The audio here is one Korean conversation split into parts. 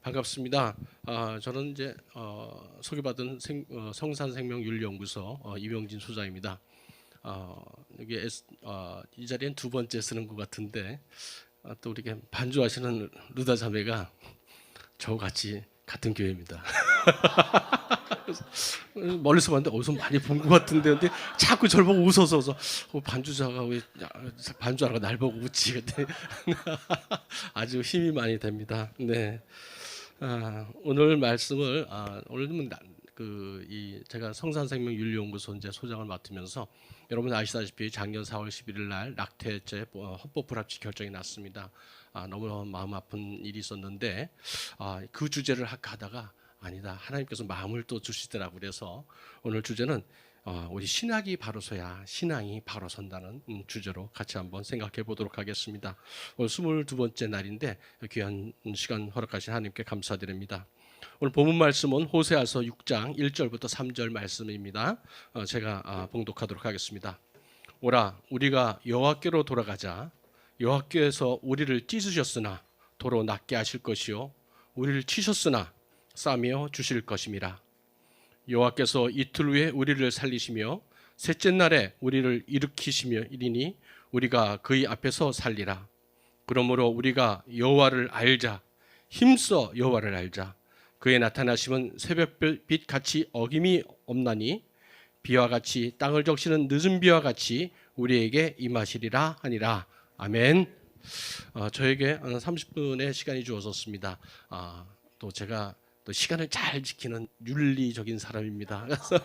반갑습니다. 저는 이제 소개받은 성산생명윤리연구소 이병진 소장입니다. 여기 이 자리엔 두 번째 쓰는 것 같은데 또 우리 반주하시는 루다 자매가 저와 같은 교회입니다. 멀리서 봤는데 어디서 많이 본 것 같은데 근데 자꾸 저를 보고 웃어서 반주자가 왜 반주하라고 날 보고 웃지? 근데 아주 힘이 많이 됩니다. 네. 오늘 말씀을 오늘은 제가 성산생명윤리연구소 이제 소장을 맡으면서 여러분 아시다시피 작년 4월 11일 날 낙태죄 헌법 불합치 결정이 났습니다. 너무 마음 아픈 일이 있었는데 그 주제를 하다가 아니다, 하나님께서 마음을 또 주시더라고. 그래서 오늘 주제는 우리 신학이 바로 서야 신앙이 바로 선다는 주제로 같이 한번 생각해 보도록 하겠습니다. 오늘 22번째 날인데 귀한 시간 허락하신 하나님께 감사드립니다. 오늘 본문 말씀은 호세아서 6장 1절부터 3절 말씀입니다. 제가 봉독하도록 하겠습니다. 오라, 우리가 여호와께로 돌아가자. 여호와께서 우리를 찢으셨으나 도로 낫게 하실 것이요 우리를 치셨으나 싸매어 주실 것임이라. 여호와께서 이틀 후에 우리를 살리시며 셋째 날에 우리를 일으키시며 이리니 우리가 그의 앞에서 살리라. 그러므로 우리가 여호와를 알자. 힘써 여호와를 알자. 그의 나타나심은 새벽빛 같이 어김이 없나니 비와 같이 땅을 적시는 늦은 비와 같이 우리에게 임하시리라 하니라. 아멘. 저에게 30분의 시간이 주어졌습니다. 또 제가 또 시간을 잘 지키는 윤리적인 사람입니다. 그래서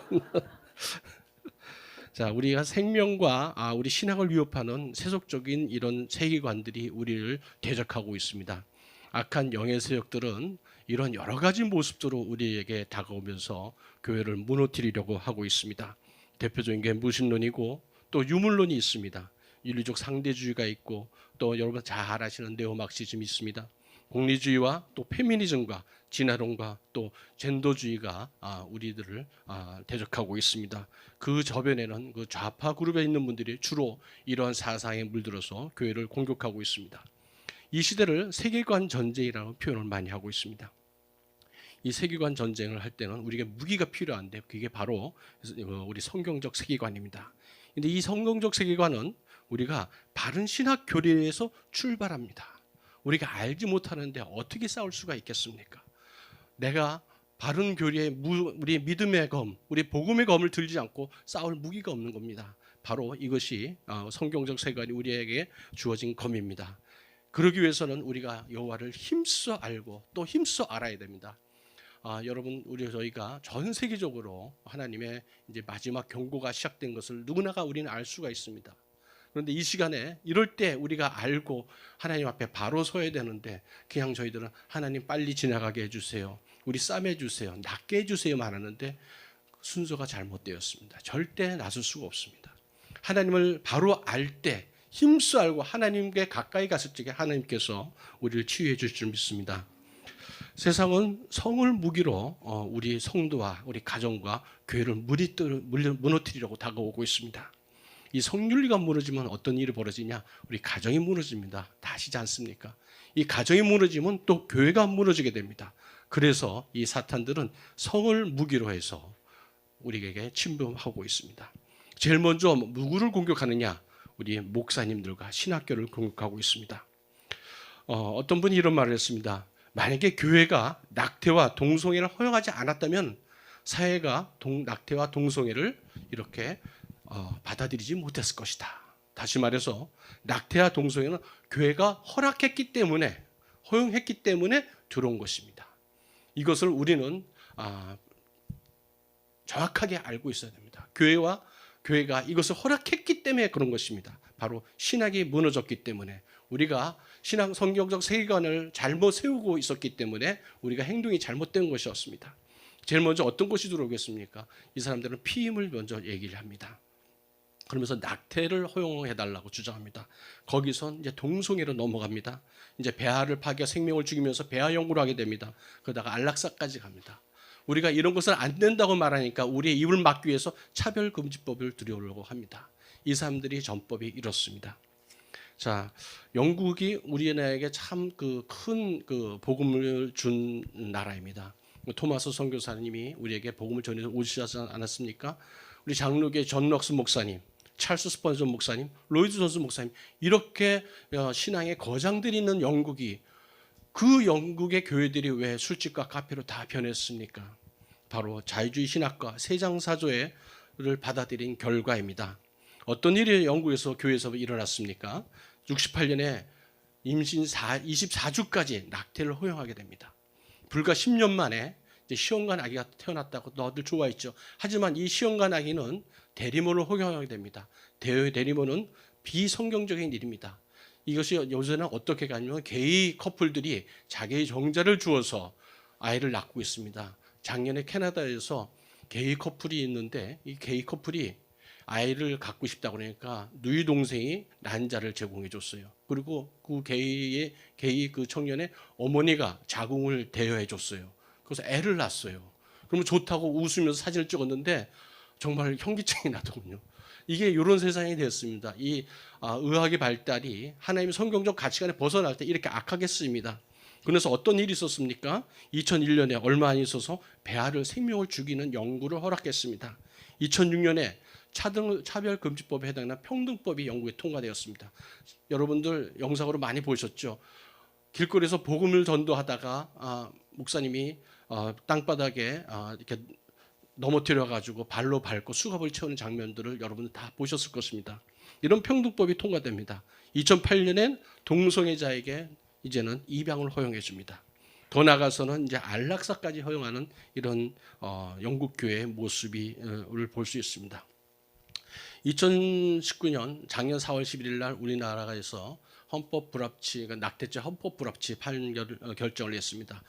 자, 우리가 생명과 우리 신앙을 위협하는 세속적인 이런 세계관들이 우리를 대적하고 있습니다. 악한 영의 세력들은 이런 여러 가지 모습으로 우리에게 다가오면서 교회를 무너뜨리려고 하고 있습니다. 대표적인 게 무신론이고 또 유물론이 있습니다. 윤리적 상대주의가 있고 또 여러분 잘 아시는 네오막시즘이 있습니다. 공리주의와 또 페미니즘과 진화론과 또 젠더주의가 우리들을 대적하고 있습니다. 그 저변에는 그 좌파 그룹에 있는 분들이 주로 이러한 사상에 물들어서 교회를 공격하고 있습니다. 이 시대를 세계관 전쟁이라는 표현을 많이 하고 있습니다. 이 세계관 전쟁을 할 때는 우리에게 무기가 필요한데 그게 바로 우리 성경적 세계관입니다. 근데 이 성경적 세계관은 우리가 바른 신학 교리에서 출발합니다. 우리가 알지 못하는데 어떻게 싸울 수가 있겠습니까? 내가 바른 교리에 우리 믿음의 검, 우리 복음의 검을 들지 않고 싸울 무기가 없는 겁니다. 바로 이것이 성경적 세계관이 우리에게 주어진 검입니다. 그러기 위해서는 우리가 여호와를 힘써 알고 또 힘써 알아야 됩니다. 여러분, 저희가 전 세계적으로 하나님의 이제 마지막 경고가 시작된 것을 누구나가 우리는 알 수가 있습니다. 그런데 이 시간에 이럴 때 우리가 알고 하나님 앞에 바로 서야 되는데 그냥 저희들은 하나님 빨리 지나가게 해주세요. 우리 싸매 주세요. 낫게 해주세요만 하는데 순서가 잘못되었습니다. 절대 나설 수가 없습니다. 하나님을 바로 알 때 힘써 알고 하나님께 가까이 갔을 적에 하나님께서 우리를 치유해 주실 줄 믿습니다. 세상은 성을 무기로 우리 성도와 우리 가정과 교회를 무너뜨리려고 다가오고 있습니다. 이 성윤리가 무너지면 어떤 일이 벌어지냐? 우리 가정이 무너집니다. 다 아시지 않습니까? 이 가정이 무너지면 또 교회가 무너지게 됩니다. 그래서 이 사탄들은 성을 무기로 해서 우리에게 침범하고 있습니다. 제일 먼저 누구를 공격하느냐? 우리 목사님들과 신학교를 공격하고 있습니다. 어떤 분이 이런 말을 했습니다. 만약에 교회가 낙태와 동성애를 허용하지 않았다면 사회가 낙태와 동성애를 이렇게 받아들이지 못했을 것이다. 다시 말해서 낙태와 동성애는 교회가 허락했기 때문에 허용했기 때문에 들어온 것입니다. 이것을 우리는 정확하게 알고 있어야 됩니다. 교회가 이것을 허락했기 때문에 그런 것입니다. 바로 신학이 무너졌기 때문에 우리가 신앙 성경적 세계관을 잘못 세우고 있었기 때문에 우리가 행동이 잘못된 것이었습니다. 제일 먼저 어떤 것이 들어오겠습니까? 이 사람들은 피임을 먼저 얘기를 합니다. 그러면서 낙태를 허용해달라고 주장합니다. 거기서 이제 동성애로 넘어갑니다. 이제 배아를 파괴 생명을 죽이면서 배아 연구를 하게 됩니다. 그러다가 안락사까지 갑니다. 우리가 이런 것을 안 된다고 말하니까 우리의 입을 막기 위해서 차별금지법을 들여오려고 합니다. 이 사람들이 전법이 이렇습니다. 자, 영국이 우리나라에게 참 큰 복음을 준 나라입니다. 토마스 선교사님이 우리에게 복음을 전해 오시지 않았습니까? 우리 장로계 존 넉스 목사님, 찰스 스펀전 목사님, 로이드 존스 목사님, 이렇게 신앙의 거장들이 있는 영국이, 그 영국의 교회들이 왜 술집과 카페로 다 변했습니까? 바로 자유주의 신학과 세장사조를 받아들인 결과입니다. 어떤 일이 영국에서 교회에서 일어났습니까? 68년에 임신 24주까지 낙태를 허용하게 됩니다. 불과 10년 만에 이제 시험관 아기가 태어났다고 너들 좋아했죠. 하지만 이 시험관 아기는 대리모를 허용하게 됩니다. 대리모는 비성경적인 일입니다. 이것이 요새는 어떻게 가냐면 게이 커플들이 자기의 정자를 주어서 아이를 낳고 있습니다. 작년에 캐나다에서 게이 커플이 있는데 이 게이 커플이 아이를 갖고 싶다고 그러니까 누이 동생이 난자를 제공해 줬어요. 그리고 그 게이 그 청년의 어머니가 자궁을 대여해 줬어요. 그래서 애를 낳았어요. 그러면 좋다고 웃으면서 사진을 찍었는데 정말 현기증이 나더군요. 이게 이런 세상이 됐습니다. 이 의학의 발달이 하나님의 성경적 가치관에 벗어날 때 이렇게 악하게 쓰입니다. 그래서 어떤 일이 있었습니까? 2001년에 얼마 안 있어서 배아를 생명을 죽이는 연구를 허락했습니다. 2006년에 차별금지법에 해당하는 평등법이 영국에 통과되었습니다. 여러분들 영상으로 많이 보셨죠? 길거리에서 복음을 전도하다가 목사님이 땅바닥에 이렇게 넘어뜨려 가지고 발로 밟고 수갑을 채우는 장면들을 여러분들 다 보셨을 것입니다. 이런 평등법이 통과됩니다. 2008년엔 동성애자에게 이제는 입양을 허용해 줍니다. 더 나아가서는 이제 안락사까지 허용하는 이런 영국 교회의 모습을 볼 수 있습니다. 2019년 작년 4월 11일 날 우리나라에서 헌법 불합치, 그러니까 낙태죄 헌법 불합치 결정을 했습니다.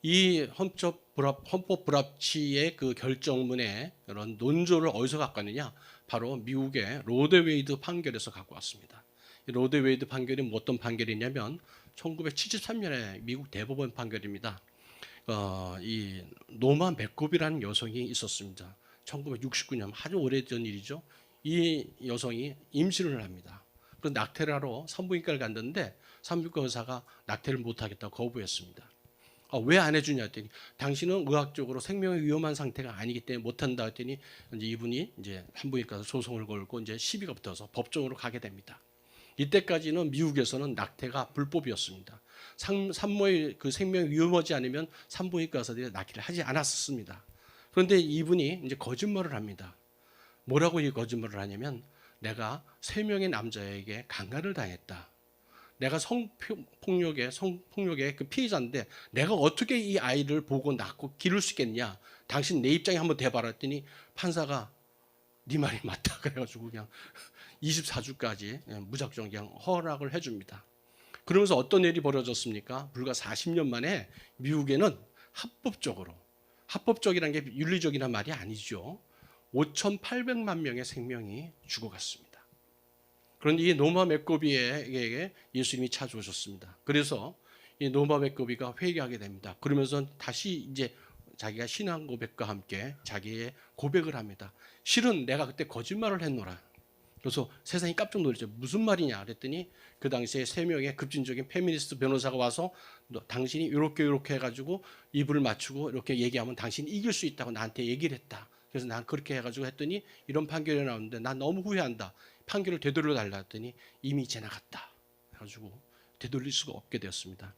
이 헌법 불합치의 그 결정문에 이런 논조를 어디서 갖고 왔느냐? 바로 미국의 로데웨이드 판결에서 갖고 왔습니다. 이 로데웨이드 판결이 어떤 판결이냐면 1973년에 미국 대법원 판결입니다. 이 노마 맥곱이라는 여성이 있었습니다. 1969년 아주 오래전 일이죠. 이 여성이 임신을 합니다. 그래서 낙태를 하러 산부인과를 갔는데 산부인과 의사가 낙태를 못하겠다고 거부했습니다. 왜 안 해주냐 했더니 당신은 의학적으로 생명이 위험한 상태가 아니기 때문에 못한다 했더니 이제 이분이 이제 산부인과에서 소송을 걸고 이제 시비가 붙어서 법정으로 가게 됩니다. 이때까지는 미국에서는 낙태가 불법이었습니다. 산모의 그 생명이 위험하지 않으면 산부인과 의사들이 낙태를 하지 않았습니다. 그런데 이분이 이제 거짓말을 합니다. 뭐라고 이 거짓말을 하냐면 내가 3명의 남자에게 강간을 당했다. 내가 성폭력의 그 피해자인데 내가 어떻게 이 아이를 보고 낳고 기를 수 있겠냐. 당신 내 입장에 한번 대봐라 했더니 판사가 네 말이 맞다 그래가지고 그냥 24주까지 무작정 그냥 허락을 해줍니다. 그러면서 어떤 일이 벌어졌습니까? 불과 40년 만에 미국에는 합법적이라는 게 윤리적이란 말이 아니죠. 5,800만 명의 생명이 죽어갔습니다. 그런데 이 노마 맥거비에게 예수님이 찾아오셨습니다. 그래서 이 노마 맥거비가 회개하게 됩니다. 그러면서 다시 이제 자기가 신앙 고백과 함께 자기의 고백을 합니다. 실은 내가 그때 거짓말을 했노라. 그래서 세상이 깜짝 놀랐죠. 무슨 말이냐 그랬더니 그 당시에 3명의 급진적인 페미니스트 변호사가 와서 당신이 이렇게 해가지고 입을 맞추고 이렇게 얘기하면 당신이 이길 수 있다고 나한테 얘기를 했다. 그래서 난 그렇게 해가지고 했더니 이런 판결이 나오는데 난 너무 후회한다. 판결을 되돌려 달라 했더니 이미 지나갔다. 그래가지고 되돌릴 수가 없게 되었습니다.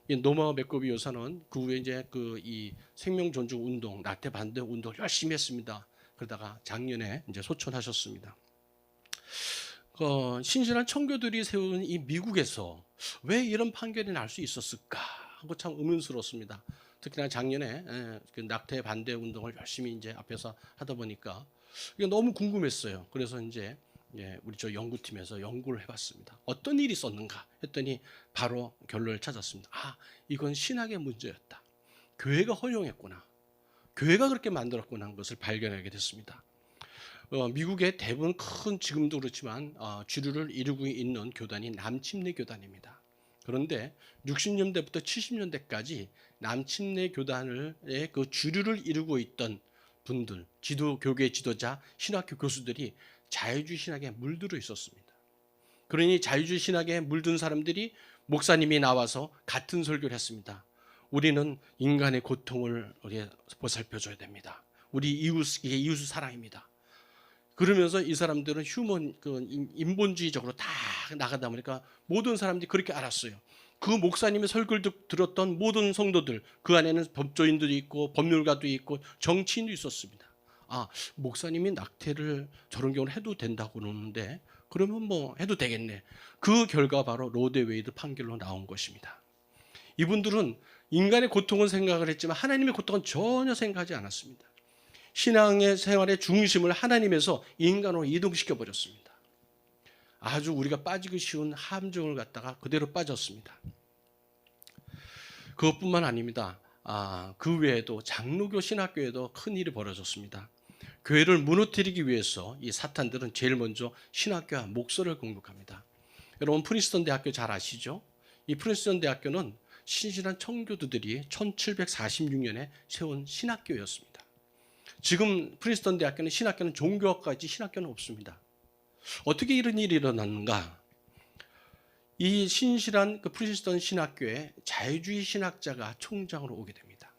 이 노마 맥거비 여사는 그 후에 이제 이 생명 존중 운동, 낙태 반대 운동을 열심히 했습니다. 그러다가 작년에 이제 소천하셨습니다. 신실한 청교들이 세운 이 미국에서 왜 이런 판결이 날 수 있었을까 하고 참 의문스럽습니다. 특히나 작년에 그 낙태 반대 운동을 열심히 이제 앞에서 하다 보니까 이게 너무 궁금했어요. 그래서 이제 우리 저 연구팀에서 연구를 해봤습니다. 어떤 일이 있었는가 했더니 바로 결론을 찾았습니다. 이건 신학의 문제였다. 교회가 허용했구나. 교회가 그렇게 만들었구나 하는 것을 발견하게 됐습니다. 미국의 대부분 지금도 그렇지만 주류를 이루고 있는 교단이 남침내 교단입니다. 그런데 60년대부터 70년대까지 남침내 교단의 그 주류를 이루고 있던 분들, 교계 지도자, 신학교 교수들이 자유주의 신학에 물들어 있었습니다. 그러니 자유주의 신학에 물든 사람들이 목사님이 나와서 같은 설교를 했습니다. 우리는 인간의 고통을 보살펴줘야 됩니다. 우리 이게 이웃 사랑입니다. 그러면서 이 사람들은 인본주의적으로 다 나가다 보니까 모든 사람들이 그렇게 알았어요. 그 목사님의 설교를 들었던 모든 성도들, 그 안에는 법조인들이 있고 법률가도 있고 정치인도 있었습니다. 아, 목사님이 낙태를 저런 경우는 해도 된다고 그러는데 그러면 뭐 해도 되겠네. 그 결과 바로 로데웨이드 판결로 나온 것입니다. 이분들은 인간의 고통은 생각을 했지만 하나님의 고통은 전혀 생각하지 않았습니다. 신앙의 생활의 중심을 하나님에서 인간으로 이동시켜 버렸습니다. 아주 우리가 빠지기 쉬운 함정을 갖다가 그대로 빠졌습니다. 그것뿐만 아닙니다. 그 외에도 장로교 신학교에도 큰 일이 벌어졌습니다. 교회를 무너뜨리기 위해서 이 사탄들은 제일 먼저 신학교와 목소를 공격합니다. 여러분 프린스턴 대학교 잘 아시죠? 이 프린스턴 대학교는 신실한 청교도들이 1746년에 세운 신학교였습니다. 지금 프린스턴 대학교는 신학교는 종교학까지 신학교는 없습니다. 어떻게 이런 일이 일어났는가? 이 신실한 그 프린스턴 신학교에 자유주의 신학자가 총장으로 오게 됩니다.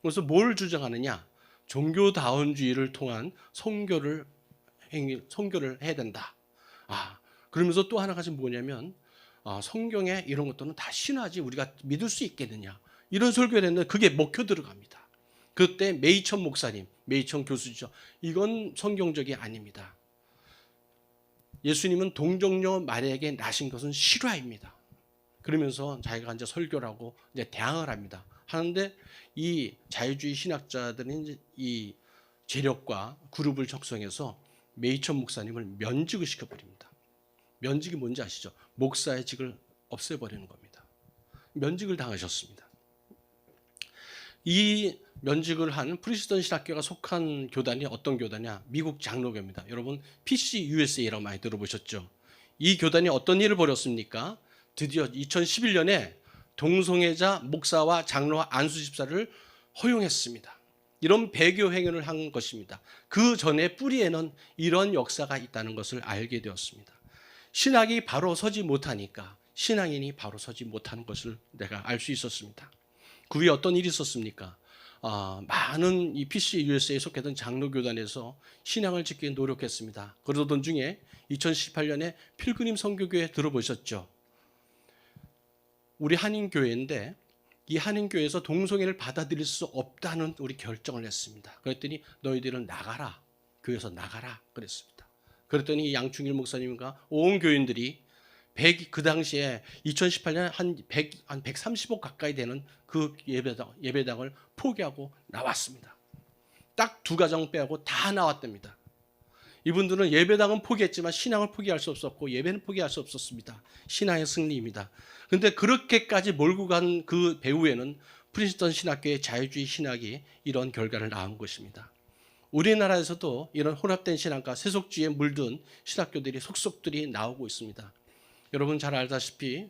그래서 뭘 주장하느냐? 종교다원주의를 통한 선교를 해야 된다. 그러면서 또 하나 가지 뭐냐면 성경에 이런 것들은 다 신화지 우리가 믿을 수 있겠느냐. 이런 설교를 했는데 그게 먹혀 들어갑니다. 그때 메이천 목사님, 메이천 교수죠. 이건 성경적이 아닙니다. 예수님은 동정녀 마리아에게 나신 것은 실화입니다. 그러면서 자기가 이제 설교를 하고 이제 대항을 합니다. 하는데 이 자유주의 신학자들은 이제 이 재력과 그룹을 형성해서 메이천 목사님을 면직을 시켜버립니다. 면직이 뭔지 아시죠? 목사의 직을 없애버리는 겁니다. 면직을 당하셨습니다. 이 면직을 한 프린스턴 신학교가 속한 교단이 어떤 교단이냐? 미국 장로교입니다. 여러분 PCUSA라고 많이 들어보셨죠? 이 교단이 어떤 일을 벌였습니까? 드디어 2011년에 동성애자 목사와 장로와 안수 집사를 허용했습니다. 이런 배교 행위를 한 것입니다. 그 전에 뿌리에는 이런 역사가 있다는 것을 알게 되었습니다. 신학이 바로 서지 못하니까 신앙인이 바로 서지 못하는 것을 내가 알 수 있었습니다. 그 위에 어떤 일이 있었습니까? 많은 이 PCUSA에 속했던 장로교단에서 신앙을 지키기 노력했습니다. 그러던 중에 2018년에 필그림 선교교회 들어보셨죠? 우리 한인교회인데 이 한인교회에서 동성애를 받아들일 수 없다는 우리 결정을 했습니다. 그랬더니 너희들은 나가라. 교회에서 나가라. 그랬습니다. 그랬더니 양충일 목사님과 온 교인들이 그 당시에 2018년에 한 130억 가까이 되는 그 예배당을 포기하고 나왔습니다. 딱 2가정 빼고 다 나왔답니다. 이분들은 예배당은 포기했지만 신앙을 포기할 수 없었고 예배는 포기할 수 없었습니다. 신앙의 승리입니다. 그런데 그렇게까지 몰고 간 그 배후에는 프린스턴 신학교의 자유주의 신학이 이런 결과를 낳은 것입니다. 우리나라에서도 이런 혼합된 신학과 세속주의에 물든 신학교들이 속속들이 나오고 있습니다. 여러분 잘 알다시피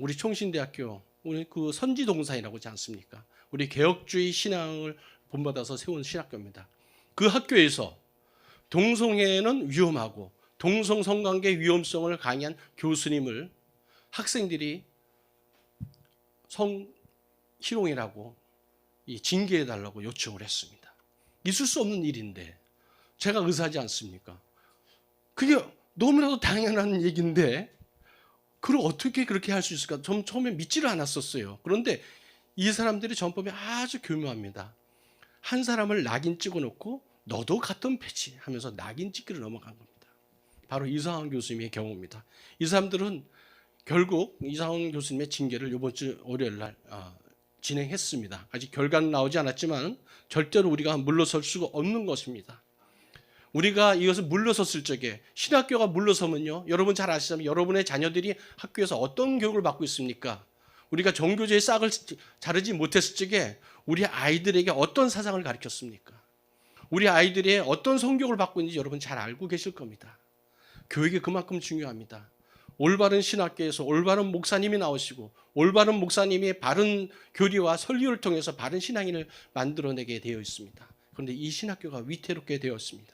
우리 총신대학교 우리 그 선지동산이라고 하지 않습니까? 우리 개혁주의 신앙을 본받아서 세운 신학교입니다. 그 학교에서 동성애는 위험하고 동성 성관계 위험성을 강의한 교수님을 학생들이 성희롱이라고 징계해달라고 요청을 했습니다. 있을 수 없는 일인데 제가 의사지 않습니까? 그게 너무나도 당연한 얘기인데 그걸 어떻게 그렇게 할 수 있을까? 좀 처음에 믿지를 않았었어요. 그런데 이 사람들이 전법이 아주 교묘합니다. 한 사람을 낙인 찍어놓고 너도 같은 패치 하면서 낙인 찍기로 넘어간 겁니다. 바로 이상원 교수님의 경우입니다. 이 사람들은 결국 이상원 교수님의 징계를 이번 주 월요일 날 진행했습니다. 아직 결과는 나오지 않았지만 절대로 우리가 물러설 수가 없는 것입니다. 우리가 이것을 물러섰을 적에 신학교가 물러서면요. 여러분 잘 아시잖아요. 여러분의 자녀들이 학교에서 어떤 교육을 받고 있습니까? 우리가 종교제의 싹을 자르지 못했을 적에 우리 아이들에게 어떤 사상을 가르쳤습니까? 우리 아이들이 어떤 성교육을 받고 있는지 여러분 잘 알고 계실 겁니다. 교육이 그만큼 중요합니다. 올바른 신학교에서 올바른 목사님이 나오시고 올바른 목사님이 바른 교리와 설교를 통해서 바른 신앙인을 만들어내게 되어 있습니다. 그런데 이 신학교가 위태롭게 되었습니다.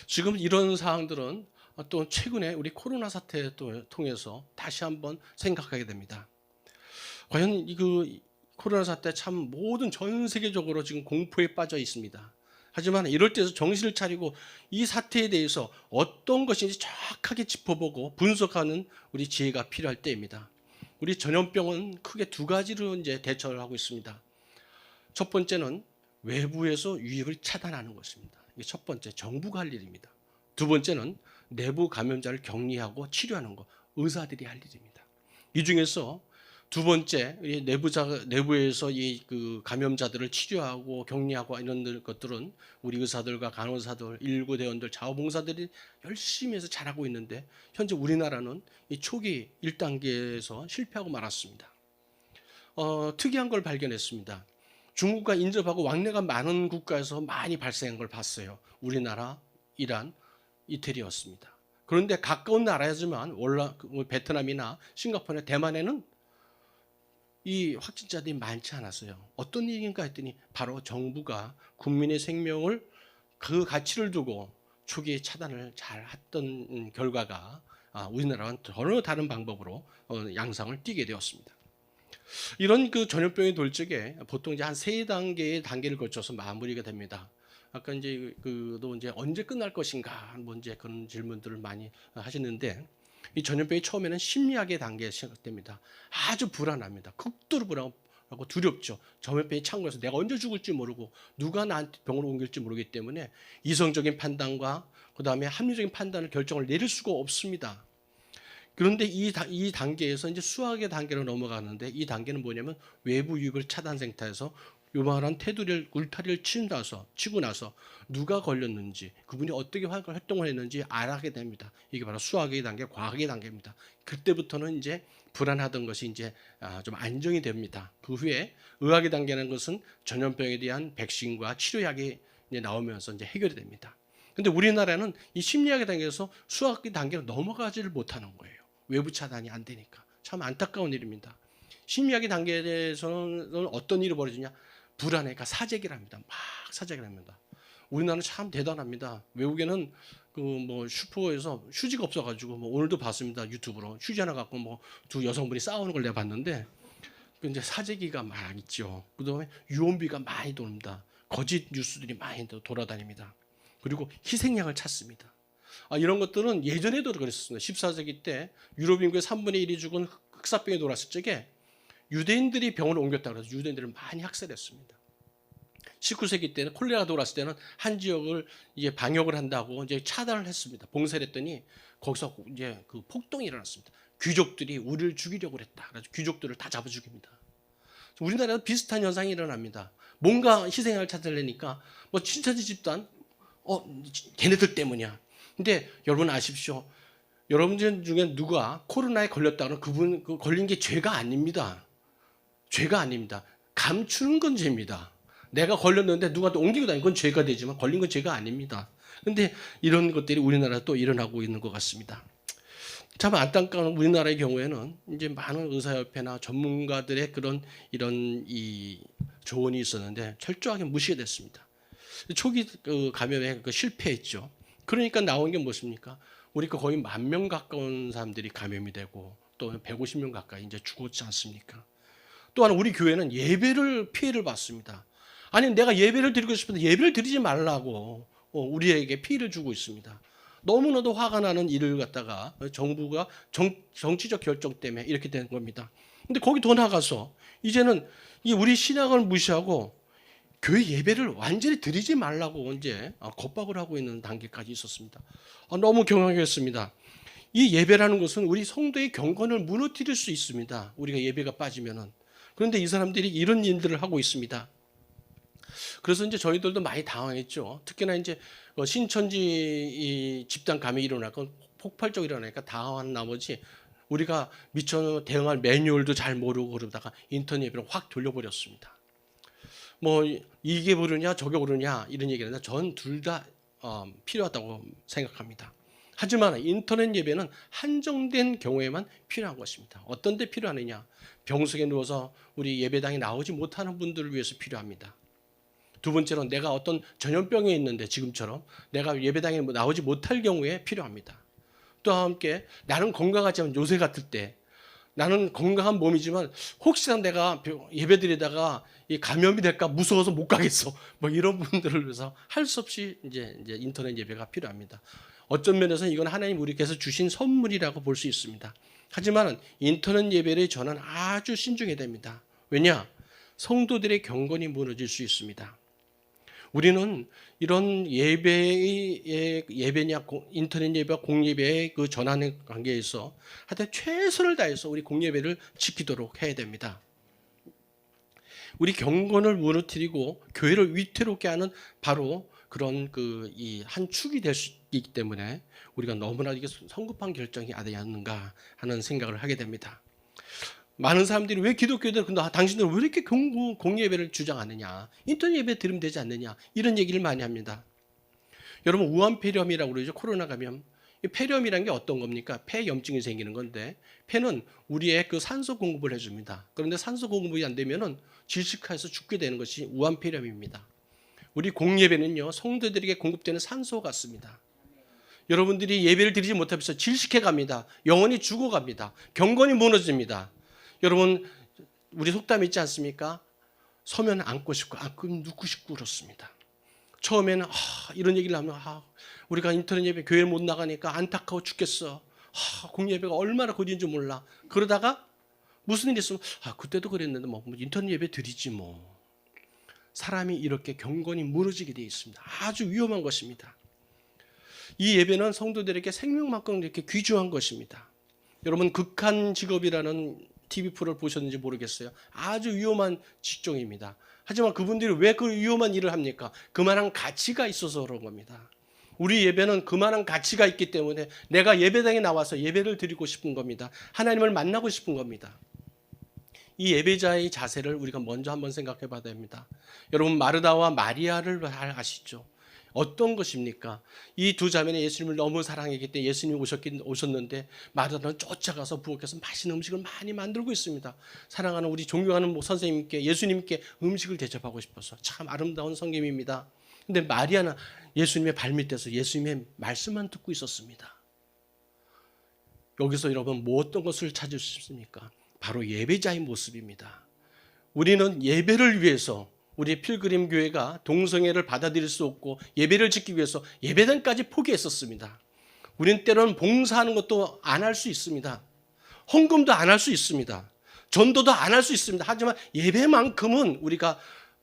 지금 이런 사항들은 또 최근에 우리 코로나 사태를 통해서 다시 한번 생각하게 됩니다. 과연 코로나 사태 참 모든 전 세계적으로 지금 공포에 빠져 있습니다. 하지만 이럴 때서 정신을 차리고 이 사태에 대해서 어떤 것인지 정확하게 짚어보고 분석하는 우리 지혜가 필요할 때입니다. 우리 전염병은 크게 두 가지로 이제 대처를 하고 있습니다. 첫 번째는 외부에서 유입을 차단하는 것입니다. 이게 첫 번째, 정부가 할 일입니다. 두 번째는 내부 감염자를 격리하고 치료하는 것, 의사들이 할 일입니다. 이 중에서 두 번째, 내부에서 그 감염자들을 치료하고 격리하고 이런 것들은 우리 의사들과 간호사들, 일부 대원들, 자원봉사들이 열심히 해서 잘하고 있는데 현재 우리나라는 이 초기 1단계에서 실패하고 말았습니다. 특이한 걸 발견했습니다. 중국과 인접하고 왕래가 많은 국가에서 많이 발생한 걸 봤어요. 우리나라, 이란, 이태리였습니다. 그런데 가까운 나라지만 베트남이나 싱가포르나 대만에는 이 확진자들이 많지 않았어요. 어떤 얘기인가 했더니 바로 정부가 국민의 생명을 그 가치를 두고 초기에 차단을 잘 했던 결과가 우리나라와는 전혀 다른 방법으로 양상을 띠게 되었습니다. 이런 그 전염병이 돌 적에 보통 이제 한 세 단계를 거쳐서 마무리가 됩니다. 아까 이제 또 이제 언제 끝날 것인가 뭐 이제 그런 질문들을 많이 하시는데 이 전염병이 처음에는 심리학의 단계에 시작됩니다. 아주 불안합니다. 극도로 불안하고 두렵죠. 전염병이 창궐해서 내가 언제 죽을지 모르고 누가 나한테 병을 옮길지 모르기 때문에 이성적인 판단과 그다음에 합리적인 판단을 결정을 내릴 수가 없습니다. 그런데 이 단계에서 이제 수학의 단계로 넘어가는데 이 단계는 뭐냐면 외부 유입을 차단 상태에서 요만한 테두리를 울타리를 치고 나서 누가 걸렸는지 그분이 어떻게 활동을 했는지 알아가게 됩니다. 이게 바로 수학의 단계, 과학의 단계입니다. 그때부터는 이제 불안하던 것이 이제 좀 안정이 됩니다. 그 후에 의학의 단계라는 것은 전염병에 대한 백신과 치료약이 이제 나오면서 이제 해결이 됩니다. 근데 우리나라는 이 심리학의 단계에서 수학의 단계로 넘어가지를 못하는 거예요. 외부 차단이 안 되니까. 참 안타까운 일입니다. 심리학의 단계에서는 어떤 일이 벌어지냐? 불안해가 사재기를 합니다. 막 사재기를 합니다. 우리나라는 참 대단합니다. 외국에는 그 뭐 슈퍼에서 휴지가 없어가지고 뭐 오늘도 봤습니다. 유튜브로 휴지 하나 갖고 뭐 두 여성분이 싸우는 걸 내가 봤는데 이제 사재기가 막 있죠. 그다음에 유언비가 많이 돕니다. 거짓 뉴스들이 많이 돌아다닙니다. 그리고 희생양을 찾습니다. 이런 것들은 예전에도 그랬었습니다. 14세기 때 유럽 인구의 3분의 1이 죽은 흑사병이 돌았을 적에 유대인들이 병원을 옮겼다고 해서 유대인들을 많이 학살했습니다. 19세기 때는 콜레라가 돌았을 때는 한 지역을 이제 방역을 한다고 이제 차단을 했습니다. 봉쇄를 했더니 거기서 이제 그 폭동이 일어났습니다. 귀족들이 우리를 죽이려고 그랬다. 그래서 귀족들을 다 잡아 죽입니다. 우리나라도 비슷한 현상이 일어납니다. 뭔가 희생양을 찾으려니까 뭐 친척지 집단 걔네들 때문이야. 근데 여러분 아십시오. 여러분들 중에 누가 코로나에 걸렸다면 그분 걸린 게 죄가 아닙니다. 죄가 아닙니다. 감추는 건 죄입니다. 내가 걸렸는데 누가 또 옮기고 다니는 건 죄가 되지만 걸린 건 죄가 아닙니다. 그런데 이런 것들이 우리나라에 또 일어나고 있는 것 같습니다. 참 안타까운 우리나라의 경우에는 이제 많은 의사협회나 전문가들의 이런 이 조언이 있었는데 철저하게 무시가 됐습니다. 초기 감염에 실패했죠. 그러니까 나온 게 무엇입니까? 우리가 거의 10,000명 가까운 사람들이 감염이 되고 또 150명 가까이 이제 죽었지 않습니까? 또한 우리 교회는 피해를 봤습니다. 아니 내가 예배를 드리고 싶은데 예배를 드리지 말라고 우리에게 피해를 주고 있습니다. 너무나도 화가 나는 일을 갖다가 정부가 정치적 결정 때문에 이렇게 된 겁니다. 근데 거기 더 나가서 이제는 우리 신앙을 무시하고 교회 예배를 완전히 드리지 말라고 이제 겁박을 하고 있는 단계까지 있었습니다. 너무 경악했습니다. 이 예배라는 것은 우리 성도의 경건을 무너뜨릴 수 있습니다. 우리가 예배가 빠지면은. 그런데 이 사람들이 이런 일들을 하고 있습니다. 그래서 이제 저희들도 많이 당황했죠. 특히나 이제 신천지 집단 감염이 일어나고 폭발적으로 일어나니까 당황한 나머지 우리가 미처 대응할 매뉴얼도 잘 모르고 그러다가 인터넷 예배를 확 돌려버렸습니다. 뭐 이게 모르냐 저게 모르냐 이런 얘기는 전 둘 다 필요하다고 생각합니다. 하지만 인터넷 예배는 한정된 경우에만 필요한 것입니다. 어떤 데 필요하느냐? 병석에 누워서 우리 예배당에 나오지 못하는 분들을 위해서 필요합니다. 두 번째로 내가 어떤 전염병에 있는데 지금처럼 내가 예배당에 나오지 못할 경우에 필요합니다. 또한 함께 나는 건강하지만 요새 같을 때 나는 건강한 몸이지만 혹시나 내가 예배드리다가 이 감염이 될까 무서워서 못 가겠어. 뭐 이런 분들을 위해서 할 수 없이 이제 인터넷 예배가 필요합니다. 어떤 면에서는 이건 하나님 우리께서 주신 선물이라고 볼 수 있습니다. 하지만 인터넷 예배를 저는 아주 신중해야 됩니다. 왜냐? 성도들의 경건이 무너질 수 있습니다. 우리는 이런 예배냐 인터넷 예배와 공예배의 그 전환의 관계에서 하여튼 최선을 다해서 우리 공예배를 지키도록 해야 됩니다. 우리 경건을 무너뜨리고 교회를 위태롭게 하는 바로 그런 그 이 한 축이 될 수 있기 때문에 우리가 너무나 이게 성급한 결정이 아니었는가 하는 생각을 하게 됩니다. 많은 사람들이 왜 기독교들 근데 당신들은 왜 이렇게 공예배를 주장하느냐, 인터넷 예배 들으면 되지 않느냐 이런 얘기를 많이 합니다. 여러분 우한폐렴이라고 그러죠. 코로나 감염. 이 폐렴이라는 게 어떤 겁니까? 폐염증이 생기는 건데 폐는 우리의 그 산소 공급을 해줍니다. 그런데 산소 공급이 안 되면은 질식해서 죽게 되는 것이 우한폐렴입니다. 우리 공예배는요 성도들에게 공급되는 산소 같습니다. 여러분들이 예배를 드리지 못하면서 질식해 갑니다. 영혼이 죽어갑니다. 경건이 무너집니다. 여러분 우리 속담 있지 않습니까? 서면 안고 싶고 눕고 싶고 그렇습니다. 처음에는 이런 얘기를 하면 우리가 인터넷 예배 교회 못 나가니까 안타까워 죽겠어. 공예배가 얼마나 고진지 몰라. 그러다가 무슨 일이 있으면 그때도 그랬는데 뭐 인터넷 예배 드리지 뭐. 사람이 이렇게 경건이 무너지게 되어 있습니다. 아주 위험한 것입니다. 이 예배는 성도들에게 생명만큼 이렇게 귀중한 것입니다. 여러분 극한 직업이라는 TV 프로를 보셨는지 모르겠어요. 아주 위험한 직종입니다. 하지만 그분들이 왜 그 위험한 일을 합니까? 그만한 가치가 있어서 그런 겁니다. 우리 예배는 그만한 가치가 있기 때문에 내가 예배당에 나와서 예배를 드리고 싶은 겁니다. 하나님을 만나고 싶은 겁니다. 이 예배자의 자세를 우리가 먼저 한번 생각해 봐야 됩니다. 여러분 마르다와 마리아를 잘 아시죠? 어떤 것입니까? 이 두 자매는 예수님을 너무 사랑했기 때문에 예수님이 오셨는데 마르다는 쫓아가서 부엌에서 맛있는 음식을 많이 만들고 있습니다. 사랑하는 우리 존경하는 선생님께 예수님께 음식을 대접하고 싶어서 참 아름다운 성김입니다. 근데 마리아는 예수님의 발밑에서 예수님의 말씀만 듣고 있었습니다. 여기서 여러분 뭐 어떤 것을 찾을 수 있습니까? 바로 예배자의 모습입니다. 우리는 예배를 위해서 우리 필그림 교회가 동성애를 받아들일 수 없고 예배를 짓기 위해서 예배당까지 포기했었습니다. 우리는 때로는 봉사하는 것도 안 할 수 있습니다. 헌금도 안 할 수 있습니다. 전도도 안 할 수 있습니다. 하지만 예배만큼은 우리가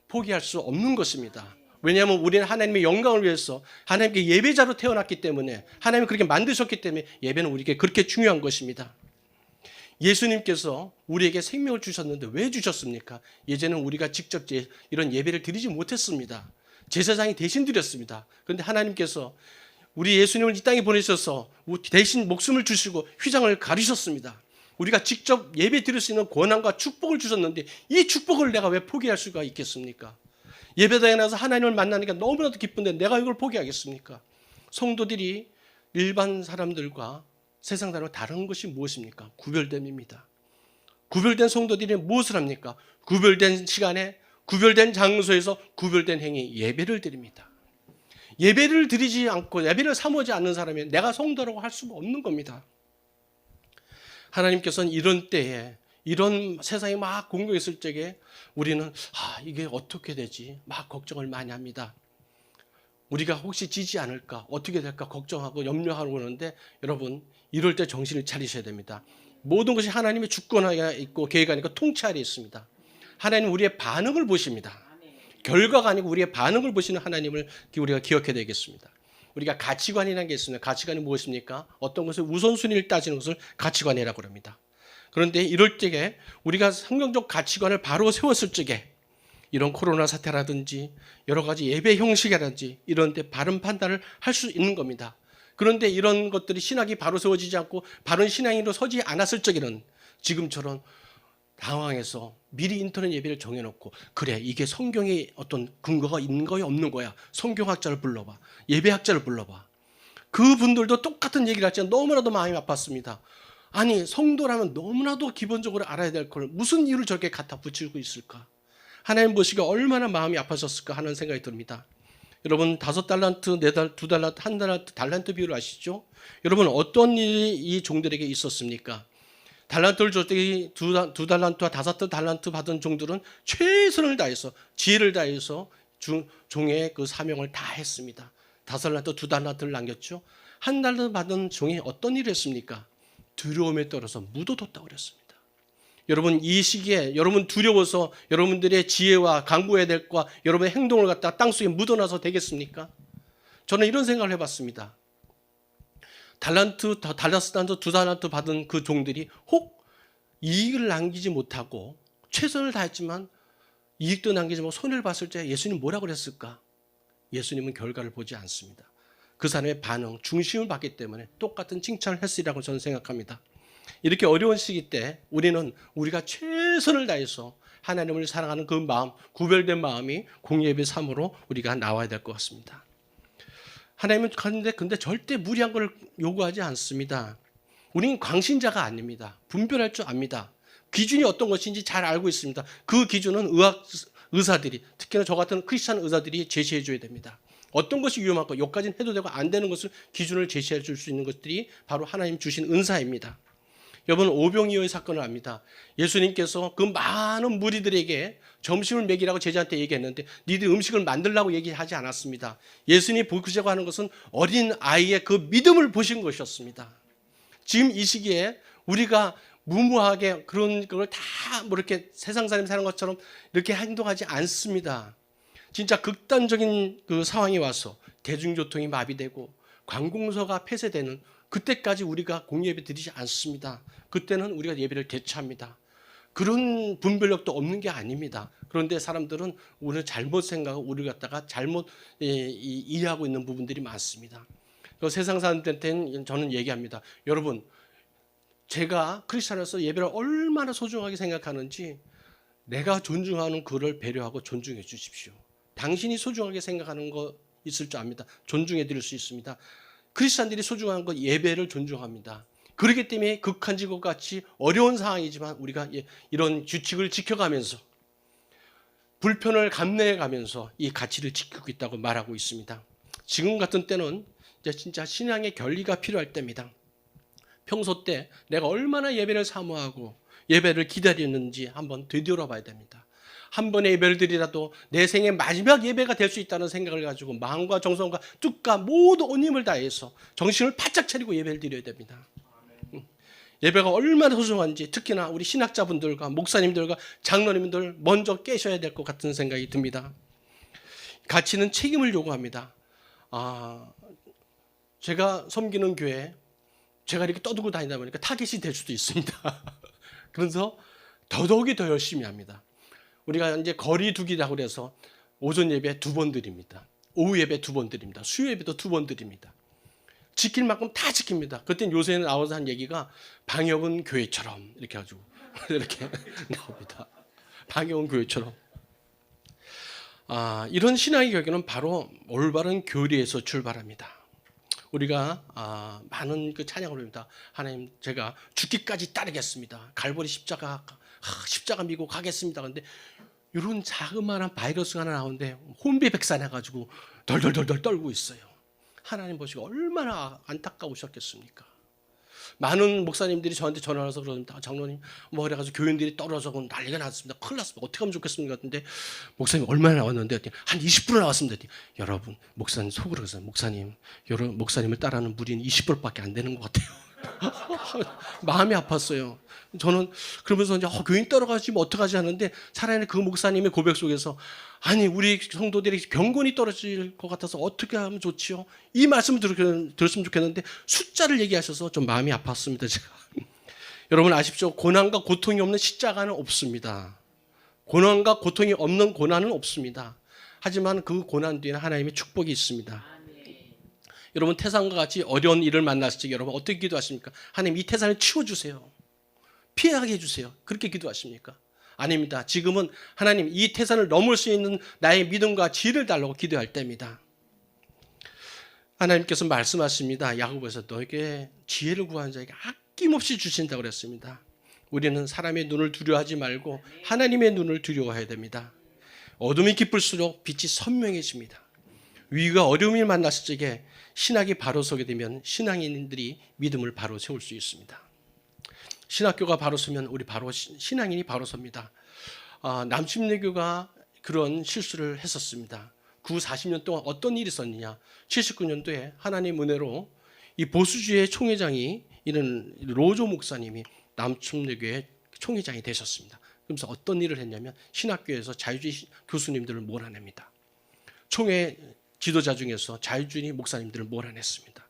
포기할 수 없는 것입니다. 왜냐하면 우리는 하나님의 영광을 위해서 하나님께 예배자로 태어났기 때문에 하나님이 그렇게 만드셨기 때문에 예배는 우리에게 그렇게 중요한 것입니다. 예수님께서 우리에게 생명을 주셨는데 왜 주셨습니까? 예전에는 우리가 직접 이런 예배를 드리지 못했습니다. 제사장이 대신 드렸습니다. 그런데 하나님께서 우리 예수님을 이 땅에 보내셔서 대신 목숨을 주시고 휘장을 가르셨습니다. 우리가 직접 예배 드릴 수 있는 권한과 축복을 주셨는데 이 축복을 내가 왜 포기할 수가 있겠습니까? 예배당에 나가서 하나님을 만나니까 너무나도 기쁜데 내가 이걸 포기하겠습니까? 성도들이 일반 사람들과 세상 사람과 다른 것이 무엇입니까? 구별됨입니다. 구별된 성도들이 무엇을 합니까? 구별된 시간에 구별된 장소에서 구별된 행위 예배를 드립니다. 예배를 드리지 않고 예배를 사모하지 않는 사람이 내가 성도라고 할 수가 없는 겁니다. 하나님께서는 이런 때에 이런 세상이 막 공격했을 적에 우리는 이게 어떻게 되지? 막 걱정을 많이 합니다. 우리가 혹시 지지 않을까? 어떻게 될까? 걱정하고 염려하고 그러는데 여러분 이럴 때 정신을 차리셔야 됩니다. 모든 것이 하나님의 주권하에 있고 계획 아니고 통치 아래에 있습니다. 하나님은 우리의 반응을 보십니다. 결과가 아니고 우리의 반응을 보시는 하나님을 우리가 기억해야 되겠습니다. 우리가 가치관이라는 게 있습니다. 가치관이 무엇입니까? 어떤 것을 우선순위를 따지는 것을 가치관이라고 합니다. 그런데 이럴 때에 우리가 성경적 가치관을 바로 세웠을 적에 이런 코로나 사태라든지 여러 가지 예배 형식이라든지 이런 데 바른 판단을 할 수 있는 겁니다. 그런데 이런 것들이 신학이 바로 세워지지 않고 바른 신앙으로 서지 않았을 적에는 지금처럼 당황해서 미리 인터넷 예배를 정해놓고 그래 이게 성경에 어떤 근거가 있는 거야 없는 거야 성경학자를 불러봐 예배학자를 불러봐 그분들도 똑같은 얘기를 할지 너무나도 마음이 아팠습니다. 아니 성도라면 너무나도 기본적으로 알아야 될 걸 무슨 이유를 저렇게 갖다 붙이고 있을까? 하나님 보시기에 얼마나 마음이 아파졌을까 하는 생각이 듭니다. 여러분 5달란트, 2달란트, 1달란트, 달란트 비율 아시죠? 여러분 어떤 일이 이 종들에게 있었습니까? 달란트를 줬더니 2달란트와 5달란트 받은 종들은 최선을 다해서 지혜를 다해서 종의 그 사명을 다 했습니다. 5달란트, 2달란트를 남겼죠. 1달란트 받은 종이 어떤 일을 했습니까? 두려움에 떨어서 묻어뒀다고 그랬습니다. 여러분 이 시기에 여러분 두려워서 여러분들의 지혜와 강구해야 될 것과 여러분의 행동을 갖다 땅속에 묻어놔서 되겠습니까? 저는 이런 생각을 해봤습니다. 달란트, 2달란트 받은 그 종들이 혹 이익을 남기지 못하고 최선을 다했지만 이익도 남기지 못하고 손해를 봤을 때 예수님 뭐라고 그랬을까? 예수님은 결과를 보지 않습니다. 그 사람의 반응, 중심을 받기 때문에 똑같은 칭찬을 했으리라고 저는 생각합니다. 이렇게 어려운 시기 때 우리는 우리가 최선을 다해서 하나님을 사랑하는 그 마음, 구별된 마음이 공예배 삶으로 우리가 나와야 될 것 같습니다. 하나님은 근데 절대 무리한 걸 요구하지 않습니다. 우리는 광신자가 아닙니다. 분별할 줄 압니다. 기준이 어떤 것인지 잘 알고 있습니다. 그 기준은 의사들이, 특히나 저 같은 크리스찬 의사들이 제시해 줘야 됩니다. 어떤 것이 위험하고 여기까지는 해도 되고 안 되는 것을 기준을 제시해 줄 수 있는 것들이 바로 하나님 주신 은사입니다. 여러분 오병이어의 사건을 압니다. 예수님께서 그 많은 무리들에게 점심을 먹이라고 제자한테 얘기했는데 니들 음식을 만들라고 얘기하지 않았습니다. 예수님이 보시자고 하는 것은 어린 아이의 그 믿음을 보신 것이었습니다. 지금 이 시기에 우리가 무모하게 그런 걸 다 뭐 이렇게 세상 사람이 사는 것처럼 이렇게 행동하지 않습니다. 진짜 극단적인 그 상황이 와서 대중교통이 마비되고 관공서가 폐쇄되는 그때까지 우리가 공예배 드리지 않습니다. 그때는 우리가 예배를 대처합니다. 그런 분별력도 없는 게 아닙니다. 그런데 사람들은 우리를 잘못 생각하고 우리를 갖다가 잘못 이해하고 있는 부분들이 많습니다. 세상 사람들한테는 저는 얘기합니다. 여러분, 제가 크리스찬으로서 예배를 얼마나 소중하게 생각하는지 내가 존중하는 그를 배려하고 존중해 주십시오. 당신이 소중하게 생각하는 거 있을 줄 압니다. 존중해 드릴 수 있습니다. 크리스찬들이 소중한 건 예배를 존중합니다. 그렇기 때문에 극한지 것 같이 어려운 상황이지만 우리가 이런 규칙을 지켜가면서 불편을 감내해가면서 이 가치를 지키고 있다고 말하고 있습니다. 지금 같은 때는 이제 진짜 신앙의 결리가 필요할 때입니다. 평소 때 내가 얼마나 예배를 사모하고 예배를 기다리는지 한번 되돌아봐야 됩니다. 한 번의 예배를 드리라도 내 생의 마지막 예배가 될 수 있다는 생각을 가지고 마음과 정성과 뜻과 모두 온 힘을 다해서 정신을 바짝 차리고 예배를 드려야 됩니다. 예배가 얼마나 소중한지 특히나 우리 신학자분들과 목사님들과 장로님들 먼저 깨셔야 될 것 같은 생각이 듭니다. 가치는 책임을 요구합니다. 제가 섬기는 교회 제가 이렇게 떠들고 다니다 보니까 타겟이 될 수도 있습니다. 그래서 더더욱이 더 열심히 합니다. 우리가 이제 거리 두기라고 그래서 오전 예배 2번 드립니다. 오후 예배 2번 드립니다. 수요 예배도 2번 드립니다. 지킬 만큼 다 지킵니다. 그때는 요새는 나와서 한 얘기가 방역은 교회처럼 이렇게 가지고 이렇게 나옵니다. 방역은 교회처럼. 이런 신앙의 결과는 바로 올바른 교리에서 출발합니다. 우리가 많은 그 찬양을 합니다. 하나님 제가 죽기까지 따르겠습니다. 갈보리 십자가 미고 가겠습니다. 그런데 이런 자그마한 바이러스가 하나 나오는데 혼비백산해가지고 덜덜덜 떨고 있어요. 하나님 보시고 얼마나 안타까우셨겠습니까? 많은 목사님들이 저한테 전화를 해서 그러는데 장로님 뭐 그래가지고 교인들이 떨어져 난리가 났습니다. 큰일 났습니다. 어떻게 하면 좋겠습니까? 근데 목사님 얼마나 나왔는데 한 20% 나왔습니다. 여러분 목사님 속으로 그래서 목사님 여러분 목사님을 따르는 무리는 20%밖에 안 되는 것 같아요. 마음이 아팠어요. 저는 그러면서 이제 교인 따라가지면 어떡하지 하는데 차라리 그 목사님의 고백 속에서 아니 우리 성도들이 경건이 떨어질 것 같아서 어떻게 하면 좋지요? 이 말씀을 들었으면 좋겠는데 숫자를 얘기하셔서 좀 마음이 아팠습니다. 제가. 여러분 아십시오. 고난과 고통이 없는 십자가는 없습니다. 고난과 고통이 없는 고난은 없습니다. 하지만 그 고난 뒤에는 하나님의 축복이 있습니다. 여러분 태산과 같이 어려운 일을 만났을 때 여러분 어떻게 기도하십니까? 하나님 이 태산을 치워주세요. 피하게 해주세요. 그렇게 기도하십니까? 아닙니다. 지금은 하나님 이 태산을 넘을 수 있는 나의 믿음과 지혜를 달라고 기도할 때입니다. 하나님께서 말씀하십니다. 야고보에서 너에게 지혜를 구하는 자에게 아낌없이 주신다고 그랬습니다. 우리는 사람의 눈을 두려워하지 말고 하나님의 눈을 두려워해야 됩니다. 어둠이 깊을수록 빛이 선명해집니다. 위기가 어려움이 만났을 적에 신학이 바로 서게 되면 신앙인들이 믿음을 바로 세울 수 있습니다. 신학교가 바로 서면 우리 바로 신앙인이 바로 섭니다. 남침내교가 그런 실수를 했었습니다. 40년 동안 어떤 일이 있었느냐. 79년도에 하나님 은혜로 이 보수주의 총회장이 이런 로조 목사님이 남침내교의 총회장이 되셨습니다. 그러면서 어떤 일을 했냐면 신학교에서 자유주의 교수님들을 몰아냅니다. 총회 지도자 중에서 자유주의 목사님들을 몰아냈습니다.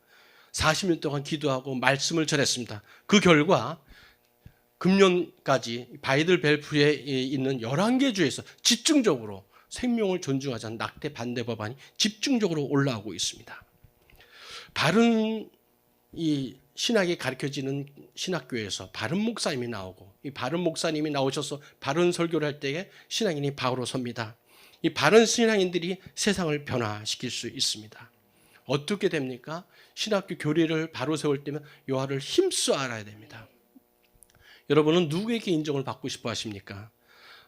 40년 동안 기도하고 말씀을 전했습니다. 그 결과 금년까지 바이델벨프에 있는 11개 주에서 집중적으로 생명을 존중하자는 낙태 반대 법안이 집중적으로 올라오고 있습니다. 바른 이 신학이 가르쳐지는 신학교에서 바른 목사님이 나오고 이 바른 목사님이 나오셔서 바른 설교를 할 때에 신앙인이 바로 섭니다. 이 바른 신앙인들이 세상을 변화시킬 수 있습니다. 어떻게 됩니까? 신학교 교리를 바로 세울 때면 요하를 힘써 알아야 됩니다. 여러분은 누구에게 인정을 받고 싶어 하십니까?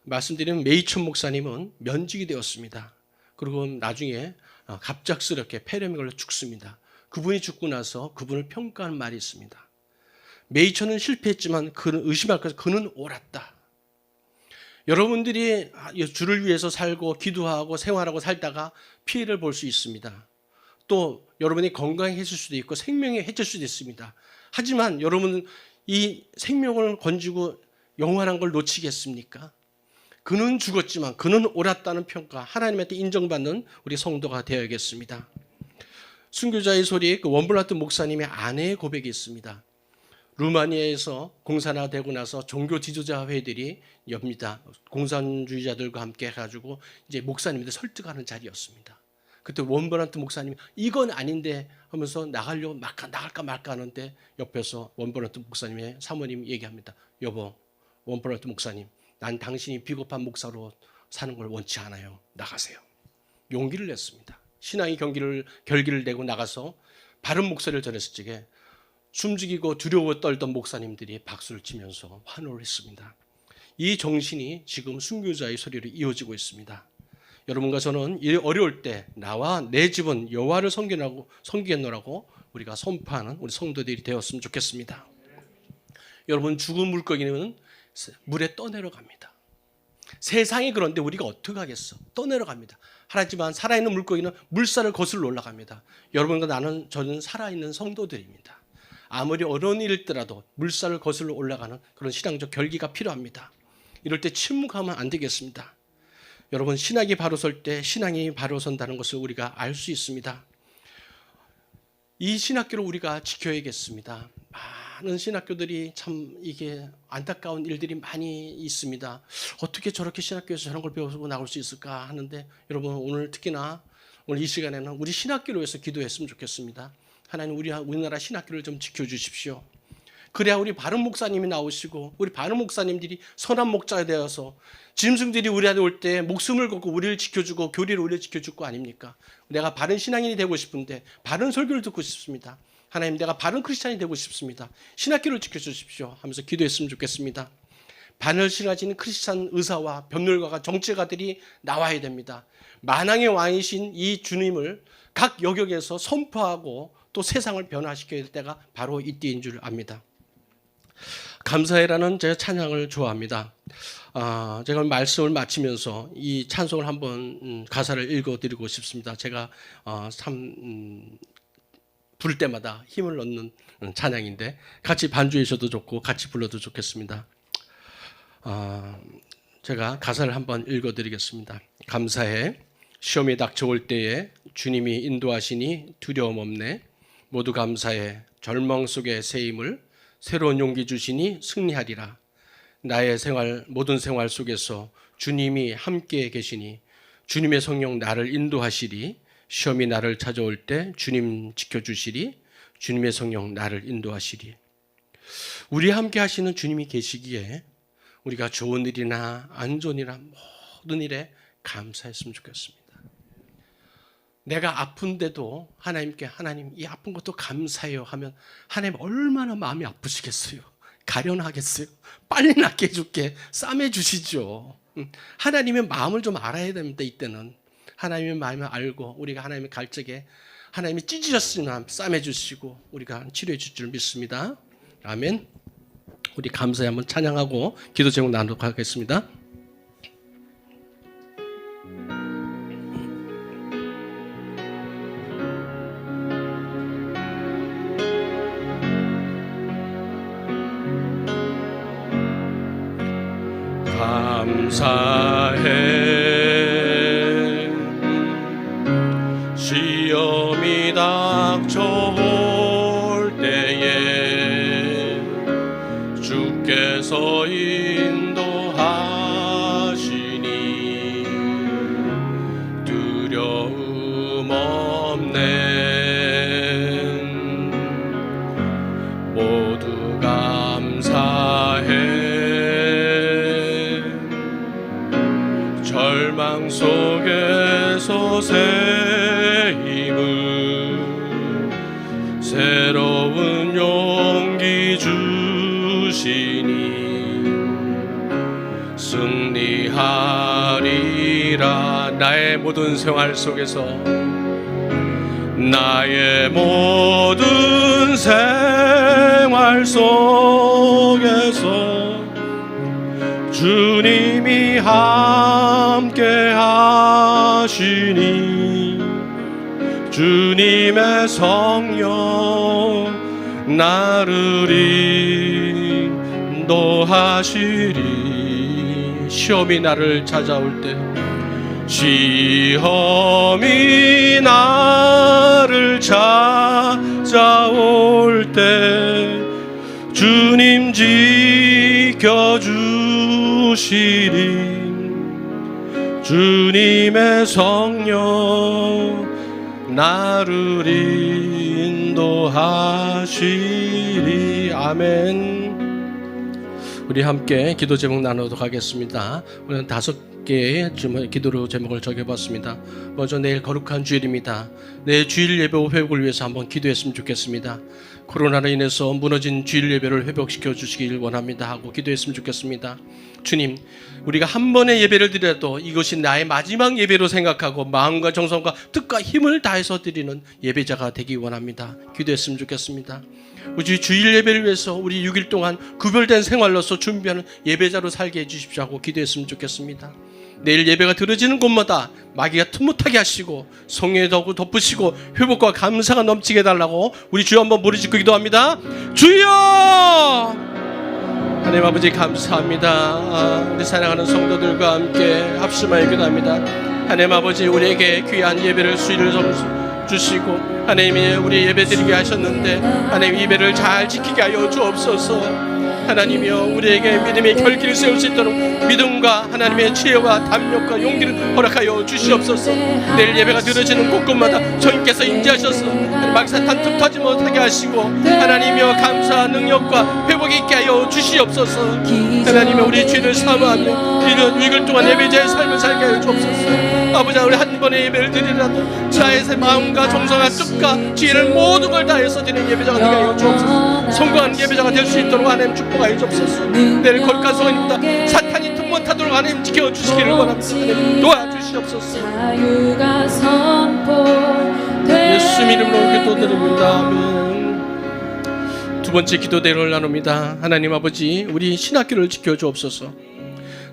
말씀드리면 메이천 목사님은 면직이 되었습니다. 그리고 나중에 갑작스럽게 폐렴에 걸려 죽습니다. 그분이 죽고 나서 그분을 평가하는 말이 있습니다. 메이천은 실패했지만 그는 의심할 것은 그는 옳았다. 여러분들이 주를 위해서 살고 기도하고 생활하고 살다가 피해를 볼 수 있습니다. 또 여러분이 건강해질 수도 있고 생명이 해칠 수도 있습니다. 하지만 여러분은 이 생명을 건지고 영원한 걸 놓치겠습니까? 그는 죽었지만 그는 옳았다는 평가, 하나님한테 인정받는 우리 성도가 되어야겠습니다. 순교자의 소리, 원블라트 목사님의 아내의 고백이 있습니다. 루마니아에서 공산화되고 나서 종교 지도자 회들이 엽니다. 공산주의자들과 함께 해가지고 이제 목사님들 설득하는 자리였습니다. 그때 원블라트 목사님이 이건 아닌데 하면서 나갈까 말까 하는데 옆에서 원블라트 목사님의 사모님이 얘기합니다. 여보, 원블라트 목사님, 난 당신이 비겁한 목사로 사는 걸 원치 않아요. 나가세요. 용기를 냈습니다. 신앙의 결기를 내고 나가서 바른 목소리를 전했을 적에 숨죽이고 두려워 떨던 목사님들이 박수를 치면서 환호를 했습니다. 이 정신이 지금 순교자의 소리로 이어지고 있습니다. 여러분과 저는 이 어려울 때 나와 내 집은 여호와를 섬기겠노라고 우리가 선포하는 우리 성도들이 되었으면 좋겠습니다. 여러분, 죽은 물고기는 물에 떠내려갑니다. 세상이 그런데 우리가 어떻게 하겠어? 떠내려갑니다. 하지만 살아있는 물고기는 물살을 거슬러 올라갑니다. 여러분과 저는 살아있는 성도들입니다. 아무리 어려운 일이더라도 물살을 거슬러 올라가는 그런 신앙적 결기가 필요합니다. 이럴 때 침묵하면 안 되겠습니다. 여러분, 신학이 바로 설 때 신앙이 바로 선다는 것을 우리가 알 수 있습니다. 이 신학교를 우리가 지켜야겠습니다. 많은 신학교들이 참 이게 안타까운 일들이 많이 있습니다. 어떻게 저렇게 신학교에서 저런 걸 배우고 나올 수 있을까 하는데 여러분, 오늘 특히나 오늘 이 시간에는 우리 신학교를 위해서 기도했으면 좋겠습니다. 하나님, 우리나라 신학교를 좀 지켜주십시오. 그래야 우리 바른 목사님이 나오시고 우리 바른 목사님들이 선한 목자가 되어서 짐승들이 우리한테 올 때 목숨을 걸고 우리를 지켜주고 교리를 우리를 지켜줄 거 아닙니까? 내가 바른 신앙인이 되고 싶은데 바른 설교를 듣고 싶습니다. 하나님, 내가 바른 크리스찬이 되고 싶습니다. 신학교를 지켜주십시오 하면서 기도했으면 좋겠습니다. 바늘 신화진 크리스찬 의사와 법률가가 정치가들이 나와야 됩니다. 만왕의 왕이신 이 주님을 각 영역에서 선포하고 또 세상을 변화시켜야 될 때가 바로 이때인 줄 압니다. 감사해라는 제가 찬양을 좋아합니다. 제가 말씀을 마치면서 이 찬송을 한번 가사를 읽어드리고 싶습니다. 제가 부를 때마다 힘을 얻는 찬양인데 같이 반주해 주셔도 좋고 같이 불러도 좋겠습니다. 제가 가사를 한번 읽어드리겠습니다. 감사해. 시험이 닥쳐올 때에 주님이 인도하시니 두려움 없네. 모두 감사해. 절망 속의 새 힘을 새로운 용기 주시니 승리하리라. 나의 모든 생활 속에서 주님이 함께 계시니 주님의 성령 나를 인도하시리. 시험이 나를 찾아올 때 주님 지켜주시리. 주님의 성령 나를 인도하시리. 우리 함께 하시는 주님이 계시기에 우리가 좋은 일이나 안 좋은 일이나 모든 일에 감사했으면 좋겠습니다. 내가 아픈데도 하나님께 하나님 이 아픈 것도 감사해요 하면 하나님 얼마나 마음이 아프시겠어요. 가련하겠어요. 빨리 낫게 해줄게. 싸매주시죠. 하나님의 마음을 좀 알아야 됩니다. 이때는 하나님의 마음을 알고 우리가 하나님의 갈 적에 하나님이 찢으셨으나 싸매주시고 우리가 치료해 줄 줄 믿습니다. 아멘. 우리 감사에 한번 찬양하고 기도 제목 나누도록 하겠습니다. 감사해 시험이 닥쳐올 때에 주께서 인도하시니 두려움 없네 모두 감사해 절망 속에서 새 힘을 새로운 용기 주시니 승리하리라. 나의 모든 생활 속에서 나의 모든 생활 속에서 주님이 함께 하시니 주님의 성령 나를 인도하시리. 시험이 나를 찾아올 때 시험이 나를 찾아올 때 주님 지켜주시리. 주님의 성령 나를 인도하시리. 아멘. 우리 함께 기도 제목 나누도록 하겠습니다. 오늘 5개의 기도로 제목을 적어봤습니다. 먼저 내일 거룩한 주일입니다. 내일 주일 예배 회복을 위해서 한번 기도했으면 좋겠습니다. 코로나로 인해서 무너진 주일 예배를 회복시켜 주시길 원합니다 하고 기도했으면 좋겠습니다. 주님, 우리가 한 번의 예배를 드려도 이것이 나의 마지막 예배로 생각하고 마음과 정성과 뜻과 힘을 다해서 드리는 예배자가 되기 원합니다. 기도했으면 좋겠습니다. 우리 주일 예배를 위해서 우리 6일 동안 구별된 생활로서 준비하는 예배자로 살게 해주십시오 하고 기도했으면 좋겠습니다. 내일 예배가 들어지는 곳마다 마귀가 틈 못하게 하시고 성령의 덕을 덮으시고 회복과 감사가 넘치게 해달라고 우리 주여 한번 무릎짓고 기도합니다. 주여! 하나님 아버지 감사합니다. 우리 사랑하는 성도들과 함께 합심하여 기도합니다. 하나님 아버지 우리에게 귀한 예배를 수일을 주시고 하나님이 우리 예배 드리게 하셨는데 하나님 예배를 잘 지키게 하여 주옵소서. 하나님이여 우리에게 믿음의 결기를 세울 수 있도록 믿음과 하나님의 지혜와 담력과 용기를 허락하여 주시옵소서. 내일 예배가 드려지는 곳곳마다 주님께서 인지하셔서 막사탄 틈타지 못하게 하시고 하나님이여 감사한 능력과 회복이 있게 하여 주시옵소서. 하나님이여 우리 죄를 사모하며 이런 6일 동안 예배자의 삶을 살게 하여 주옵소서. 아버지 우리 한 번의 예배를 드리라도 나의 마음과 정성과 뜻과 지혜를 모든 걸 다해서 드리는 예배자가 되게 하여 주옵소서. 성공한 예배자가 될 수 있도록 하나님 축복하여 주옵소서. 내일 거룩한 성인입니다. 사탄이 틈 못하도록 하나님 지켜주시기를 원합니다. 하나님 도와주시옵소서. 예수 이름으로 기도드립니다. 아멘. 두 번째 기도대를 나눕니다. 하나님 아버지 우리 신학교를 지켜주옵소서.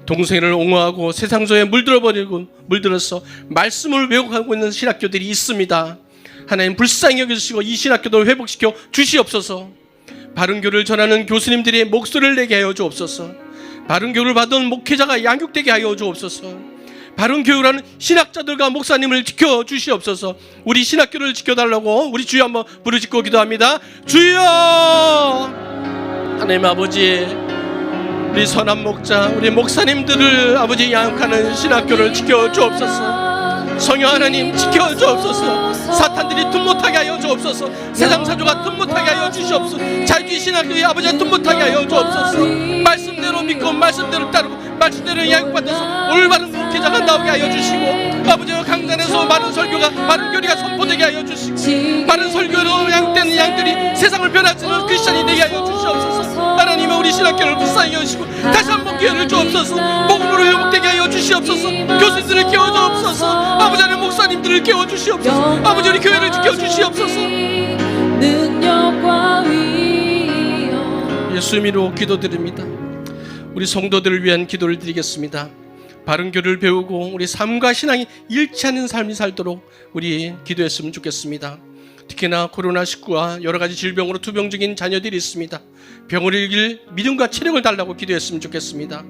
동생을 옹호하고 세상소에 물들어서 말씀을 왜곡하고 있는 신학교들이 있습니다. 하나님 불쌍히 여겨주시고 이 신학교도 회복시켜 주시옵소서. 바른 교를 전하는 교수님들이 목소리를 내게 하여 주옵소서. 바른 교를 받은 목회자가 양육되게 하여 주옵소서. 바른 교육하는 신학자들과 목사님을 지켜 주시옵소서. 우리 신학교를 지켜달라고 우리 주여 한번 부르짖고 기도합니다. 주여! 하나님 아버지 우리 선한 목자 우리 목사님들을 아버지 양육하는 신학교를 지켜 주옵소서. 성령 하나님 지켜 주옵소서. 사탄들이 틈 못하게 하여 주옵소서. 세상 사조가 틈 못하게 하여 주시옵소서. 자유주의 신학교의 아버지가 틈 못하게 하여 주옵소서. 말씀대로 믿고 말씀대로 따르고 말씀대로 양육받아서 올바른 목회자가 나오게 하여 주시고 아버지와 강단에서 많은 설교가 많은 교리가 선포되게 하여 주시고 많은 설교로 양육되는 양들이 세상을 변화시키는 크리스천이 되게 하여 주시옵소서. 하나님은 우리 신학교를 불쌍히 여시고 다시 한번 기회를 주옵소서. 복음으로 회복되게 하여 주시옵소서. 교수들을 키워 주옵소서. 아버지 하나님 목사님들을 깨워주시옵소서. 아버지 우리 교회를 지켜주시옵소서. 예수님으로 기도드립니다. 우리 성도들을 위한 기도를 드리겠습니다. 바른 교를 배우고 우리 삶과 신앙이 일치하는 삶이 살도록 우리 기도했으면 좋겠습니다. 특히나 코로나19와 여러 가지 질병으로 투병 중인 자녀들이 있습니다. 병을 이길 믿음과 체력을 달라고 기도했으면 좋겠습니다.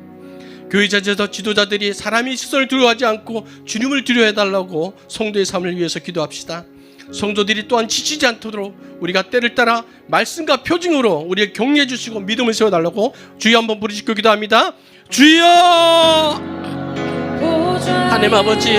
교회 지도자들이 사람의 시선을 두려워하지 않고 주님을 두려워해달라고 성도의 삶을 위해서 기도합시다. 성도들이 또한 지치지 않도록 우리가 때를 따라 말씀과 표징으로 우리를 격려해 주시고 믿음을 세워달라고 주여 한번 부르짖고 기도합니다. 주여! 하나님 아버지,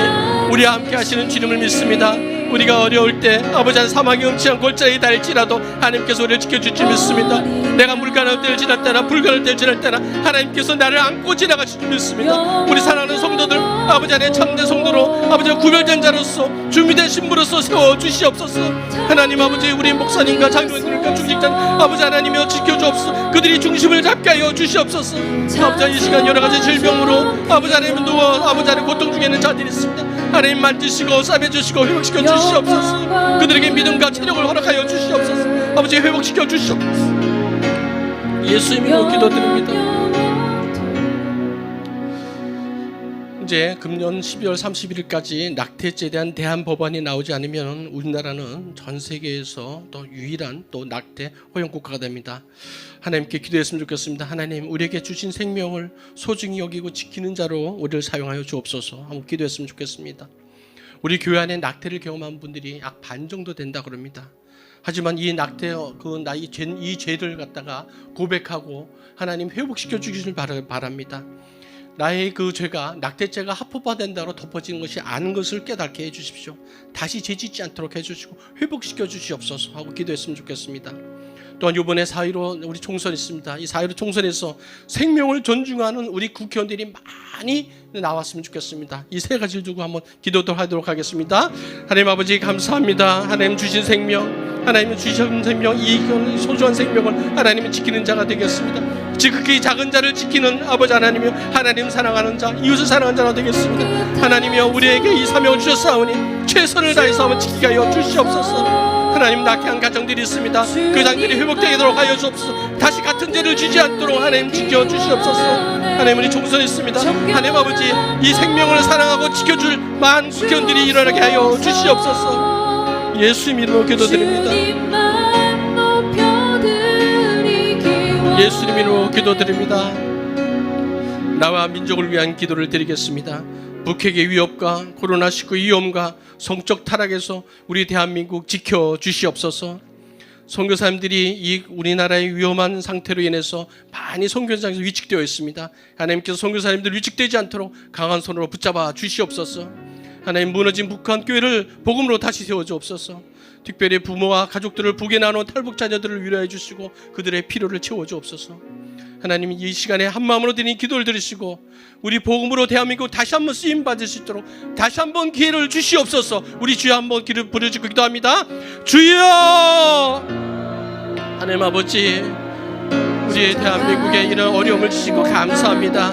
우리와 함께 하시는 주님을 믿습니다. 우리가 어려울 때 아버지 한 사막의 음침한 골짜기에 닿을지라도 하나님께서 우리를 지켜줄 줄 믿습니다. 내가 물가를 때를 지날 때나 불가를 때를 지날 때나 하나님께서 나를 안고 지나가실 줄 믿습니다. 우리 사랑하는 성도들 아버지 안에 참된 성도로 아버지 구별된 자로서 준비된 신부로서 세워주시옵소서. 하나님 아버지 우리 목사님과 장로님과 중직자님 아버지 하나님이여 지켜주옵소서. 그들이 중심을 잡게 하여 주시옵소서. 아버지 이 시간 여러 가지 질병으로 아버지 하나님 누워 아버지 하나님 고통 중에 있는 자들이 있습니다. 하나님 만지시고 싸매주시고 회복시켜 주시옵소서. 그들에게 믿음과 체력을 허락하여 주시옵소서. 아버지 회복시켜 주시옵소서. 예수님으로 기도드립니다. 이제 금년 12월 31일까지 낙태죄에 대한 대안법안이 나오지 않으면 우리나라는 전 세계에서 또 유일한 또 낙태 허용 국가가 됩니다. 하나님께 기도했으면 좋겠습니다. 하나님 우리에게 주신 생명을 소중히 여기고 지키는 자로 우리를 사용하여 주옵소서. 한번 기도했으면 좋겠습니다. 우리 교회 안에 낙태를 경험한 분들이 약 반 정도 된다 그럽니다. 하지만 이 낙태 이 죄를 갖다가 고백하고 하나님 회복시켜 주시길 바랍니다. 나의 그 죄가 낙태죄가 합법화된다고 덮어지는 것이 아닌 것을 깨닫게 해주십시오. 다시 죄짓지 않도록 해주시고 회복시켜 주시옵소서 하고 기도했으면 좋겠습니다. 또한 이번에 4.15 우리 총선이 있습니다. 이 4.15 총선에서 생명을 존중하는 우리 국회의원들이 많이 나왔으면 좋겠습니다. 이 세 가지를 두고 한번 기도도 하도록 하겠습니다. 하나님 아버지 감사합니다. 하나님 주신 생명, 하나님 주신 생명, 이 소중한 생명을 하나님이 지키는 자가 되겠습니다. 지극히 작은 자를 지키는 아버지 하나님이여, 하나님 사랑하는 자, 이웃을 사랑하는 자가 되겠습니다. 하나님이여 우리에게 이 사명을 주셨사오니 최선을 다해서 한번 지키게 하여 주시옵소서. 하나님 낙태한 가정들이 있습니다. 그 장들이 회복되도록 하여 주옵소서. 다시 같은 죄를 지지 않도록 하나님 지켜주시옵소서. 하나님 우리 총선이 있습니다. 하나님 아버지 이 생명을 사랑하고 지켜줄 많은 국회의원들이 일어나게 하여 주시옵소서. 예수님 이름으로 기도드립니다. 예수님 이름으로 기도드립니다. 나와 민족을 위한 기도를 드리겠습니다. 북핵의 위협과 코로나19 위험과 성적 타락에서 우리 대한민국 지켜주시옵소서. 선교사님들이 이 우리나라의 위험한 상태로 인해서 많이 선교장에서 위축되어 있습니다. 하나님께서 선교사님들 위축되지 않도록 강한 손으로 붙잡아 주시옵소서. 하나님 무너진 북한 교회를 복음으로 다시 세워주옵소서. 특별히 부모와 가족들을 북에 나눈 탈북 자녀들을 위로해 주시고 그들의 필요를 채워주옵소서. 하나님 이 시간에 한마음으로 드린 기도를 들으시고 우리 복음으로 대한민국 다시 한번 쓰임 받을 수 있도록 다시 한번 기회를 주시옵소서. 우리 주여 한번 기를 부르짖고 기도합니다. 주여! 하나님 아버지 우리 대한민국에 이런 어려움을 주시고 감사합니다.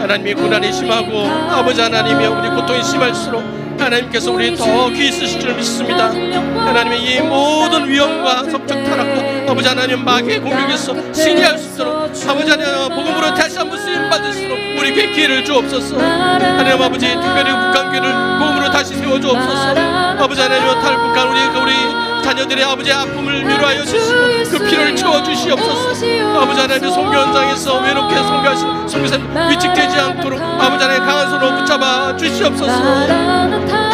하나님의 고난이 심하고 아버지 하나님이 우리 고통이 심할수록 하나님께서 우리 더 귀히 쓰실 줄 믿습니다. 하나님의 이 모든 위험과 성적 타락과 아버지 하나님 마귀의 공격에서 승리할 수 있도록 아버지 하나님 복음으로 다시 한번 쓰임 받을수록 우리에게 기회를 주옵소서. 하나님 아버지 특별히 북한교회를 복음으로 다시 세워주옵소서. 아버지 하나님 탈북한 우리 자녀들의 아버지의 아픔을 위로하여 주시고 그 피로를 채워주시옵소서. 아버지 하나님의 선교 현장에서 외롭게 선교하시는 선교사님 위축되지 않도록 아버지 하나님 강한 손으로 붙잡아 주시옵소서.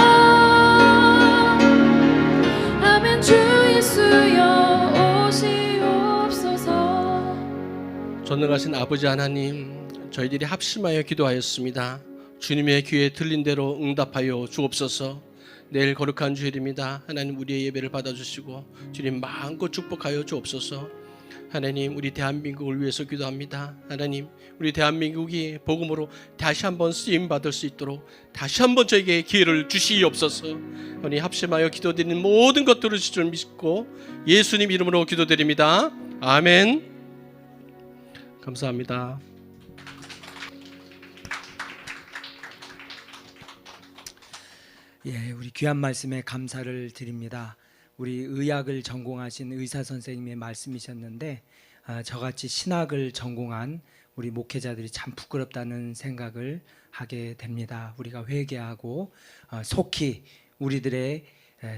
전능하신 아버지 하나님, 저희들이 합심하여 기도하였습니다. 주님의 귀에 들린 대로 응답하여 주옵소서. 내일 거룩한 주일입니다. 하나님 우리의 예배를 받아주시고 주님 마음껏 축복하여 주옵소서. 하나님 우리 대한민국을 위해서 기도합니다. 하나님 우리 대한민국이 복음으로 다시 한번 쓰임받을 수 있도록 다시 한번 저에게 기회를 주시옵소서. 우리 합심하여 기도드리는 모든 것들을 주실 줄 믿고 예수님 이름으로 기도드립니다. 아멘. 감사합니다. 예, 우리 귀한 말씀에 감사를 드립니다. 우리 의학을 전공하신 의사 선생님의 말씀이셨는데 저같이 신학을 전공한 우리 목회자들이 참 부끄럽다는 생각을 하게 됩니다. 우리가 회개하고 속히 우리들의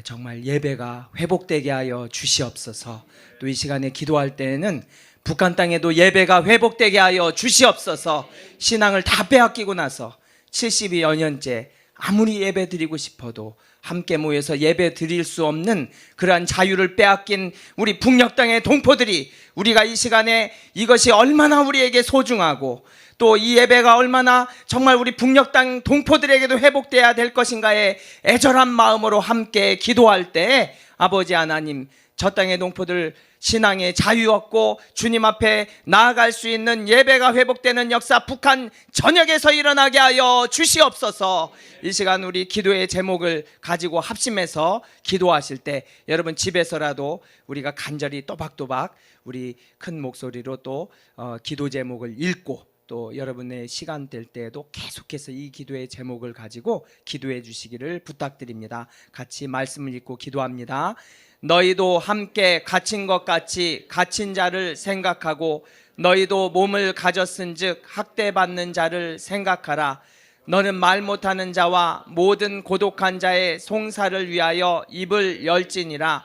정말 예배가 회복되게 하여 주시옵소서. 또 이 시간에 기도할 때에는 북한 땅에도 예배가 회복되게 하여 주시옵소서. 신앙을 다 빼앗기고 나서 70여 년째 아무리 예배 드리고 싶어도 함께 모여서 예배 드릴 수 없는 그러한 자유를 빼앗긴 우리 북녘 땅의 동포들이, 우리가 이 시간에 이것이 얼마나 우리에게 소중하고 또 이 예배가 얼마나 정말 우리 북녘 땅 동포들에게도 회복돼야 될 것인가에 애절한 마음으로 함께 기도할 때 아버지 하나님, 저 땅의 동포들 신앙의 자유 얻고 주님 앞에 나아갈 수 있는 예배가 회복되는 역사 북한 전역에서 일어나게 하여 주시옵소서. 이 시간 우리 기도의 제목을 가지고 합심해서 기도하실 때 여러분 집에서라도 우리가 간절히 또박또박 우리 큰 목소리로 또 기도 제목을 읽고 또 여러분의 시간 될 때에도 계속해서 이 기도의 제목을 가지고 기도해 주시기를 부탁드립니다. 같이 말씀을 읽고 기도합니다. 너희도 함께 갇힌 것 같이 갇힌 자를 생각하고 너희도 몸을 가졌은즉 학대받는 자를 생각하라. 너는 말 못하는 자와 모든 고독한 자의 송사를 위하여 입을 열지니라.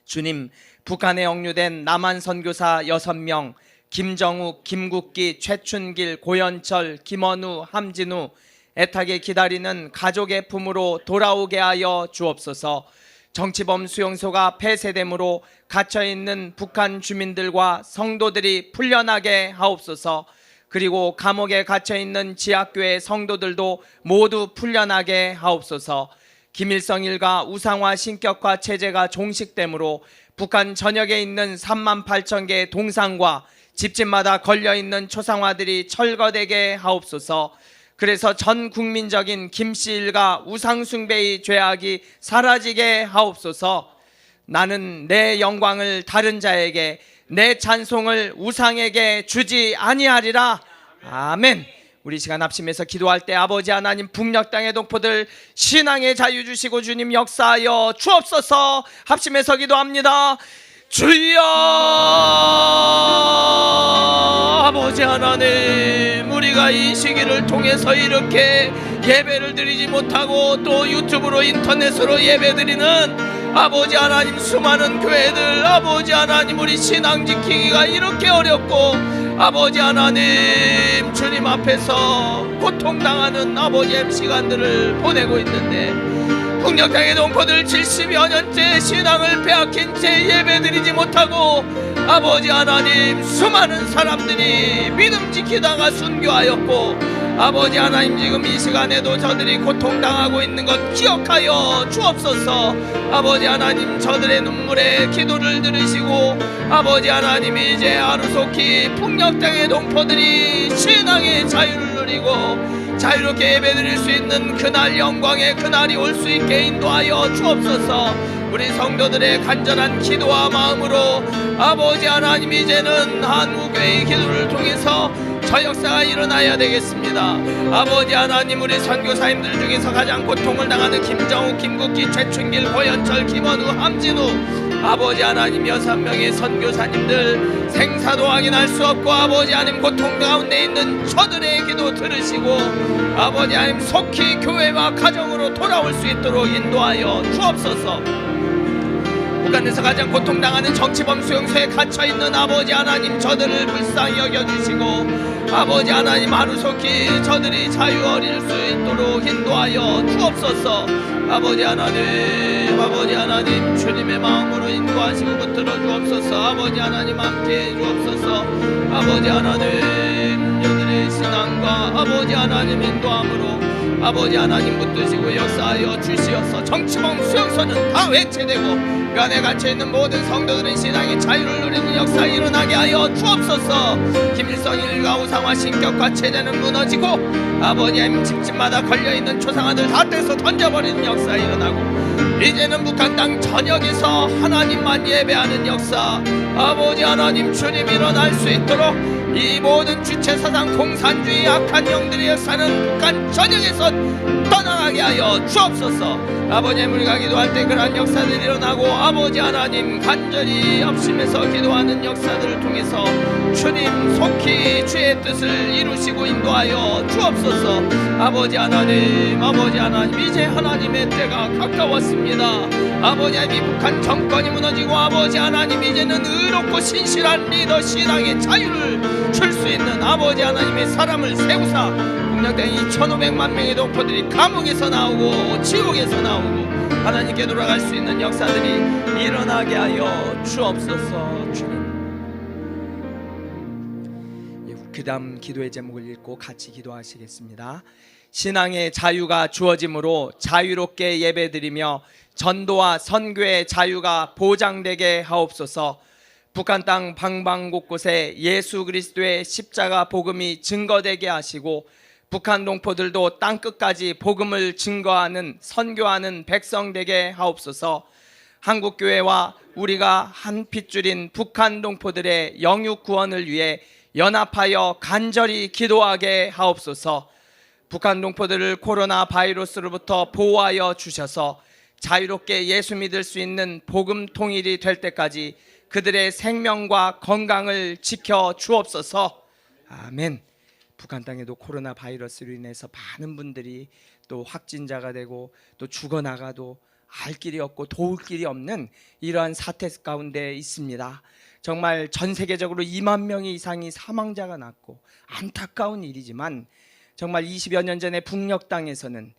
주님, 북한에 억류된 남한 선교사 6명, 김정욱, 김국기, 최춘길, 고현철, 김원우, 함진우, 애타게 기다리는 가족의 품으로 돌아오게 하여 주옵소서. 정치범 수용소가 폐쇄됨으로 갇혀있는 북한 주민들과 성도들이 풀려나게 하옵소서. 그리고 감옥에 갇혀있는 지하교회 성도들도 모두 풀려나게 하옵소서. 김일성 일가 우상화 신격화 체제가 종식되므로 북한 전역에 있는 3만 8천 개의 동상과 집집마다 걸려있는 초상화들이 철거되게 하옵소서. 그래서 전 국민적인 김씨 일가 우상숭배의 죄악이 사라지게 하옵소서. 나는 내 영광을 다른 자에게, 내 찬송을 우상에게 주지 아니하리라. 아멘. 우리 시간 합심해서 기도할 때 아버지 하나님, 북녘 땅의 동포들 신앙의 자유 주시고 주님 역사하여 주옵소서. 합심해서 기도합니다. 주여, 아버지 하나님, 우리가 이 시기를 통해서 이렇게 예배를 드리지 못하고 또 유튜브로 인터넷으로 예배 드리는 아버지 하나님 수많은 교회들, 아버지 하나님 우리 신앙 지키기가 이렇게 어렵고 아버지 하나님 주님 앞에서 고통당하는 아버지의 시간들을 보내고 있는데 북녘 땅의 동포들 70여 년째 신앙을 빼앗긴 채 예배드리지 못하고 아버지 하나님 수많은 사람들이 믿음 지키다가 순교하였고 아버지 하나님 지금 이 시간에도 저들이 고통당하고 있는 것 기억하여 주옵소서. 아버지 하나님 저들의 눈물에 기도를 들으시고 아버지 하나님 이제 하루속히 북녘 땅의 동포들이 신앙의 자유를 누리고 자유롭게 예배드릴 수 있는 그날 영광의 그날이 올 수 있게 인도하여 주옵소서. 우리 성도들의 간절한 기도와 마음으로 아버지 하나님 이제는 한국교회의 기도를 통해서 저 역사가 일어나야 되겠습니다. 아버지 하나님 우리 선교사님들 중에서 가장 고통을 당하는 김정욱, 김국기, 최춘길, 고현철, 김원우, 함진우 아버지 하나님 6명의 선교사님들 생사도 확인할 수 없고 아버지 하나님 고통 가운데 있는 저들의 기도 들으시고 아버지 하나님 속히 교회와 가정으로 돌아올 수 있도록 인도하여 주옵소서. 북한에서 가장 고통당하는 정치범 수용소에 갇혀있는 아버지 하나님 저들을 불쌍히 여겨주시고 아버지 하나님 하루속히 저들이 자유 얻을 수 있도록 인도하여 주옵소서. 아버지 하나님 주님의 마음으로 인도하시고 붙들어 주옵소서. 아버지 하나님 함께해 주옵소서. 아버지 하나님 저들의 신앙과 아버지 하나님 인도함으로 아버지 하나님 붙드시고 역사하여 주시옵소서. 정치범 수용소는 다 해체되고 그 안에 갇혀있는 모든 성도들의 신앙의 자유를 누리는 역사 일어나게 하여 주옵소서. 김일성 일가 우상화 신격화 체제는 무너지고 아버지 하나님 집집마다 걸려있는 초상화들 다 떼서 던져버리는 역사 일어나고 이제는 북한 땅 전역에서 하나님만 예배하는 역사 아버지 하나님 주님 일어날 수 있도록 이 모든 주체사상 공산주의 악한 영들의 역사는 북한 전역에서 떠나가게 하여 하여 주옵소서. 아버님, 우리가 기도할 때 그러한 역사들이 일어나고 아버지 하나님 간절히 합심해서 기도하는 역사들을 통해서 주님 속히 주의 뜻을 이루시고 인도하여 주옵소서. 아버지 하나님, 아버지 하나님, 이제 하나님의 때가 가까웠습니다. 아버지 하나님, 북한 정권이 무너지고 아버지 하나님, 이제는 의롭고 신실한 리더 신앙의 자유를 줄 수 있는 아버지 하나님의 사람을 세우사 북녘 2,500만 명의 동포들이 감옥에서 나오고 지옥에서 나오고 하나님께 돌아갈 수 있는 역사들이 일어나게 하여 주옵소서. 주님, 그 다음 기도의 제목을 읽고 같이 기도하시겠습니다. 신앙의 자유가 주어짐으로 자유롭게 예배드리며 전도와 선교의 자유가 보장되게 하옵소서. 북한 땅 방방 곳곳에 예수 그리스도의 십자가 복음이 증거되게 하시고 북한 동포들도 땅끝까지 복음을 증거하는 선교하는 백성 되게 하옵소서. 한국교회와 우리가 한 핏줄인 북한 동포들의 영육 구원을 위해 연합하여 간절히 기도하게 하옵소서. 북한 동포들을 코로나 바이러스로부터 보호하여 주셔서 자유롭게 예수 믿을 수 있는 복음 통일이 될 때까지 그들의 생명과 건강을 지켜 주옵소서. 아멘. 북한 땅에도 코로나 바이러스로 인해서 많은 분들이 또 확진자가 되고 또 죽어나가도 알 길이 없고 도울 길이 없는 이러한 사태 가운데 있습니다. 정말 전 세계적으로 2만 명 이상이 사망자가 났고 안타까운 일이지만 정말 20여 년 전에 북녘 땅에서는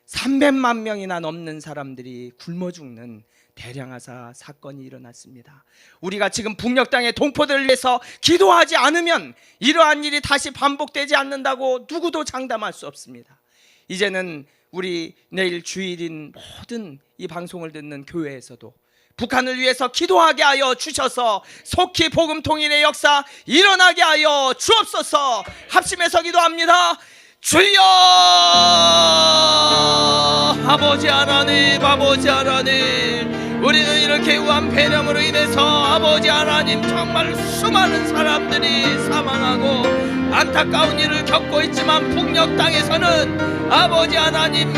300만 명이나 넘는 사람들이 굶어 죽는 대량하사 사건이 일어났습니다. 우리가 지금 북녘 땅의 동포들을 위해서 기도하지 않으면 이러한 일이 다시 반복되지 않는다고 누구도 장담할 수 없습니다. 이제는 우리 내일 주일인 모든 이 방송을 듣는 교회에서도 북한을 위해서 기도하게 하여 주셔서 속히 복음 통일의 역사 일어나게 하여 주옵소서. 합심해서 기도합니다. 주여, 아버지 하나님, 아버지 하나님, 우리는 이렇게 우한 폐렴으로 인해서 아버지 하나님 정말 수많은 사람들이 사망하고 안타까운 일을 겪고 있지만 북녘 땅에서는 아버지 하나님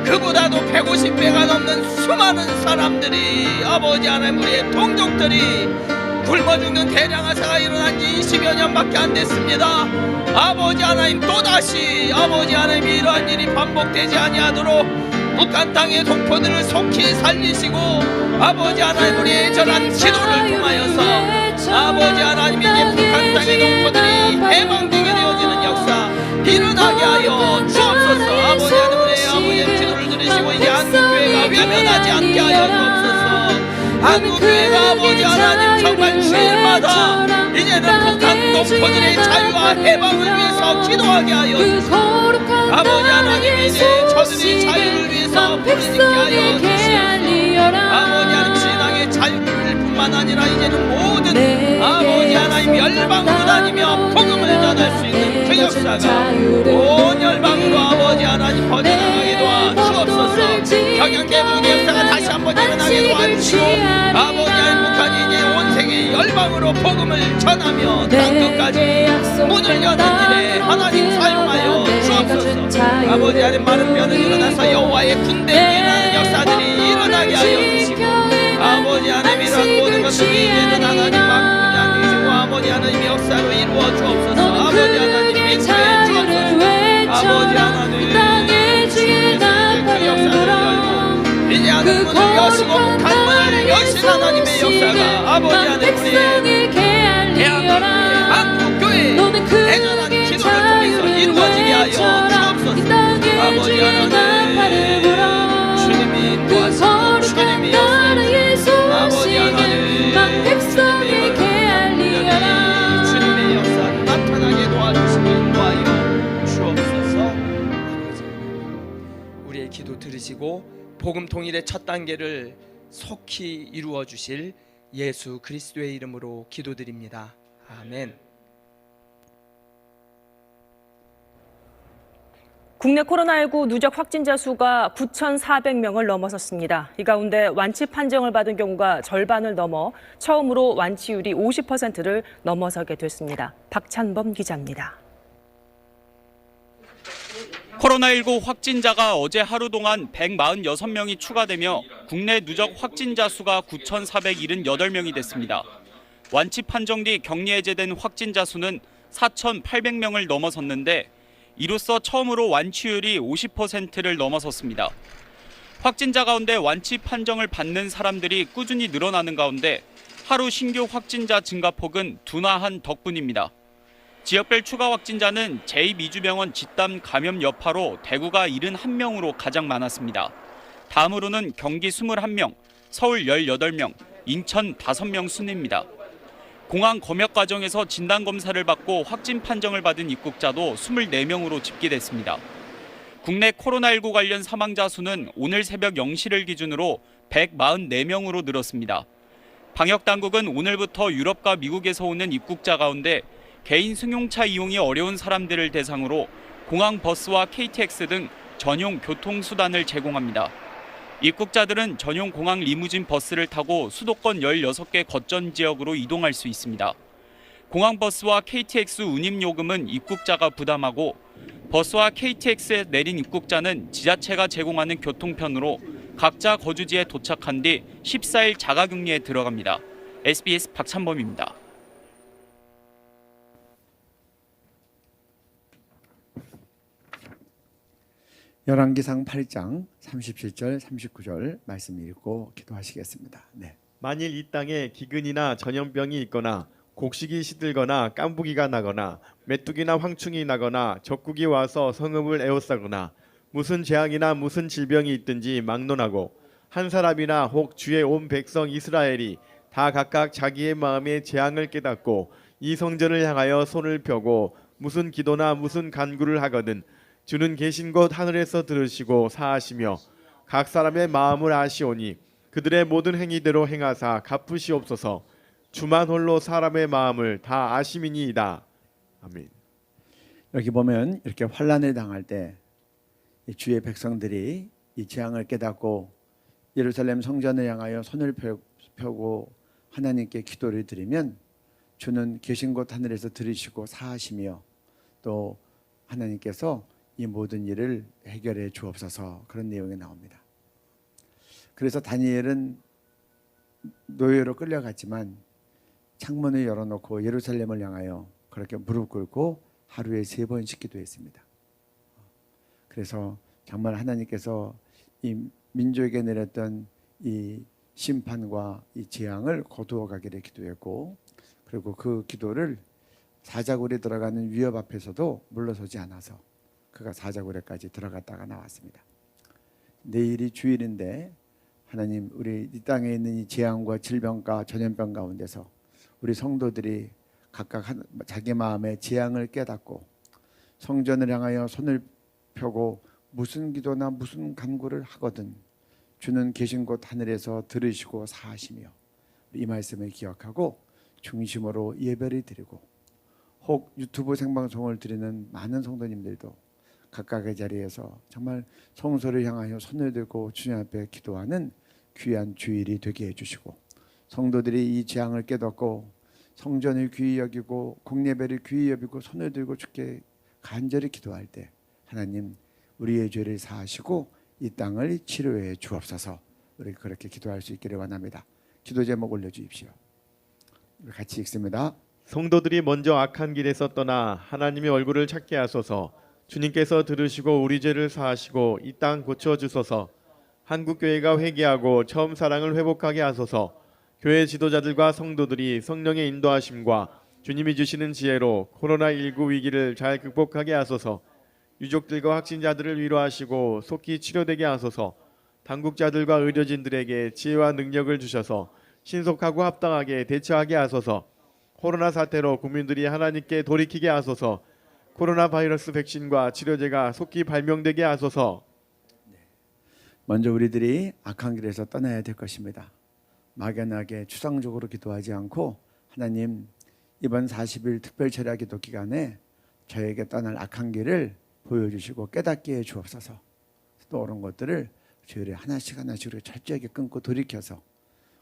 그보다도 150배가 넘는 수많은 사람들이 아버지 하나님 우리의 동족들이 굶어 죽는 대량화사가 일어난 지 20여 년밖에 안 됐습니다. 아버지 하나님 또다시 아버지 하나님 이러한 일이 반복되지 아니하도록 북한 땅의 동포들을 속히 살리시고 아버지 하나님 우리의 전한 기도를 통하여서 아버지 하나님 이제 북한 땅의 동포들이 해방되게 되어지는 역사 일어나게 하여 주옵소서. 아버지 하나님 우리의 아버지의 기도를 들으시고 이제 한국교회가 외면하지 않게 하여 주옵소서. 한국교회가 아버지 하나님 정말 주일마다 이제는 북한 동포들의 자유와 해방을 위해서 기도하게 하여 주옵소서. 아버지 하나님 이제 저들의 자유를 위해서 부르짖게 하여 주시옵소서. 아버지 하나님 신앙의 자유를 뿐만 아니라 이제는 모든 아버지 하나님 열방으로 다니며 복음을 전할 수 있는 그 역사가 온 열방으로 아버지 하나님 퍼져나가게 도와주옵소서. 경영개국의 역사가 다시 한번 일어나게 도와주시고 아버지 하나님 북한이 이제 온 세계 열방으로 복음을 전하며 땅끝까지 문을 여는 일에 하나님 사용하여 주옵소서. 아버지 하나님 마른 뼈는 일어나서 여호와의 군대에 일어나는 역사들이 일어나게 하여 주시고 아버지 하나님 이러한 모든 것들이 이제는 하나님 만국양이시고 아버지 하나님의 역사로 이루어 주옵소서. 아버지 하나님 인도해 주옵소서. 아버지 하나님 그 역사를 열고 이제 하늘 문을 여시고 북한 문을 여신 하나님의 역사가 아버지 하나님 우리의 대한민국의 한국교회 애절한 기도를 통해서 이루어지게 하여 주옵소서. 아버지 하나님 주님이 인도하시고 주님이 역사하시고 아버지 하나님 주님의 역사 나타나게 도와주시고 인도하여 주옵소서. 아버지 하나님 우리의 기도 들으시고 복음 통일의 첫 단계를 속히 이루어 주실 예수 그리스도의 이름으로 기도드립니다. 아멘. 국내 코로나19 누적 확진자 수가 9,400명을 넘어섰습니다. 이 가운데 완치 판정을 받은 경우가 절반을 넘어 처음으로 완치율이 50%를 넘어서게 됐습니다. 박찬범 기자입니다. 코로나19 확진자가 어제 하루 동안 146명이 추가되며 국내 누적 확진자 수가 9,478명이 됐습니다. 완치 판정 뒤 격리 해제된 확진자 수는 4,800명을 넘어섰는데 이로써 처음으로 완치율이 50%를 넘어섰습니다. 확진자 가운데 완치 판정을 받는 사람들이 꾸준히 늘어나는 가운데 하루 신규 확진자 증가폭은 둔화한 덕분입니다. 지역별 추가 확진자는 제2미주병원 집단 감염 여파로 대구가 71명으로 가장 많았습니다. 다음으로는 경기 21명, 서울 18명, 인천 5명 순입니다. 공항 검역 과정에서 진단검사를 받고 확진 판정을 받은 입국자도 24명으로 집계됐습니다. 국내 코로나19 관련 사망자 수는 오늘 새벽 0시를 기준으로 144명으로 늘었습니다. 방역당국은 오늘부터 유럽과 미국에서 오는 입국자 가운데 개인 승용차 이용이 어려운 사람들을 대상으로 공항 버스와 KTX 등 전용 교통수단을 제공합니다. 입국자들은 전용 공항 리무진 버스를 타고 수도권 16개 거점 지역으로 이동할 수 있습니다. 공항 버스와 KTX 운임 요금은 입국자가 부담하고 버스와 KTX에 내린 입국자는 지자체가 제공하는 교통편으로 각자 거주지에 도착한 뒤 14일 자가격리에 들어갑니다. SBS 박찬범입니다. 열왕기상 8장 37절 39절 말씀 읽고 기도하시겠습니다. 네. 만일 이 땅에 기근이나 전염병이 있거나 곡식이 시들거나 깐부기가 나거나 메뚜기나 황충이 나거나 적국이 와서 성읍을 에워싸거나 무슨 재앙이나 무슨 질병이 있든지 막론하고 한 사람이나 혹 주의 온 백성 이스라엘이 다 각각 자기의 마음의 재앙을 깨닫고 이 성전을 향하여 손을 펴고 무슨 기도나 무슨 간구를 하거든 주는 계신 곳 하늘에서 들으시고 사하시며 각 사람의 마음을 아시오니 그들의 모든 행위대로 행하사 갚으시옵소서. 주만 홀로 사람의 마음을 다 아심이니이다. 아멘. 여기 보면 이렇게 환난을 당할 때 주의 백성들이 이 재앙을 깨닫고 예루살렘 성전을 향하여 손을 펴고 하나님께 기도를 드리면 주는 계신 곳 하늘에서 들으시고 사하시며 또 하나님께서 이 모든 일을 해결해 주옵소서, 그런 내용이 나옵니다. 그래서 다니엘은 노예로 끌려갔지만 창문을 열어놓고 예루살렘을 향하여 그렇게 무릎 꿇고 하루에 3번씩 기도했습니다. 그래서 정말 하나님께서 이 민족에게 내렸던 이 심판과 이 재앙을 거두어 가기를 기도했고, 그리고 그 기도를 사자굴에 들어가는 위협 앞에서도 물러서지 않아서 그가 사자굴에까지 들어갔다가 나왔습니다. 내일이 주일인데 하나님, 우리 이 땅에 있는 이 재앙과 질병과 전염병 가운데서 우리 성도들이 각각 자기 마음의 재앙을 깨닫고 성전을 향하여 손을 펴고 무슨 기도나 무슨 간구를 하거든 주는 계신 곳 하늘에서 들으시고 사하시며, 이 말씀을 기억하고 중심으로 예배를 드리고, 혹 유튜브 생방송을 드리는 많은 성도님들도 각각의 자리에서 정말 성소를 향하여 손을 들고 주님 앞에 기도하는 귀한 주일이 되게 해주시고, 성도들이 이 재앙을 깨닫고 성전을 귀히 여기고 공예배를 귀히 여기고 손을 들고 주께 간절히 기도할 때 하나님, 우리의 죄를 사하시고 이 땅을 치료해 주옵소서. 우리 그렇게 기도할 수 있기를 원합니다. 기도 제목 올려주십시오. 우리 같이 읽습니다. 성도들이 먼저 악한 길에서 떠나 하나님의 얼굴을 찾게 하소서. 주님께서 들으시고 우리 죄를 사하시고 이 땅 고쳐주소서. 한국교회가 회개하고 처음 사랑을 회복하게 하소서. 교회 지도자들과 성도들이 성령의 인도하심과 주님이 주시는 지혜로 코로나19 위기를 잘 극복하게 하소서. 유족들과 확진자들을 위로하시고 속히 치료되게 하소서. 당국자들과 의료진들에게 지혜와 능력을 주셔서 신속하고 합당하게 대처하게 하소서. 코로나 사태로 국민들이 하나님께 돌이키게 하소서. 코로나 바이러스 백신과 치료제가 속히 발명되게 하소서. 먼저 우리들이 악한 길에서 떠나야 될 것입니다. 막연하게 추상적으로 기도하지 않고, 하나님, 이번 40일 특별 철야 기도 기간에 저에게 떠날 악한 길을 보여주시고 깨닫게 해 주옵소서. 또 옳은 것들을 주일에 하나씩 하나씩 철저하게 끊고 돌이켜서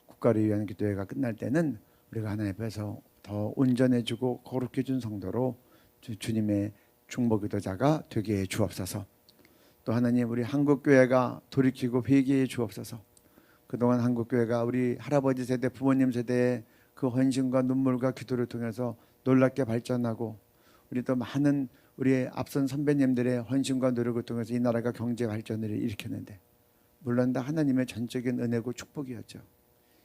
국가를 위한 기도회가 끝날 때는 우리가 하나님 앞에서 더 온전해지고 거룩해진 성도로 주님의 중보 기도자가 되게 해 주옵소서. 또 하나님 우리 한국교회가 돌이키고 회개해 주옵소서. 그동안 한국교회가 우리 할아버지 세대, 부모님 세대의 그 헌신과 눈물과 기도를 통해서 놀랍게 발전하고 우리 또 많은 우리의 앞선 선배님들의 헌신과 노력을 통해서 이 나라가 경제 발전을 일으켰는데 물론 다 하나님의 전적인 은혜고 축복이었죠.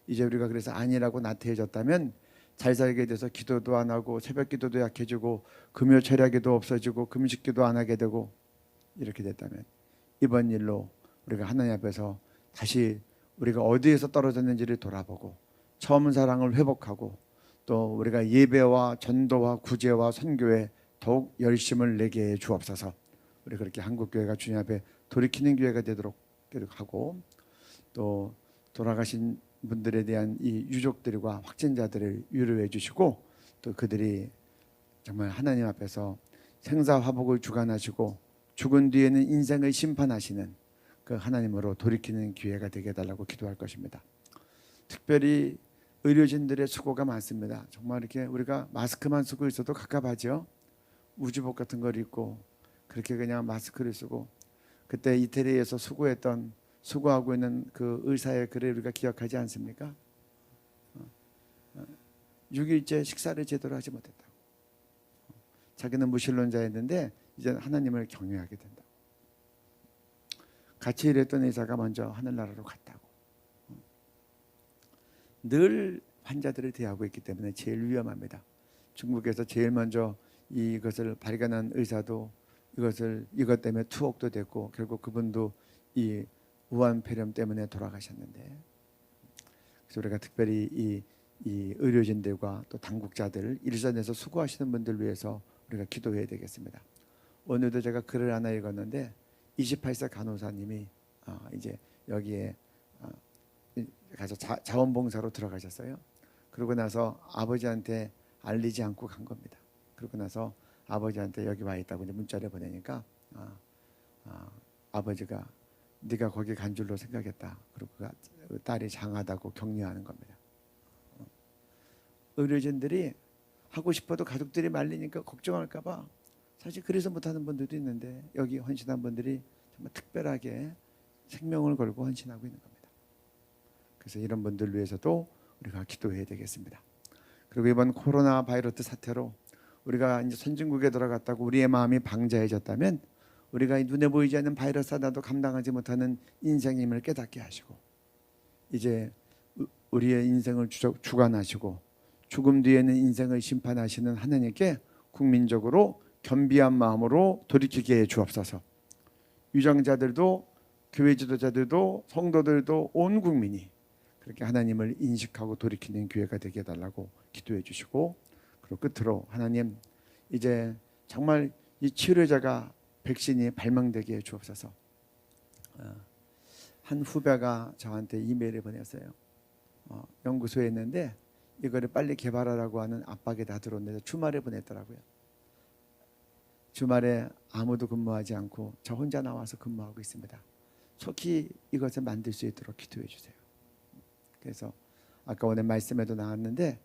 이제 우리가 그래서 아니라고 나태해졌다면 잘 살게 돼서 기도도 안 하고 새벽 기도도 약해지고 금요 철야기도 없어지고 금식기도 안 하게 되고 이렇게 됐다면 이번 일로 우리가 하나님 앞에서 다시 우리가 어디에서 떨어졌는지를 돌아보고 처음 사랑을 회복하고 또 우리가 예배와 전도와 구제와 선교에 더욱 열심을 내게 해 주옵소서. 우리 그렇게 한국교회가 주님 앞에 돌이키는 교회가 되도록 하고 또 돌아가신 분들에 대한 이 유족들과 확진자들을 위로해 주시고 또 그들이 정말 하나님 앞에서 생사화복을 주관하시고 죽은 뒤에는 인생을 심판하시는 그 하나님으로 돌이키는 기회가 되게 해달라고 기도할 것입니다. 특별히 의료진들의 수고가 많습니다. 정말 이렇게 우리가 마스크만 쓰고 있어도 갑갑하죠. 우주복 같은 걸 입고 그렇게 그냥 마스크를 쓰고 그때 이태리에서 수고하고 있는 그 의사의 글을 우리가 기억하지 않습니까? 6일째 식사를 제대로 하지 못했다고. 자기는 무신론자였는데 이제 하나님을 경외하게 된다. 같이 일했던 의사가 먼저 하늘나라로 갔다고. 늘 환자들을 대하고 있기 때문에 제일 위험합니다. 중국에서 제일 먼저 이것을 발견한 의사도 이것 때문에 투옥도 됐고 결국 그분도 이 우한 폐렴 때문에 돌아가셨는데 그래서 우리가 특별히 이 의료진들과 또 당국자들 일선에서 수고하시는 분들 위해서 우리가 기도해야 되겠습니다. 오늘도 제가 글을 하나 읽었는데 28세 간호사님이 이제 여기에 가서 자원봉사로 들어가셨어요. 그러고 나서 아버지한테 알리지 않고 간 겁니다. 그러고 나서 아버지한테 여기 와 있다고 이제 문자를 보내니까 아버지가 네가 거기 간 줄로 생각했다. 그리고 그 딸이 장하다고 격려하는 겁니다. 의료진들이 하고 싶어도 가족들이 말리니까 걱정할까 봐 사실 그래서 못하는 분들도 있는데 여기 헌신한 분들이 정말 특별하게 생명을 걸고 헌신하고 있는 겁니다. 그래서 이런 분들 위해서도 우리가 기도해야 되겠습니다. 그리고 이번 코로나 바이러스 사태로 우리가 이제 선진국에 들어갔다고 우리의 마음이 방자해졌다면 우리가 이 눈에 보이지 않는 바이러스 하나도 감당하지 못하는 인생임을 깨닫게 하시고 이제 우리의 인생을 주관하시고 죽음 뒤에는 인생을 심판하시는 하나님께 국민적으로 겸비한 마음으로 돌이키게 해 주옵소서. 유정자들도 교회 지도자들도 성도들도 온 국민이 그렇게 하나님을 인식하고 돌이키는 기회가 되게 해달라고 기도해 주시고 그리고 끝으로 하나님 이제 정말 이 치료제가 백신이 발명되게 해 주옵소서. 한 후배가 저한테 이메일을 보냈어요. 연구소에 있는데 이거를 빨리 개발하라고 하는 압박이 다 들어오는데 주말에 보냈더라고요. 주말에 아무도 근무하지 않고 저 혼자 나와서 근무하고 있습니다. 속히 이것을 만들 수 있도록 기도해 주세요. 그래서 아까 오늘 말씀에도 나왔는데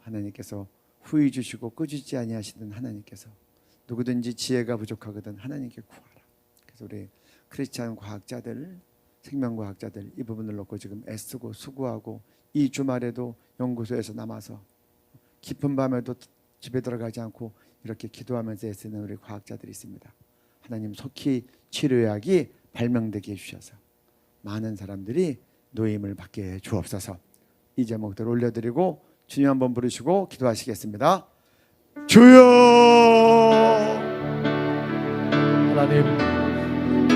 하나님께서 후히 주시고 꾸짖지 아니하시는 하나님께서 누구든지 지혜가 부족하거든 하나님께 구하라. 그래서 우리 크리스찬 과학자들, 생명과학자들 이 부분을 놓고 지금 애쓰고 수고하고 이 주말에도 연구소에서 남아서 깊은 밤에도 집에 들어가지 않고 이렇게 기도하면서 애쓰는 우리 과학자들이 있습니다. 하나님 속히 치료약이 발명되게 해주셔서 많은 사람들이 노임을 받게 해 주옵소서. 이 제목들 올려드리고 주님 한번 부르시고 기도하시겠습니다. 주여! 하나님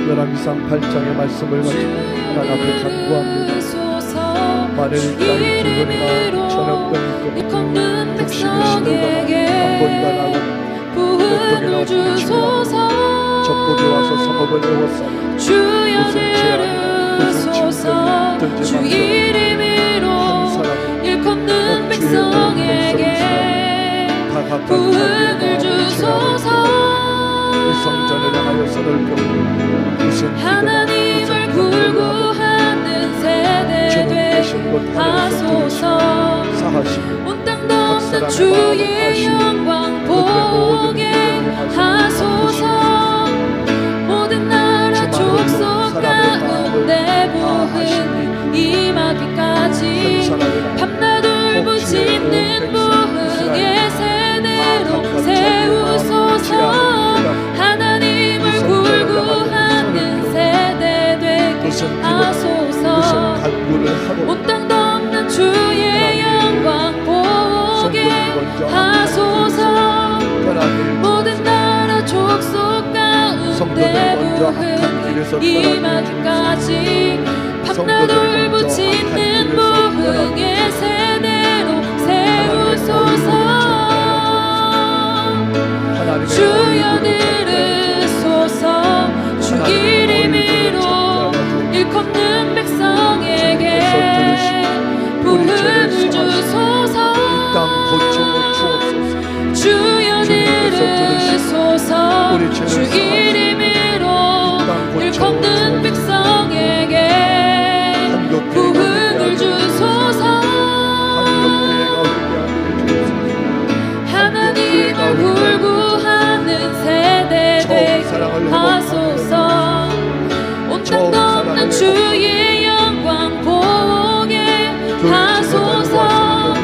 열왕기상 8장의 말씀을 가지고 하나님 앞에 간구합니다. 만일 땅이 붉으나 천억병이 있고 곡식이 시들거나 한보리가 나거나 맷돌이나 옥수침이 나거나 적국이 와서 성읍을 에워싸고 무슨 재앙이나 무슨 질병이 있든지 한 사람이 일컫는 백성에게 다 각각 자기의 마음을 채워놓고 이 성전을 향하여 손을 펴고 무슨 하나님을 불구하는 세대 되게 하소서. 온 땅 덮는 주의 영광 보게 하소서. 모든 나라 부흥이 임하기까지 밤낮 울부짖는 부흥의 세대로 세우소서. 하나님을 굴구하는 세대 되게 하소서. 온 땅 덮는 주의 영광 보게 하소서. 모든 나라 족속 가운데 부흥이 임하기까지 밤낮 울부짖는 부흥의 세대로 세우소서. 주여 들으소서. 주 이름으로 일컫는 백성에게 부흥을 주소서. 주여 들으소서. 주 이름으로 일컫는 백성에게 부흥을 주소서. 하나님을 굴구하는 세대 되게 하소서. 온 땅 덮는 주의 영광 보게 하소서.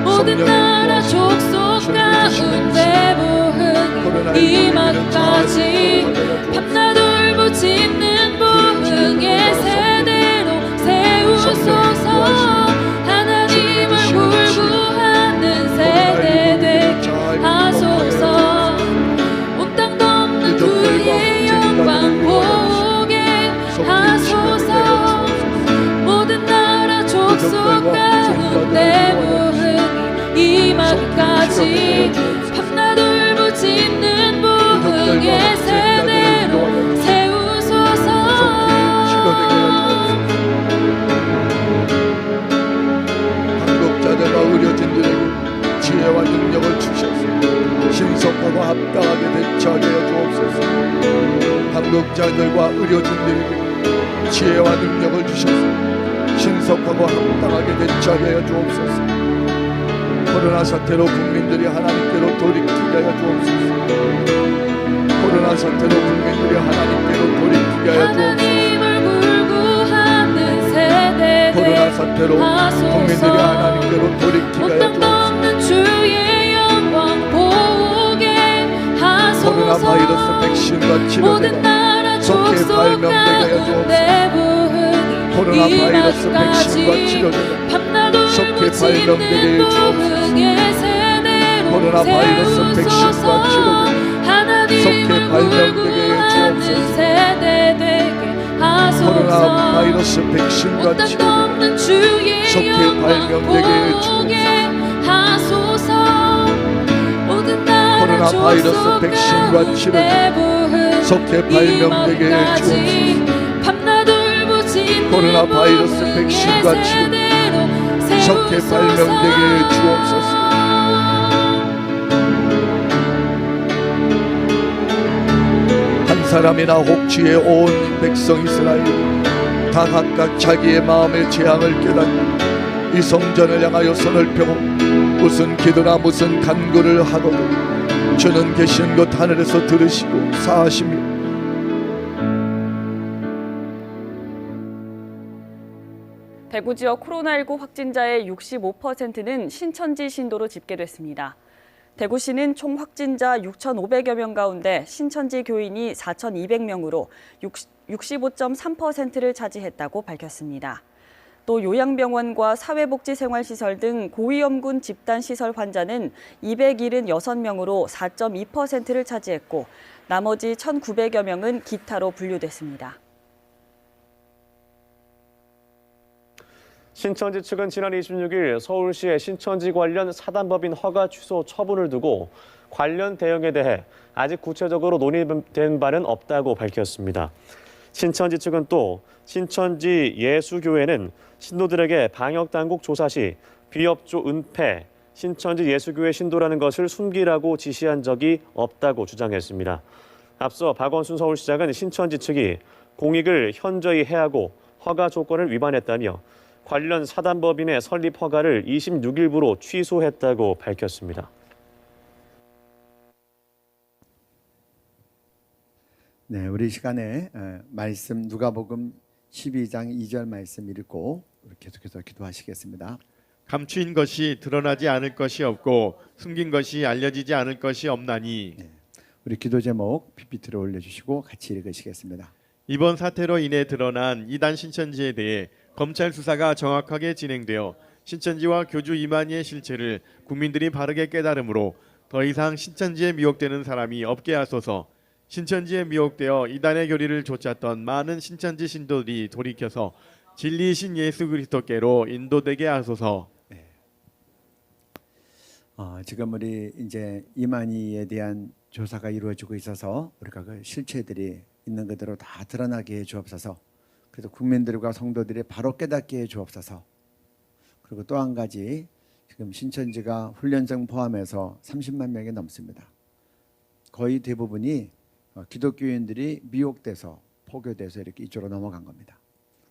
모든 나라 족속 가운데 부흥이 임하기까지 밤낮 울부짖는 부흥의 세대로 세우소서. 하나님을 굴구하는 세대 되게 하소서. 온 땅 덮는 주의 영광 보게 하소서. 모든 나라 족속 가운데 부흥이 임하기까지 밤낮 울부짖는 부흥의 세대로 세우소서. 한국자들과 의료진들에게 지혜와 능력을 주셔서 신속하고 합당하게 대처하게 해 주옵소서. 한국자들과 의료진들에게 지혜와 능력을 주셔서 신속하고 합당하게 대처하게 해 주옵소서. 코로나 사태로 국민들이 하나님께로 돌이키게 하여 주옵소서. 코로나 사태로 국민들이 하나님께로 돌이키게 하여 주옵소서. 하나님을 굴구하는 세대 코로나 사태로 국민들이 하나님께로 돌이키게 하여 온땅 주옵소서. 덮는 주의 영광 보게 코로나 하소서. 바이러스 백신과 모든 치료제가 나라 속히 족속 발명되게 하여 가운데 코로나 부흥이 바이러스 백신과 임하기까지 치료제가 밤낮 속히 발명되게 울부짖는 해 주옵소서. 부흥의 세대로 코로나 바이러스 백신과 세우소서. 치료제가 하나님을 속히 발명되게 해 굴구하는 주옵소서. 세대 되게 하소서. 코로나 바이러스 백신과 온땅 치료제가 덮는 주의 속히 영광 발명되게 해 보게 하소서. 모든 나라 코로나 바이러스 족속 백신과 가운데 치료제가 부흥이 속히 발명되게 해 임하기까지 밤낮 울부짖는 코로나 바이러스 부흥의 백신과 세대로 속히 발명되게 해 주옵소서. 한 사람이나 혹지에 온 백성 이스라엘 다 각각 자기의 마음의 재앙을 깨닫고 이 성전을 향하여 손을 펴고 무슨 기도나 무슨 간구를 하거든 주는 계신 곳 하늘에서 들으시고 사하시며 대구 지역 코로나19 확진자의 65%는 신천지 신도로 집계됐습니다. 대구시는 총 확진자 6,500여 명 가운데 신천지 교인이 4,200명으로 65.3%를 차지했다고 밝혔습니다. 또 요양병원과 사회복지생활시설 등 고위험군 집단시설 환자는 276명으로 4.2%를 차지했고 나머지 1,900여 명은 기타로 분류됐습니다. 신천지 측은 지난 26일 서울시의 신천지 관련 사단법인 허가 취소 처분을 두고 관련 대응에 대해 아직 구체적으로 논의된 바는 없다고 밝혔습니다. 신천지 측은 또 신천지 예수교회는 신도들에게 방역당국 조사 시 비협조 은폐, 신천지 예수교회 신도라는 것을 숨기라고 지시한 적이 없다고 주장했습니다. 앞서 박원순 서울시장은 신천지 측이 공익을 현저히 해하고 허가 조건을 위반했다며 관련 사단법인의 설립 허가를 26일부로 취소했다고 밝혔습니다. 네, 우리 시간에 말씀 누가복음 12장 2절 말씀 읽고 우리 계속해서 기도하시겠습니다. 감추인 것이 드러나지 않을 것이 없고 숨긴 것이 알려지지 않을 것이 없나니. 우리 기도 제목 PPT로 올려주시고 같이 읽으시겠습니다. 이번 사태로 인해 드러난 이단 신천지에 대해 검찰 수사가 정확하게 진행되어 신천지와 교주 이만희의 실체를 국민들이 바르게 깨달음으로 더 이상 신천지에 미혹되는 사람이 없게 하소서. 신천지에 미혹되어 이단의 교리를 좇았던 많은 신천지 신도들이 돌이켜서 진리이신 예수 그리스도께로 인도되게 하소서. 지금 우리 이제 이만희에 대한 조사가 이루어지고 있어서 우리가 그 실체들이 있는 그대로 다 드러나게 해 주옵소서. 그래서 국민들과 성도들이 바로 깨닫게 해 주옵소서. 그리고 또 한 가지, 지금 신천지가 훈련생 포함해서 30만 명이 넘습니다. 거의 대부분이 기독교인들이 미혹돼서 포교돼서 이렇게 이쪽으로 넘어간 겁니다.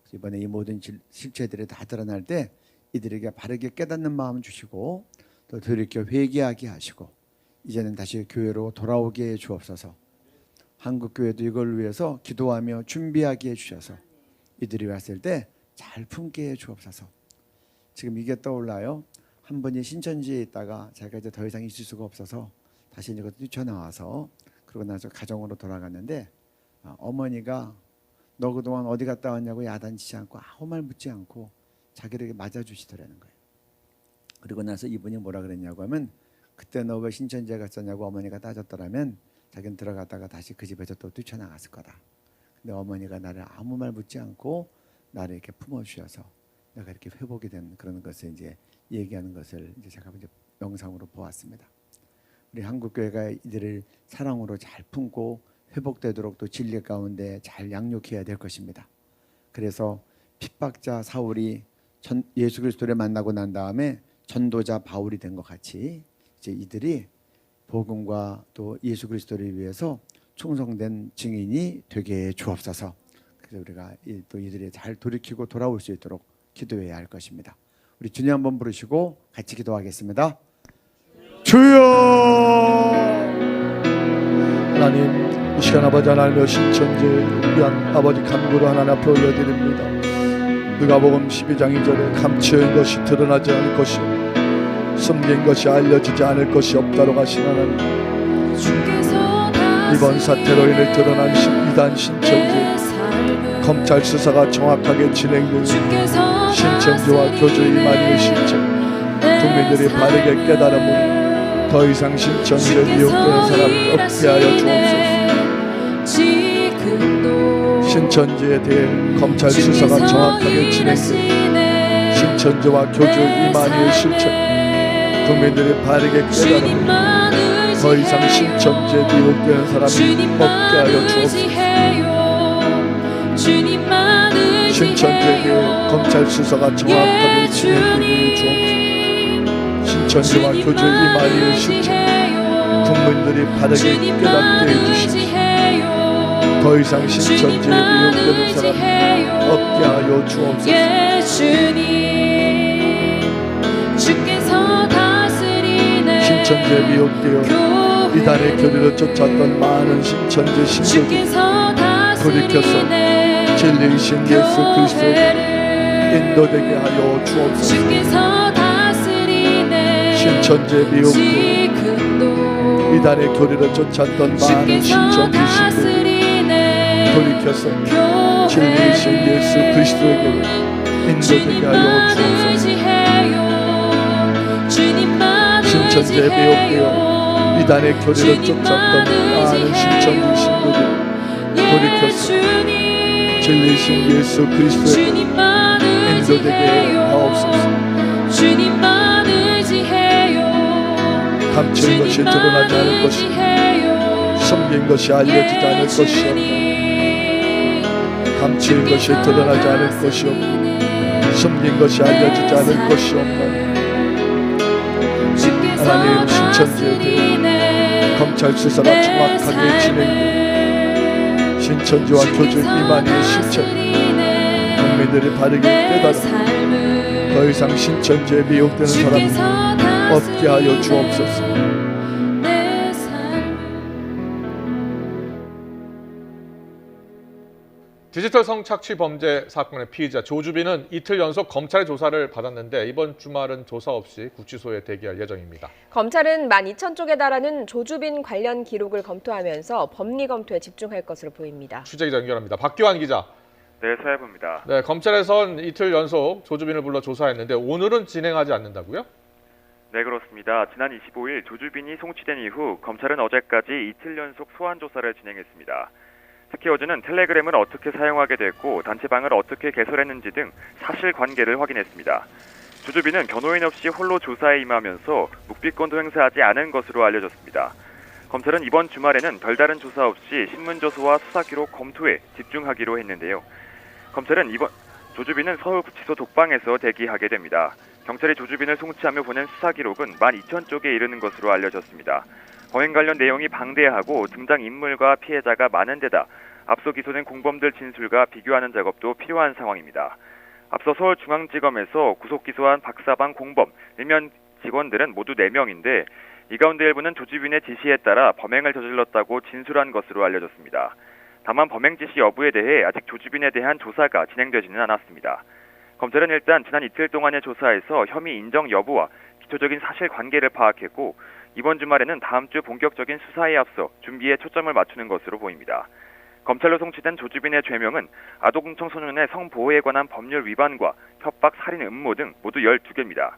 그래서 이번에 이 모든 실체들이 다 드러날 때 이들에게 바르게 깨닫는 마음 주시고 또 돌이켜 회개하게 하시고 이제는 다시 교회로 돌아오게 해 주옵소서. 한국교회도 이걸 위해서 기도하며 준비하게 해 주셔서 이들이 왔을 때 잘 품게 해 주옵소서. 지금 이게 떠올라요. 한 분이 신천지에 있다가 자기가 이제 더 이상 있을 수가 없어서 다시 이제 뛰쳐나와서 그러고 나서 가정으로 돌아갔는데 어머니가 너 그동안 어디 갔다 왔냐고 야단치지 않고 아무 말 묻지 않고 자기를 맞아주시더라는 거예요. 그리고 나서 이분이 뭐라 그랬냐고 하면 그때 너 왜 신천지에 갔었냐고 어머니가 따졌더라면 자기는 들어갔다가 다시 그 집에서 또 뛰쳐나갔을 거다. 근데 어머니가 나를 아무 말 묻지 않고 나를 이렇게 품어주셔서 내가 이렇게 회복이 된 그런 것을 이제 얘기하는 것을 이제 제가 이제 영상으로 보았습니다. 우리 한국교회가 이들을 사랑으로 잘 품고 회복되도록 또 진리 가운데 잘 양육해야 될 것입니다. 그래서 핍박자 사울이 예수 그리스도를 만나고 난 다음에 전도자 바울이 된 것 같이 이제 이들이 복음과 또 예수 그리스도를 위해서 충성된 증인이 되게 해 주옵소서. 그래서 우리가 또 이들이 잘 돌이키고 돌아올 수 있도록 기도해야 할 것입니다. 우리 주님 한번 부르시고 같이 기도하겠습니다. 주여, 하나님 이 시간 아버지 하나님의 신천지를 위한 아버지 간구를 하나님 앞에 올려드립니다. 누가복음 12장 2절에 감추인 것이 드러나지 않을 것이 숨긴 것이 알려지지 않을 것이 없다고 하신 하나님, 이번 사태로 인해 드러난 이단 신천지 검찰 수사가 정확하게 진행되고 신천지와 교주 이만희의 실체 국민들이 바르게 깨달음으로 더 이상 신천지에 미혹되는 사람이 없게 하여 주옵소서. 신천지에 대해 검찰 수사가 정확하게 진행되고 신천지와 교주 이만희의 실체 국민들이 바르게 깨달음으로 더 이상 신천지에 미혹되는 사람이 없게 하여 주옵소서. 신천지에 검찰 수사가 정확하게 진행되게 주옵소서. 신천지와 교주 이만희의 실체 국민들이 바르게 깨닫게 해주시옵소서. 더 이상 신천지에 미혹되는 사람이 없게 하여 주옵소서. 신천지에 미혹되어 이단의 교리를 쫓았던 많은 신천지 신도들이 돌이켜서 진리이신 예수 그리스도에게 인도되게 하여 주옵소서. 신천지에 미혹되어 이단의 교리를 쫓았던 많은 신천지 신도들이 돌이켜서 진리이신 예수 그리스도에게 인도되게 하여 주옵소서. 신천지에 미혹되어 이단의 교리를 쫓았던 많은 신천지 신도들이 돌이켜서 진리이신 예수 그리스도에게 인도되게 하옵소서. 감춘 것이 드러나지 않을 것이 숨긴 것이 알려지지 않을 것이 없고 감춘 것이 드러나지 않을 것이 없고 숨긴 것이 알려지지 않을 것이 없고 하나님, 신천지에 대해 검찰 수사가 정확하게 진행되고 신천지와 교주 이만희의 실체 국민들이 바르게 깨달아 더 이상 신천지에 미혹되는 사람이 없게 하여 주옵소서. 디지털 성착취 범죄 사건의 피의자 조주빈은 이틀 연속 검찰의 조사를 받았는데 이번 주말은 조사 없이 구치소에 대기할 예정입니다. 검찰은 12,000쪽에 달하는 조주빈 관련 기록을 검토하면서 법리 검토에 집중할 것으로 보입니다. 취재기자 연결합니다. 박기환 기자. 네, 서해부입니다. 네, 검찰에선 이틀 연속 조주빈을 불러 조사했는데 오늘은 진행하지 않는다고요? 네, 그렇습니다. 지난 25일 조주빈이 송치된 이후 검찰은 어제까지 이틀 연속 소환 조사를 진행했습니다. 특히 어제는 텔레그램을 어떻게 사용하게 됐고 단체방을 어떻게 개설했는지 등 사실관계를 확인했습니다. 조주빈은 변호인 없이 홀로 조사에 임하면서 묵비권도 행사하지 않은 것으로 알려졌습니다. 검찰은 이번 주말에는 별다른 조사 없이 신문조서와 수사기록 검토에 집중하기로 했는데요. 검찰은 조주빈은 서울구치소 독방에서 대기하게 됩니다. 경찰이 조주빈을 송치하며 보낸 수사기록은 12,000쪽에 이르는 것으로 알려졌습니다. 범행 관련 내용이 방대하고 등장인물과 피해자가 많은 데다 앞서 기소된 공범들 진술과 비교하는 작업도 필요한 상황입니다. 앞서 서울중앙지검에서 구속기소한 박사방 공범, 일면 직원들은 모두 4명인데 이 가운데 일부는 조주빈의 지시에 따라 범행을 저질렀다고 진술한 것으로 알려졌습니다. 다만 범행 지시 여부에 대해 아직 조주빈에 대한 조사가 진행되지는 않았습니다. 검찰은 일단 지난 이틀 동안의 조사에서 혐의 인정 여부와 기초적인 사실관계를 파악했고 이번 주말에는 다음 주 본격적인 수사에 앞서 준비에 초점을 맞추는 것으로 보입니다. 검찰로 송치된 조주빈의 죄명은 아동 청소년의 성보호에 관한 법률 위반과 협박, 살인, 음모 등 모두 12개입니다.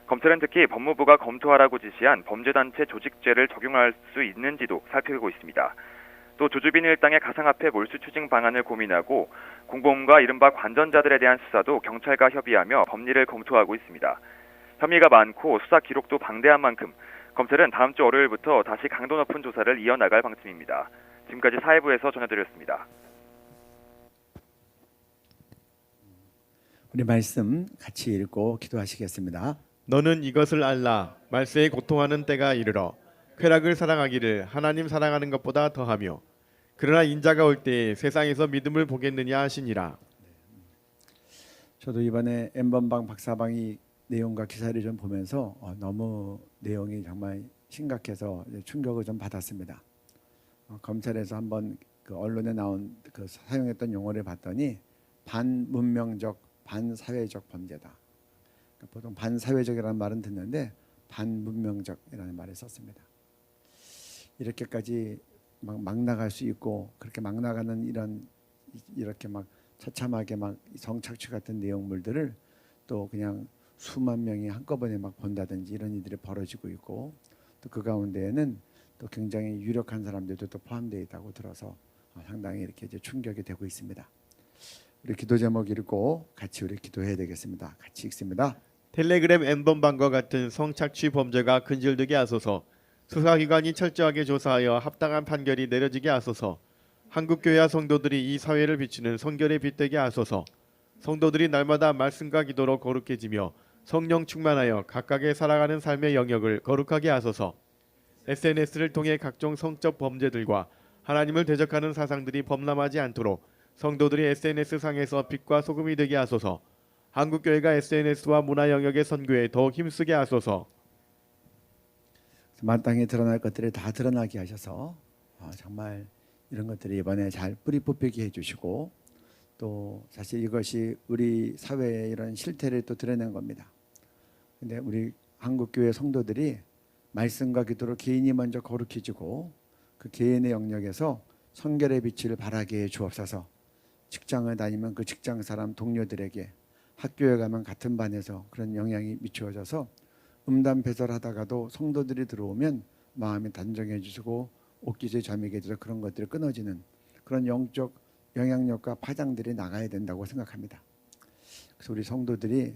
검찰은 특히 법무부가 검토하라고 지시한 범죄단체 조직죄를 적용할 수 있는지도 살펴보고 있습니다. 또 조주빈 일당의 가상화폐 몰수 추징 방안을 고민하고 공범과 이른바 관전자들에 대한 수사도 경찰과 협의하며 법리를 검토하고 있습니다. 혐의가 많고 수사 기록도 방대한 만큼 검찰은 다음 주 월요일부터 다시 강도 높은 조사를 이어나갈 방침입니다. 지금까지 사회부에서 전해드렸습니다. 우리 말씀 같이 읽고 기도하시겠습니다. 너는 이것을 알라. 말세에 고통하는 때가 이르러 쾌락을 사랑하기를 하나님 사랑하는 것보다 더하며 그러나 인자가 올 때에 세상에서 믿음을 보겠느냐 하시니라. 저도 이번에 N번방 박사방이 내용과 기사를 좀 보면서 너무 내용이 정말 심각해서 충격을 좀 받았습니다. 검찰에서 한번 그 언론에 나온 그 사용했던 용어를 봤더니 반문명적, 반사회적 범죄다. 그러니까 보통 반사회적이라는 말은 듣는데 반문명적이라는 말을 썼습니다. 이렇게까지 막 나갈 수 있고 그렇게 막 나가는 이렇게 막 처참하게 막 성착취 같은 내용물들을 또 그냥 수만 명이 한꺼번에 막 본다든지 이런 일들이 벌어지고 있고 또 그 가운데에는 또 굉장히 유력한 사람들도 또 포함되어 있다고 들어서 상당히 이렇게 이제 충격이 되고 있습니다. 우리 기도 제목 읽고 같이 우리 기도해야 되겠습니다. 같이 읽습니다. 텔레그램 N번방과 같은 성착취 범죄가 근절되게 하소서. 수사기관이 철저하게 조사하여 합당한 판결이 내려지게 하소서. 한국교회와 성도들이 이 사회를 비추는 성결에 빛되게 하소서. 성도들이 날마다 말씀과 기도로 거룩해지며 성령 충만하여 각각의 살아가는 삶의 영역을 거룩하게 하소서. SNS를 통해 각종 성적 범죄들과 하나님을 대적하는 사상들이 범람하지 않도록 성도들이 SNS상에서 빛과 소금이 되게 하소서. 한국교회가 SNS와 문화 영역의 선교에 더욱 힘쓰게 하소서. 마땅히 드러날 것들이 다 드러나게 하셔서 정말 이런 것들이 이번에 잘 뿌리 뽑히게 해주시고 또 사실 이것이 우리 사회의 이런 실태를 또 드러낸 겁니다. 근데 우리 한국교회 성도들이 말씀과 기도로 개인이 먼저 거룩해지고 그 개인의 영역에서 성결의 빛을 발하게 해 주옵소서. 직장을 다니면 그 직장 사람 동료들에게 학교에 가면 같은 반에서 그런 영향이 미쳐져서 음담배설하다가도 성도들이 들어오면 마음이 단정해지고 옥기제 잠이게 돼서 그런 것들이 끊어지는 그런 영적 영향력과 파장들이 나가야 된다고 생각합니다. 그래서 우리 성도들이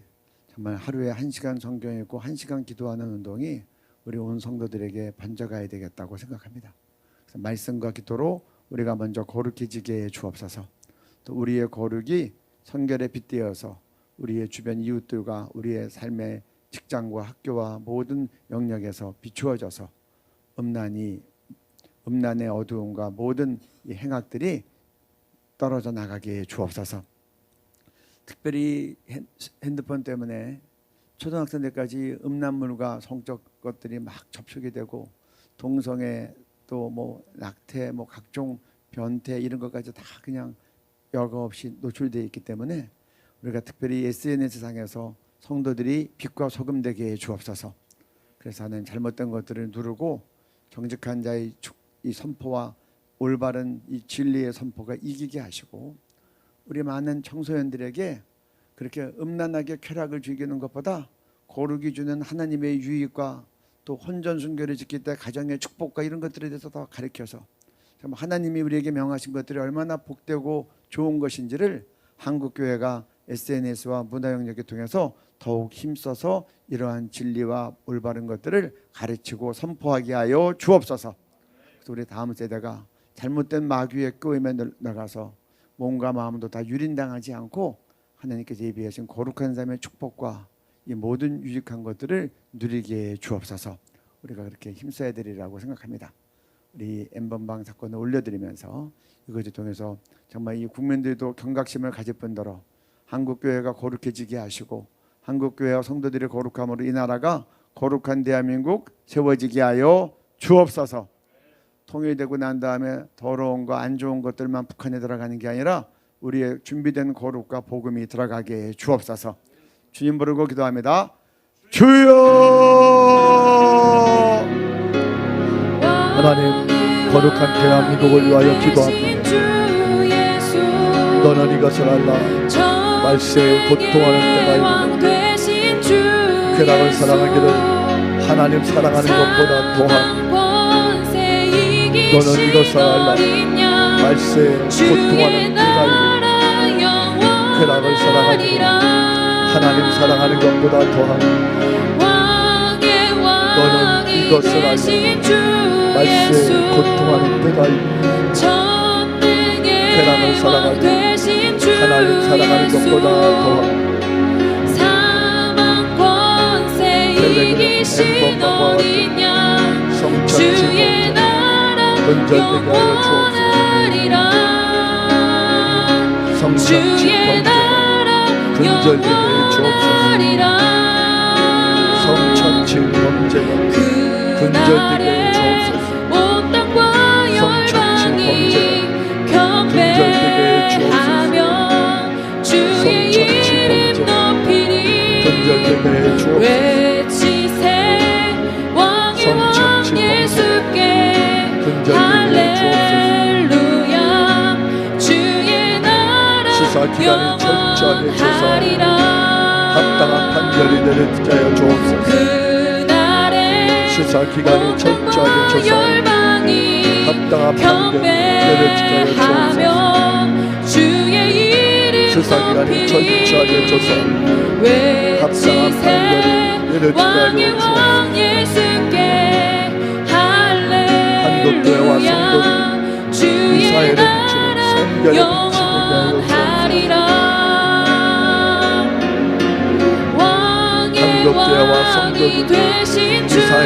정말 하루에 1시간 성경 읽고 1시간 기도하는 운동이 우리 온 성도들에게 번져가야 되겠다고 생각합니다. 그래서 말씀과 기도로 우리가 먼저 거룩해지게 해 주옵소서. 또 우리의 거룩이 성결에 빗대어서 우리의 주변 이웃들과 우리의 삶의 직장과 학교와 모든 영역에서 비추어져서 음란의 어두움과 모든 이 행악들이 떨어져 나가게 해 주옵소서. 특별히 핸드폰 때문에 초등학생들까지 음란물과 성적 것들이 막 접촉이 되고 동성애 또 뭐 낙태 뭐 각종 변태 이런 것까지 다 그냥 여과 없이 노출되어 있기 때문에 우리가 특별히 SNS상에서 성도들이 빛과 소금 되게 해 주옵소서. 그래서 하는 잘못된 것들을 누르고 정직한 자의 이 선포와 올바른 이 진리의 선포가 이기게 하시고, 우리 많은 청소년들에게 그렇게 음란하게 쾌락을 즐기는 것보다 거룩이 주는 하나님의 유익과 또 혼전 순결을 지킬 때 가정의 축복과 이런 것들에 대해서 더 가르쳐서 정말 하나님이 우리에게 명하신 것들이 얼마나 복되고 좋은 것인지를 한국교회가 SNS와 문화 영역을 통해서 더욱 힘써서 이러한 진리와 올바른 것들을 가르치고 선포하게 하여 주옵소서. 그래서 우리 다음 세대가 잘못된 마귀의 끄임에 나가서 몸과 마음도 다 유린당하지 않고 하나님께서 예비하신 거룩한 삶의 축복과 이 모든 유익한 것들을 누리게 해 주옵소서. 우리가 그렇게 힘써야 되리라고 생각합니다. 우리 N번방 사건을 올려드리면서 이것을 통해서 정말 이 국민들도 경각심을 가질 뿐더러 한국교회가 거룩해지게 하시고 한국교회와 성도들의 거룩함으로 이 나라가 거룩한 대한민국 세워지게 하여 주옵소서. 통일되고 난 다음에 더러운 거 안 좋은 것들만 북한에 들어가는 게 아니라 우리의 준비된 거룩과 복음이 들어가게 해 주옵소서. 주님 부르고 기도합니다. 주여! 하나님, 거룩한 대한민국을 위하여 기도합니다. 너는 이것을 알라. 말세에 고통하는 때가 있고 쾌락을 사랑하기를 하나님 사랑하는 것보다 더한, 너는 이것을 알라. 말세에 고통하는 때가 있고 쾌락을 사랑하기를 하나님 사랑하는 것보다 더한, 너는 이것을 알라. 말세에 고통하는 때가 있고 쾌락을 사랑하기를 하나님 사랑하는 것보다 더한, 텔레그램 엠번방과 같은 성찬지 범죄 근절되게 하여 주옵소서. 성찬지 범죄 근절되게 해 주옵소서. 성찬지 범죄가 근절되게 해 주옵소서. 성찬지 범죄가 근절되게 해 주옵소서. 성찬지 범죄가 근절되게 해 주옵소서. 성찬지 범죄가 근절되게 해 주옵소서. 수사기관이 철저하게 조사하여 합당한 판결이 내려지게 하여 주옵소서. 수사기관이 철저하게 조사하여 합당한 판결이 내려지게 하여 주옵소서. 수사기관이 철저하게 조사하여 합당한 판결이 내려지게 하여 주옵소서. 한국교회와 성도들 이 사회를 비추는 성결의 빛이 되게 하여 한국교회와 성도들 이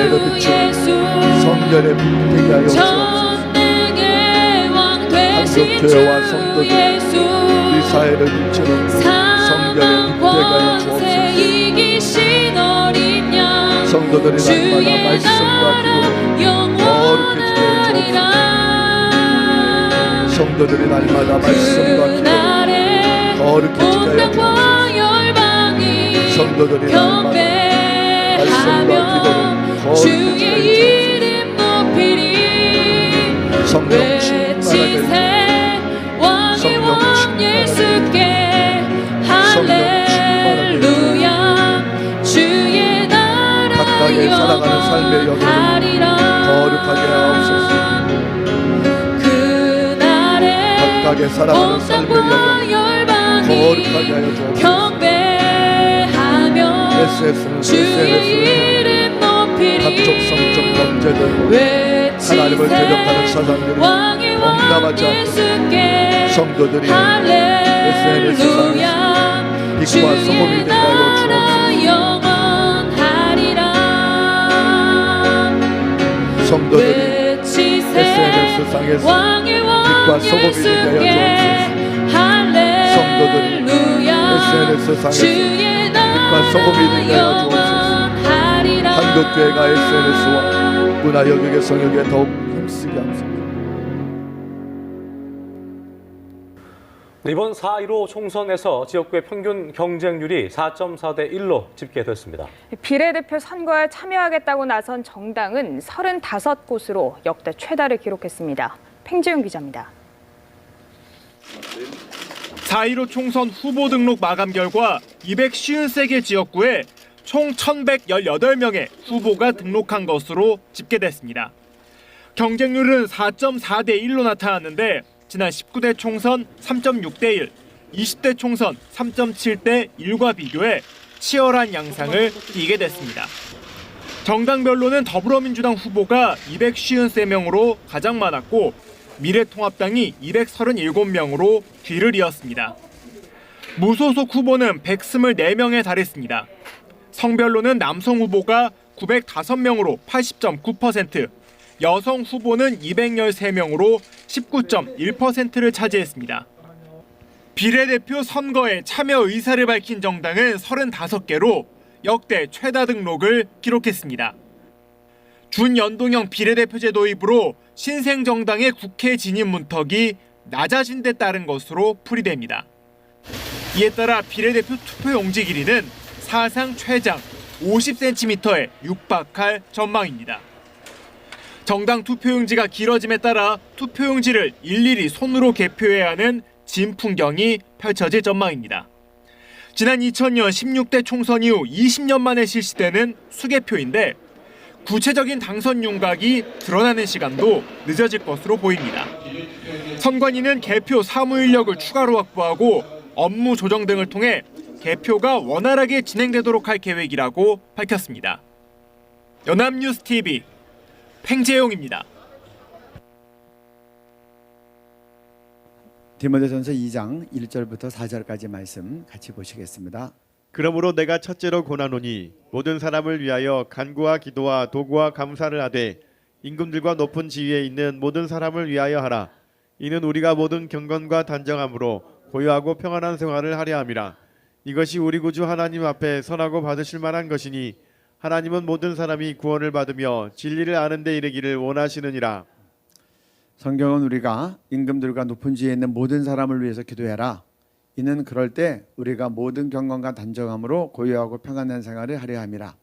사회를 비추는 성결의 빛 되게 하여 주옵소서. 한국교회와 성도들 이 사회를 비추는 성결의 빛 되게 하여 주옵소서. 성도들이 날마다 말씀과 기도로 거룩해지게 하여 주옵소서. 성도들이 날마다 말씀과 기도로 거룩해지게 하여 주옵소서. 성도들이 날마다 말씀과 기도로 거룩해지게 하여 주옵소서. 성령 충만하게 성령 충만하게 성령 충만하게 각각의 살아가는 삶의 영역을 거룩하게 하옵소서. 각각의 살아가는 삶의 영역을 거룩하게 하여 주옵소서. SS는 SNS를 각종 성적 범죄들 하나님을 대적하는 사상들을 범람하지 않도록 성도들이 SNS상에서 빛과 소금이 되게 하여 주옵소서. 성도들이 SNS상에서 빛과 소금이 되게 하여 주옵소서. 성도들이 SNS상에서 빛과 소금이 되게 하여 주옵소서. 한국교회가 SNS와 문화영역의 성역에 더욱 힘쓰게 하옵소서. 이번 4.15 총선에서 지역구의 평균 경쟁률이 4.4대 1로 집계됐습니다. 비례대표 선거에 참여하겠다고 나선 정당은 35곳으로 역대 최다를 기록했습니다. 팽재용 기자입니다. 4.15 총선 후보 등록 마감 결과 253개 지역구에 총 1,118명의 후보가 등록한 것으로 집계됐습니다. 경쟁률은 4.4대 1로 나타났는데 지난 19대 총선 3.6대 1, 20대 총선 3.7대 1과 비교해 치열한 양상을 띠게 됐습니다. 정당별로는 더불어민주당 후보가 253명으로 가장 많았고 미래통합당이 237명으로 뒤를 이었습니다. 무소속 후보는 124명에 달했습니다. 성별로는 남성 후보가 905명으로 80.9%, 여성 후보는 213명으로 19.1%를 차지했습니다. 비례대표 선거에 참여 의사를 밝힌 정당은 35개로 역대 최다 등록을 기록했습니다. 준연동형 비례대표제 도입으로 신생정당의 국회 진입 문턱이 낮아진 데 따른 것으로 풀이됩니다. 이에 따라 비례대표 투표용지 길이는 사상 최장 50cm에 육박할 전망입니다. 정당 투표용지가 길어짐에 따라 투표용지를 일일이 손으로 개표해야 하는 진풍경이 펼쳐질 전망입니다. 지난 2000년 16대 총선 이후 20년 만에 실시되는 수개표인데 구체적인 당선 윤곽이 드러나는 시간도 늦어질 것으로 보입니다. 선관위는 개표 사무 인력을 추가로 확보하고 업무 조정 등을 통해 개표가 원활하게 진행되도록 할 계획이라고 밝혔습니다. 연합뉴스TV 팽재용입니다. 디모데전서 2장 1절부터 4절까지 말씀 같이 보시겠습니다. 그러므로 내가 첫째로 권하노니 모든 사람을 위하여 간구와 기도와 도구와 감사를 하되 임금들과 높은 지위에 있는 모든 사람을 위하여 하라. 이는 우리가 모든 경건과 단정함으로 고요하고 평안한 생활을 하려 함이라. 이것이 우리 구주 하나님 앞에 선하고 받으실 만한 것이니 하나님은 모든 사람이 구원을 받으며 진리를 아는 데 이르기를 원하시느니라. 성경은 우리가 임금들과 높은 지위에 있는 모든 사람을 위해서 기도해라. 이는 그럴 때 우리가 모든 경건과 단정함으로 고요하고 평안한 생활을 하려 함이라.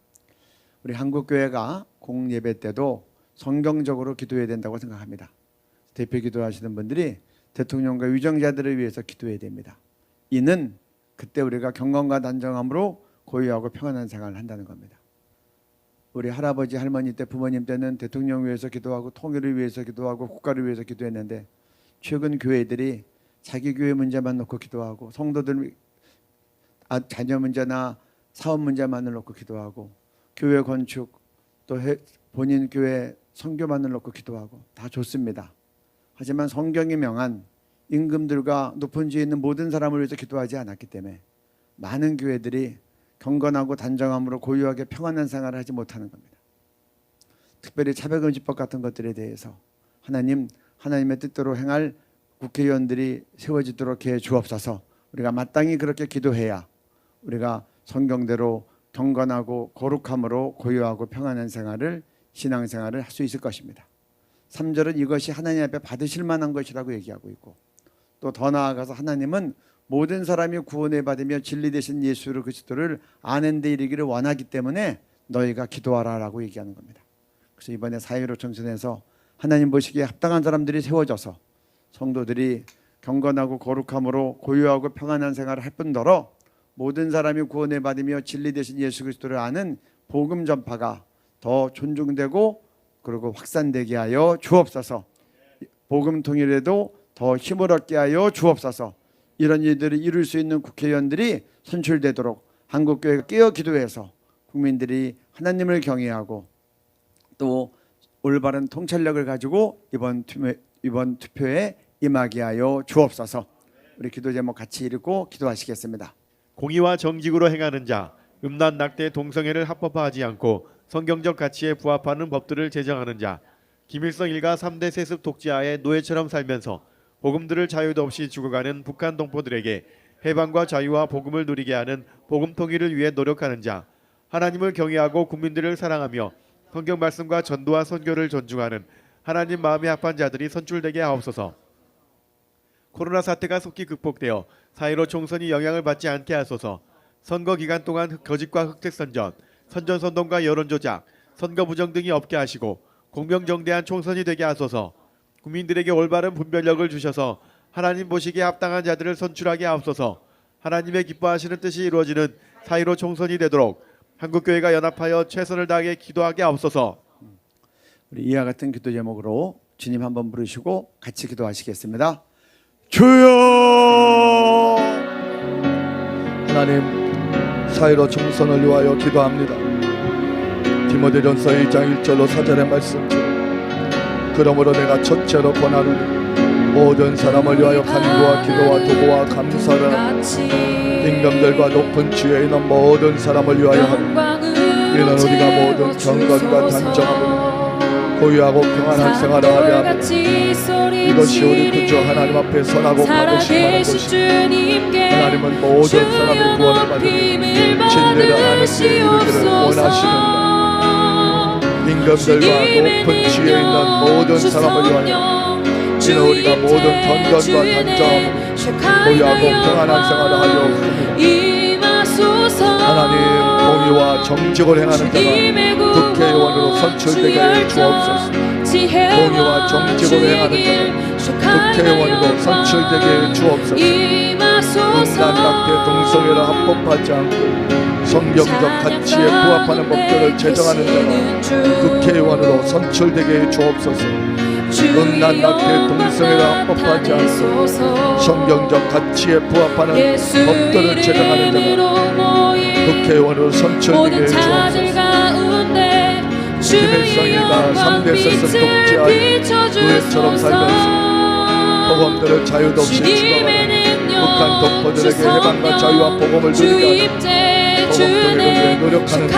우리 한국교회가 공예배 때도 성경적으로 기도해야 된다고 생각합니다. 대표 기도하시는 분들이 대통령과 위정자들을 위해서 기도해야 됩니다. 이는 그때 우리가 경건과 단정함으로 고요하고 평안한 생활을 한다는 겁니다. 우리 할아버지 할머니 때 부모님 때는 대통령 위해서 기도하고 통일을 위해서 기도하고 국가를 위해서 기도했는데 최근 교회들이 자기 교회 문제만 놓고 기도하고 성도들 자녀 문제나 사업 문제만을 놓고 기도하고 교회 건축 또 본인 교회 선교만을 놓고 기도하고 다 좋습니다. 하지만 성경이 명한 임금들과 높은 지위에 있는 모든 사람을 위해서 기도하지 않았기 때문에 많은 교회들이 경건하고 단정함으로 고요하게 평안한 생활을 하지 못하는 겁니다. 특별히 차별금지법 같은 것들에 대해서 하나님의 뜻대로 행할 국회의원들이 세워지도록 해 주옵소서. 우리가 마땅히 그렇게 기도해야 우리가 성경대로 경건하고 거룩함으로 고요하고 평안한 생활을 신앙생활을 할 수 있을 것입니다. 3절은 이것이 하나님 앞에 받으실 만한 것이라고 얘기하고 있고 또 더 나아가서 하나님은 모든 사람이 구원을 받으며 진리 되신 예수 그리스도를 아는 데 이르기를 원하기 때문에 너희가 기도하라라고 얘기하는 겁니다. 그래서 이번에 4.15 총선에서 하나님 보시기에 합당한 사람들이 세워져서 성도들이 경건하고 거룩함으로 고요하고 평안한 생활을 할 뿐더러 모든 사람이 구원을 받으며 진리 되신 예수 그리스도를 아는 복음 전파가 더 존중되고 그리고 확산되게 하여 주옵소서. 복음 통일에도 더 힘을 얻게 하여 주옵소서. 이런 일들을 이룰 수 있는 국회의원들이 선출되도록 한국교회가 깨어 기도해서 국민들이 하나님을 경외하고 또 올바른 통찰력을 가지고 이번 투표에 임하게 하여 주옵소서. 우리 기도 제목 같이 읽고 기도하시겠습니다. 공의와 정직으로 행하는 자, 음란 낙태 동성애를 합법화하지 않고 성경적 가치에 부합하는 법들을 제정하는 자, 김일성 일가 3대 세습 독재하에 노예처럼 살면서 복음들을 자유도 없이 죽어가는 북한 동포들에게 해방과 자유와 복음을 누리게 하는 복음 통일을 위해 노력하는 자, 하나님을 경외하고 국민들을 사랑하며 성경 말씀과 전도와 선교를 존중하는 하나님 마음에 합한 자들이 선출되게 하옵소서. 코로나 사태가 속히 극복되어 4.15 총선이 영향을 받지 않게 하소서. 선거 기간 동안 거짓과 흑색 선전, 선전선동과 여론조작, 선거 부정 등이 없게 하시고 공명정대한 총선이 되게 하소서. 국민들에게 올바른 분별력을 주셔서 하나님 보시기에 합당한 자들을 선출하게 하옵소서. 하나님의 기뻐하시는 뜻이 이루어지는 4.15 총선이 되도록 한국교회가 연합하여 최선을 다하게 기도하게 하옵소서. 우리 이와 같은 기도 제목으로 주님 한번 부르시고 같이 기도하시겠습니다. 주여! 하나님, 4.15 총선을 위하여 기도합니다. 디모데전서 2장 1절로 4절의 말씀처럼 그러므로 내가 첫째로 권하노니 모든 사람을 위하여 간구와 기도와 도구와 감사를 하고 임금들과 높은 지혜 있는 모든 사람을 위하여 하노니 이는 우리가 모든 경건과 단정함으로 고유하고 평안한 생활을 하려 하며 이것이 우리 구주 하나님 앞에 선하고 받으실 만한 것이니 하나님은 모든 사람의 구원을 받으며 진리를 아는 데 이르기를 원하시는다. 임금들과 높은 지혜 있는 모든 사람을 위하여 이는 우리가 모든 경건과 단정함으로 고유하고 평안한 생활을 하려 합니다. 하나님, 공의와 정직을 행하는 자가 국회의원으로 선출되게 해 주옵소서. 공의와 정직을 행하는 자가 국회의원으로 선출되게 해 주옵소서. 인간 낙태 동성애를 합법하지 않고 성경적 가치에 부합하는 법들을 제정하는 자가 국회의원으로 선출되게 해 주옵소서. 음란 낙태 동성애를 합법하지 않고 성경적 가치에 부합하는 법들을 제정하는 자가 국회의원으로 선출되게 해 주옵소서. 김일성이가 3대 세습 독재하여 노예처럼 살면서 복음들을 자유도 없이 추방하는 북한 독포들에게 해방과 자유와 복음을 누리게 하는 복음 통일을 위해 노력하는 자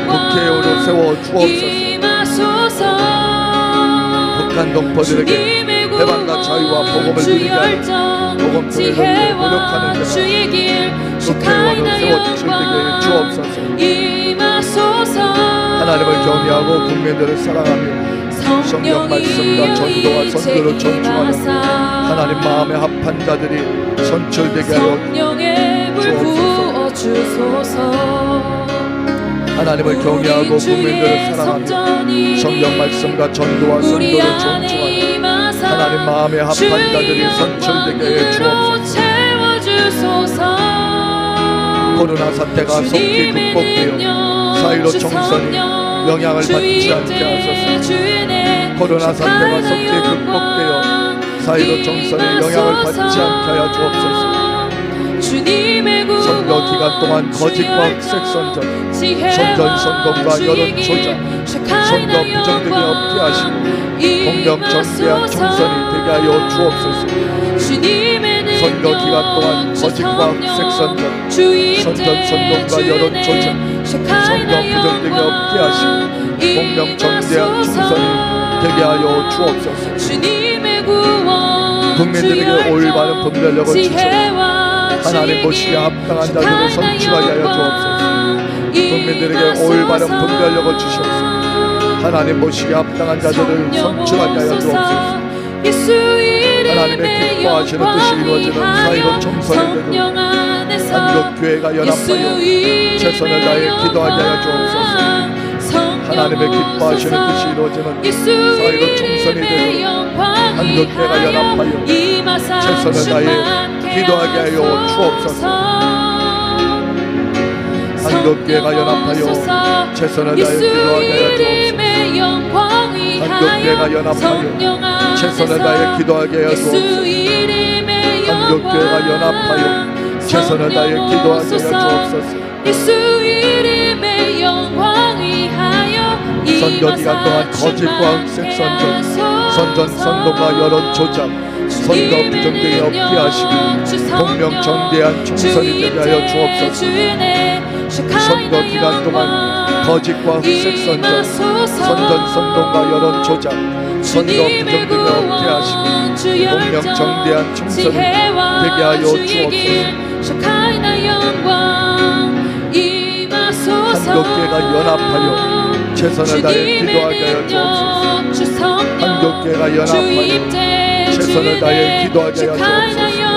국회의원으로 세워 주옵소서. 북한 독포들에게 해방과 자유와 복음을 누리게 하는 복음 통일을 위해 노력하는 자 국회의원으로 세워 출되게 해 주옵소서. 하나님을 경외하고 국민들을 사랑하며 성경 말씀과 전도와 선교를 존중하는 하나님 마음에 합한 자들이 선출되게 하여 주옵소서. 하나님을 경외하고 국민들을 사랑하며 성경 말씀과 전도와 선교를 존중하는 하나님 마음에 합한 자들이 선출되게 해 주옵소서. 코로나 사태가 속히 극복되어 4.15 총선이 영향을 받지 않게 하소서. 코로나 사태가 속히 극복되어 4.15 총선이 영향을 받지 않게 하여 주옵소서. 선거 기간 동안 거짓과 흑색 선전, 선전선동과 여론 조작, 선거 부정 등이 없게 하시고 공정정대한 총선이 되게 하여 주옵소서. 선거 기간 동안 거짓과 흑색 선전, 선전선동과 여론 조작, 선거 부정 등이 없게 하시고 공정정대한 총선이 되게 하여 주옵소서. 국민들에게 올바른 분별력을 주셔서 하나님 보시기에 합당한 자들을 선출하게 하여 주옵소서. 국민들에게 올바른 분별력을 주셔서 하나님 보시기에 합당한 자들을 선출하게 하여 주옵소서. 하나님의 기뻐하시는 뜻이 이루어지는 4.15 총선이 되도록 한국교회가 연합하여 최선을 다해 기도하게 하여 주옵소서. 하나님의 기뻐하시는 뜻이 이루어지는 4.15 총선이 되도록 한국교회가 연합하여 최선을 다해 기도하게 하여 주옵소서. 한국교회가 연합하여 최선을 다해 기도하게 하여 주옵소서. 한국교회가 연합하여 최선을 다해 기도하게 하여 주옵소서. 한국교회가 연합하여 최선을 다해 기도하게 하여 주옵소서. 선거 기간 동안 거짓과 흑색 선전, 선전선동과 여론 조작, 선거 부정 등이 없게 하시고 공명정대한 총선이 되게 하여 주옵소서. 선거 기간 동안 거짓과 흑색 선전, 선전선동과 여론 조작, 선거 부정 등이 없게 하시고 공명정대한 총선이 되게 하여 주옵소서. 한국교회가 연합하여 최선을 다해 기도하게 하여 주옵소서. 한국교회가 연합하여 최선을 다해 기도하게 하여 주옵소서.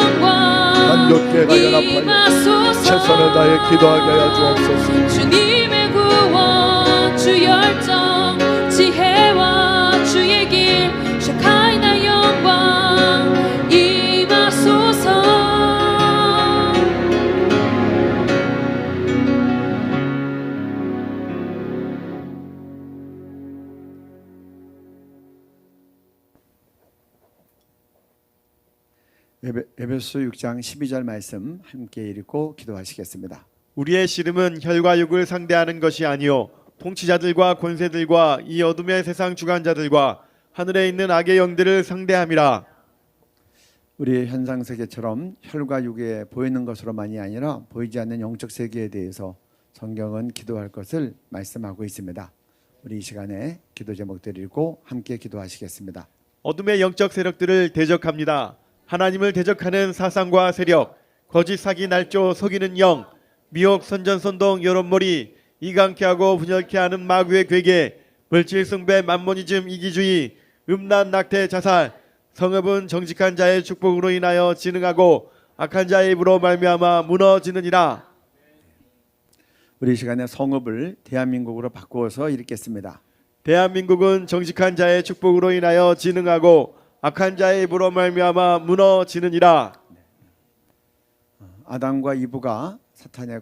한국교회가 연합하여 최선을 다해 기도하게 하여 주옵소서. 주님의 구원 주 열정 지혜와 주의 길 샤카이나 영광 임하소서. 에베소 6장 12절 말씀 함께 읽고 기도하시겠습니다. 우리의 씨름은 혈과 육을 상대하는 것이 아니요 통치자들과 권세들과 이 어둠의 세상 주관자들과 하늘에 있는 악의 영들을 상대함이라. 우리의 현상 세계처럼 혈과 육에 보이는 것으로만이 아니라 보이지 않는 영적 세계에 대해서 성경은 기도할 것을 말씀하고 있습니다. 우리 이 시간에 기도 제목들 읽고 함께 기도하시겠습니다. 어둠의 영적 세력들을 대적합니다. 하나님을 대적하는 사상과 세력, 거짓 사기 날조 속이는 영, 미혹 선전선동 여론몰이, 이강케 하고 분열케 하는 마귀의 괴계, 물질 숭배 만모니즘 이기주의, 음란 낙태 자살, 성읍은 정직한 자의 축복으로 인하여 진흥하고 악한 자의 입으로 말미암아 무너지느니라. 우리 이 시간에 성읍을 대한민국으로 바꾸어서 읽겠습니다. 대한민국은 정직한 자의 축복으로 인하여 진흥하고 악한 자의 입으로 말미암아 무너지느니라. 아담과 이브가 사탄의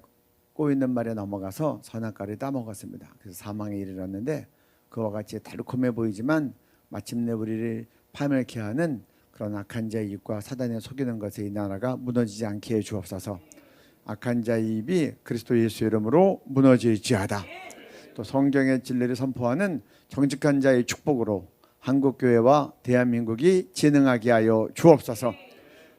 꼬이는 말에 넘어가서 선악과를 따먹었습니다. 그래서 사망에 이르렀는데 그와 같이 달콤해 보이지만 마침내 우리를 파멸케 하는 그런 악한 자의 입과 사단의 속이는 것에 이 나라가 무너지지 않게 해 주옵소서. 악한 자의 입이 그리스도 예수 이름으로 무너질지어다. 또 성경의 진리를 선포하는 정직한 자의 축복으로 한국교회와 대한민국이 진흥하게 하여 주옵소서.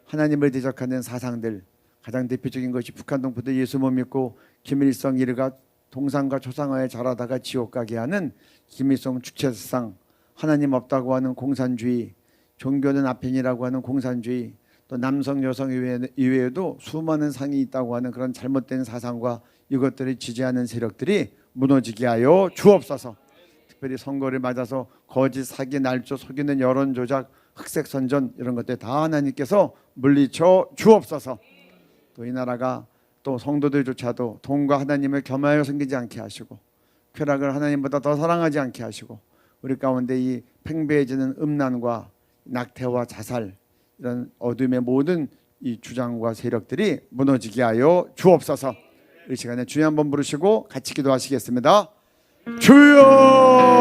하나님을 대적하는 사상들, 가장 대표적인 것이 북한 동포들 예수 못 믿고 김일성 일가 동상과 초상화에 절하다가 지옥 가게 하는 김일성 주체사상, 하나님 없다고 하는 공산주의, 종교는 아편이라고 하는 공산주의, 또 남성 여성 이외에도 수많은 상이 있다고 하는 그런 잘못된 사상과 이것들을 지지하는 세력들이 무너지게 하여 주옵소서. 특별히 선거를 맞아서 거짓 사기 날조 속이는 여론 조작 흑색 선전 이런 것들 다 하나님께서 물리쳐 주옵소서. 또 이 나라가 또 성도들조차도 돈과 하나님을 겸하여 섬기지 않게 하시고 쾌락을 하나님보다 더 사랑하지 않게 하시고 우리 가운데 이 팽배해지는 음란과 낙태와 자살 이런 어둠의 모든 이 주장과 세력들이 무너지게 하여 주옵소서. 이 시간에 주여 한번 부르시고 같이 기도하시겠습니다. 주여!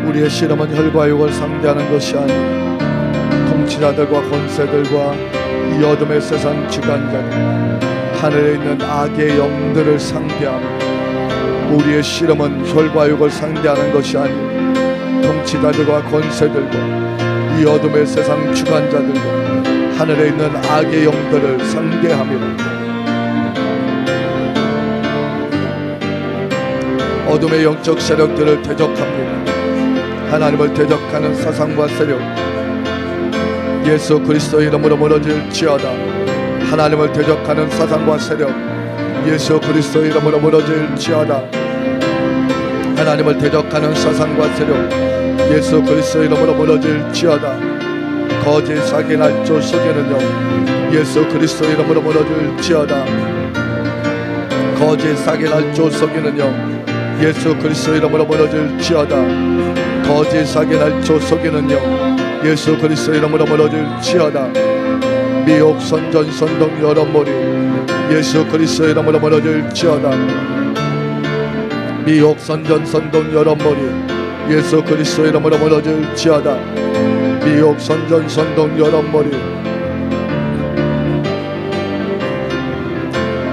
우리의 씨름은 혈과 육을 상대하는 것이 아니오 통치자들과 권세들과 이 어둠의 세상 주관자들 하늘에 있는 악의 영들을 상대하며 우리의 씨름은 혈과 육을 상대하는 것이 아니오 통치자들과 권세들과 이 어둠의 세상 주관자들과 하늘에 있는 악의 영들을 상대하며 어둠의 영적 세력들을 대적합니다. 하나님을 대적하는 사상과 세력 예수 그리스도 이름으로 무너질지어다. 하나님을 대적하는 사상과 세력 예수 그리스도 이름으로 무너질지어다. 하나님을 대적하는 사상과 세력 예수 그리스도 이름으로 무너질지어다. 거짓 사기 날조 속이는 영 예수 그리스도 이름으로 무너질지어다. 거짓 사기 날조 속이는 영 예수 그리스도 이름으로 무너질지어다. 거짓 사기 날조 속이는 영 예수 그리스도 이름으로 무너질지어다. 미혹 선전 선동 여론몰이 예수 그리스도 이름으로 무너질지어다. 미혹 선전 선동 여론몰이 예수 그리스도 이름으로 무너질지어다. 미혹 선전 선동 여론몰이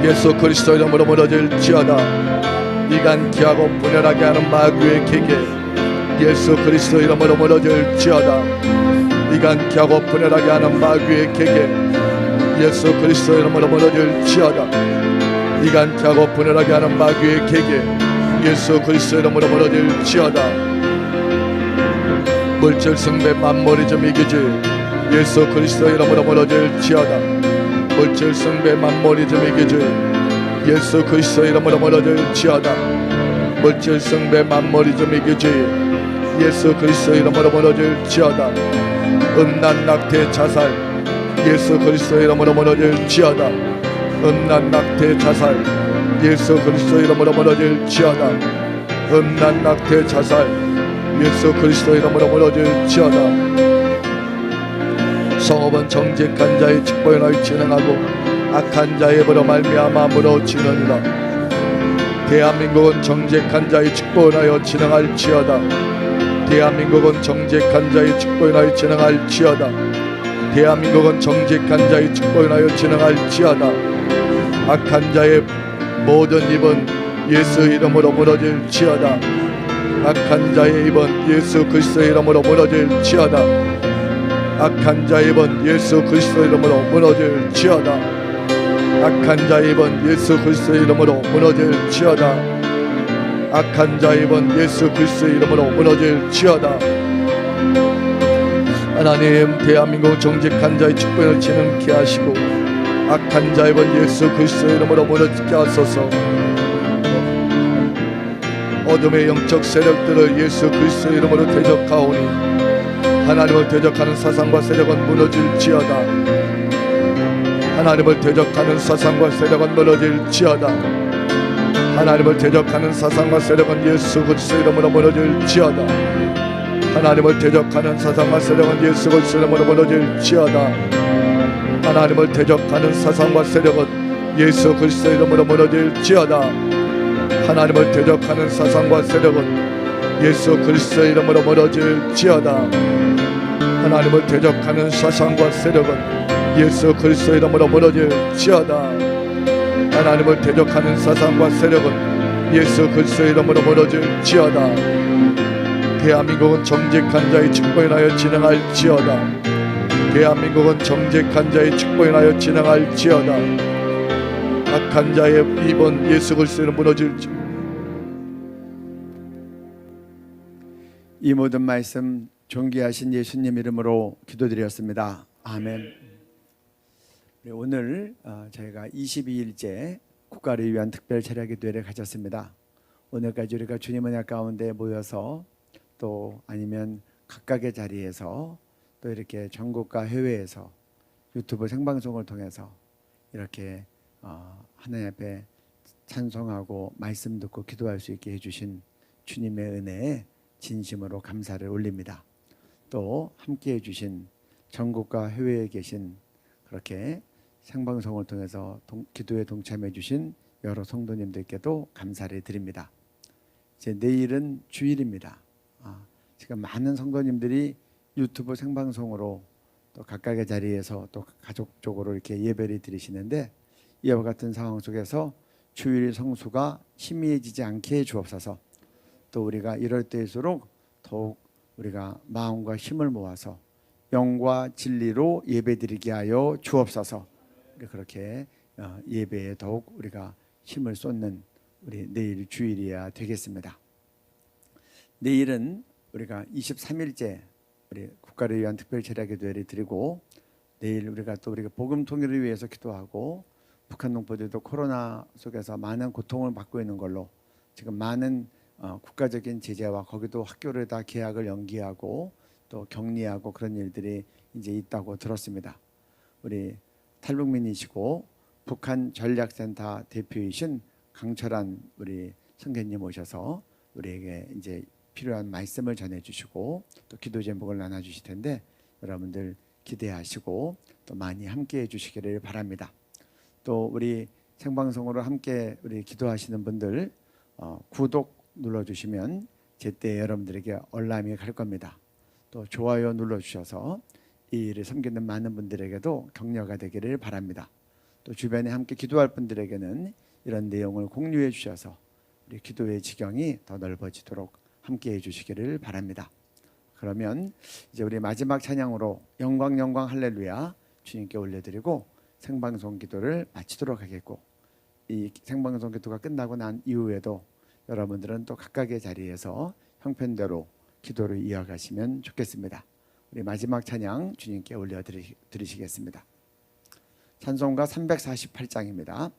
예수 그리스도 이름으로 무너질지어다. 이간케하고 분열하게 하는 마귀의 계계 예수 그리스도 이름으로 무너질지어다. 이간케하고 분열하게 하는 마귀의 계계 예수 그리스도 이름으로 무너질지어다. 이간케하고 분열하게 하는 마귀의 계계 예수 그리스도 이름으로 무너질지어다. 물질 승배 만모니즘 이기주의 예수 그리스도 이름으로 무너질지어다. 물질 승배 만모니즘 이기주의 예수 그리스도 이름으로 무너질지어다. 물질 승배 만모니즘 이기주의 예수 그리스도 이름으로 무너질지어다. 음란 낙태 자살 예수 그리스도 이름으로 무너질지어다. 음란 낙태 자살 예수 그리스도 이름으로 무너질지어다. 음란 낙태 자살 예수 그리스도 이름으로 무너질지어다. 성업은 정직한 자의 축복에 너희 진행하고 악한 자의 벌어 말미암아 무너지느니라. 대한민국은 정직한 자의 축복에 너희 진행할지어다. 대한민국은 정직한 자의 축복에 너희 진행할지어다. 대한민국은 정직한 자의 축복에 너희 진행할지어다. 악한 자의 모든 입은 예수 이름으로 무너질지어다. 악한 자의 입은 예수 그리스도 이름으로 무너질지어다. 악한 자의 입은 예수 그리스도 이름으로 무너질지어다. 악한 자의 입은 예수 그리스도 이름으로 무너질지어다. 악한 자의 입은 예수 그리스도 이름으로 무너질지어다. 하나님, 대한민국 정직한 자의 축복을 지능케 하시고 악한 자의 입은 예수 그리스도 이름으로 무너지게 하소서. 어둠의 영적 세력들을 예수 그리스도 이름으로 대적하오니 하나님을 대적하는 사상과 세력은 무너질지어다. 하나님을 대적하는 사상과 세력은 무너질지어다. 하나님을 대적하는 사상과 세력은 예수 그리스도 이름으로 무너질지어다. 하나님을 대적하는 사상과 세력은 예수 그리스도 이름으로 무너질지어다. 하나님을 대적하는 사상과 세력은 예수 그리스도 이름으로 무너질지어다. 하나님을 대적하는 사상과 세력은 예수 그리스도 이름으로 무너질지어다. 하나님을 대적하는 사상과 세력은 예수 그리스도 이름으로 무너질지어다. 하나님을 대적하는 사상과 세력은 예수 그리스도 이름으로 무너질지어다. 대한민국은 정직한 자의 축복에 인하여 진행할지어다. 대한민국은 정직한 자의 축복에 인하여 진행할지어다. 악한 자의 입은 예수 그리스도로 무너질지. 이 모든 말씀 존귀하신 예수님 이름으로 기도드렸습니다. 아멘. 오늘 저희가 22일째 국가를 위한 특별 철야기도회를 가졌습니다. 오늘까지 우리가 주님 은혜 가운데 모여서 또 아니면 각각의 자리에서 또 이렇게 전국과 해외에서 유튜브 생방송을 통해서 이렇게 하나님 앞에 찬송하고 말씀 듣고 기도할 수 있게 해주신 주님의 은혜에 진심으로 감사를 올립니다. 또 함께 해주신 전국과 해외에 계신 그렇게 생방송을 통해서 기도에 동참해 주신 여러 성도님들께도 감사를 드립니다. 이제 내일은 주일입니다. 지금 많은 성도님들이 유튜브 생방송으로 또 각각의 자리에서 또 가족적으로 이렇게 예배를 드리시는데 이와 같은 상황 속에서 주일 성수가 희미해지지 않게 해 주옵소서. 또 우리가 이럴 때일수록 더욱 우리가 마음과 힘을 모아서 영과 진리로 예배드리게 하여 주옵소서. 그렇게 예배에 더욱 우리가 힘을 쏟는 우리 내일 주일이어야 되겠습니다. 내일은 우리가 23일째 우리 국가를 위한 특별 철야기도회를 드리고 내일 우리가 또 우리가 복음 통일을 위해서 기도하고 북한 농부들도 코로나 속에서 많은 고통을 받고 있는 걸로 지금 많은 국가적인 제재와 거기도 학교를 다 개학을 연기하고 또 격리하고 그런 일들이 이제 있다고 들었습니다. 우리 탈북민이시고 북한 전략센터 대표이신 강철한 우리 선교님 오셔서 우리에게 이제 필요한 말씀을 전해주시고 또 기도 제목을 나눠주실 텐데 여러분들 기대하시고 또 많이 함께해 주시기를 바랍니다. 또 우리 생방송으로 함께 우리 기도하시는 분들 구독 눌러주시면 제때 여러분들에게 알람이 갈 겁니다. 또 좋아요 눌러주셔서 이 일을 섬기는 많은 분들에게도 격려가 되기를 바랍니다. 또 주변에 함께 기도할 분들에게는 이런 내용을 공유해 주셔서 우리 기도의 지경이 더 넓어지도록 함께 해주시기를 바랍니다. 그러면 이제 우리 마지막 찬양으로 영광 영광 할렐루야 주님께 올려드리고 생방송 기도를 마치도록 하겠고 이 생방송 기도가 끝나고 난 이후에도 여러분들은 또 각각의 자리에서 형편대로 기도를 이어가시면 좋겠습니다. 우리 마지막 찬양 주님께 올려드리시겠습니다. 찬송가 348장입니다.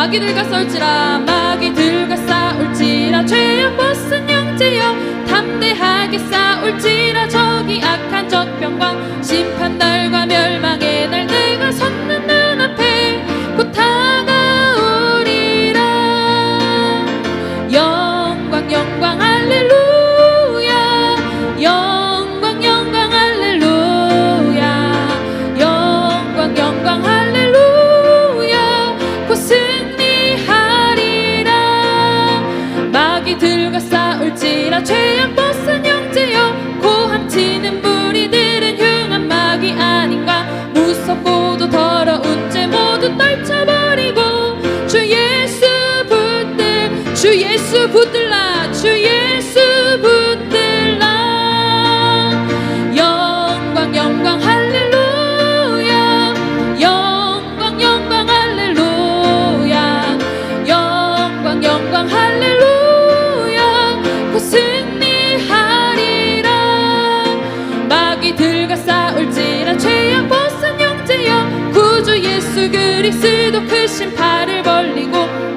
마귀들과 싸울지라 마귀들과 싸울지라 죄악 벗은 형제여 담대하게 싸울지라 저기 악한 적병과 심판날과 멸망의 날 내가 섰는 눈앞에 곧 다가오리라. 영광 영광 할렐루야 영광 영광 할렐루야 영광 영광 할렐루야 곧 승리하리라. 마귀들과 싸울지라 죄악 벗은 형제여 고함치는 무리들은 흉한 마귀 아닌가. 무섭고도 더러운 죄 모두 떨쳐버리고 주 예수 붙들라 주 예수 붙들라. 영광 영광 할렐루야 영광 영광 할렐루야 영광 영광 할렐루야 곧 승리하리라. 마귀들과 싸울지라 죄악 벗은 형제여 구주 예수 그리스도 크신 팔을 벌리고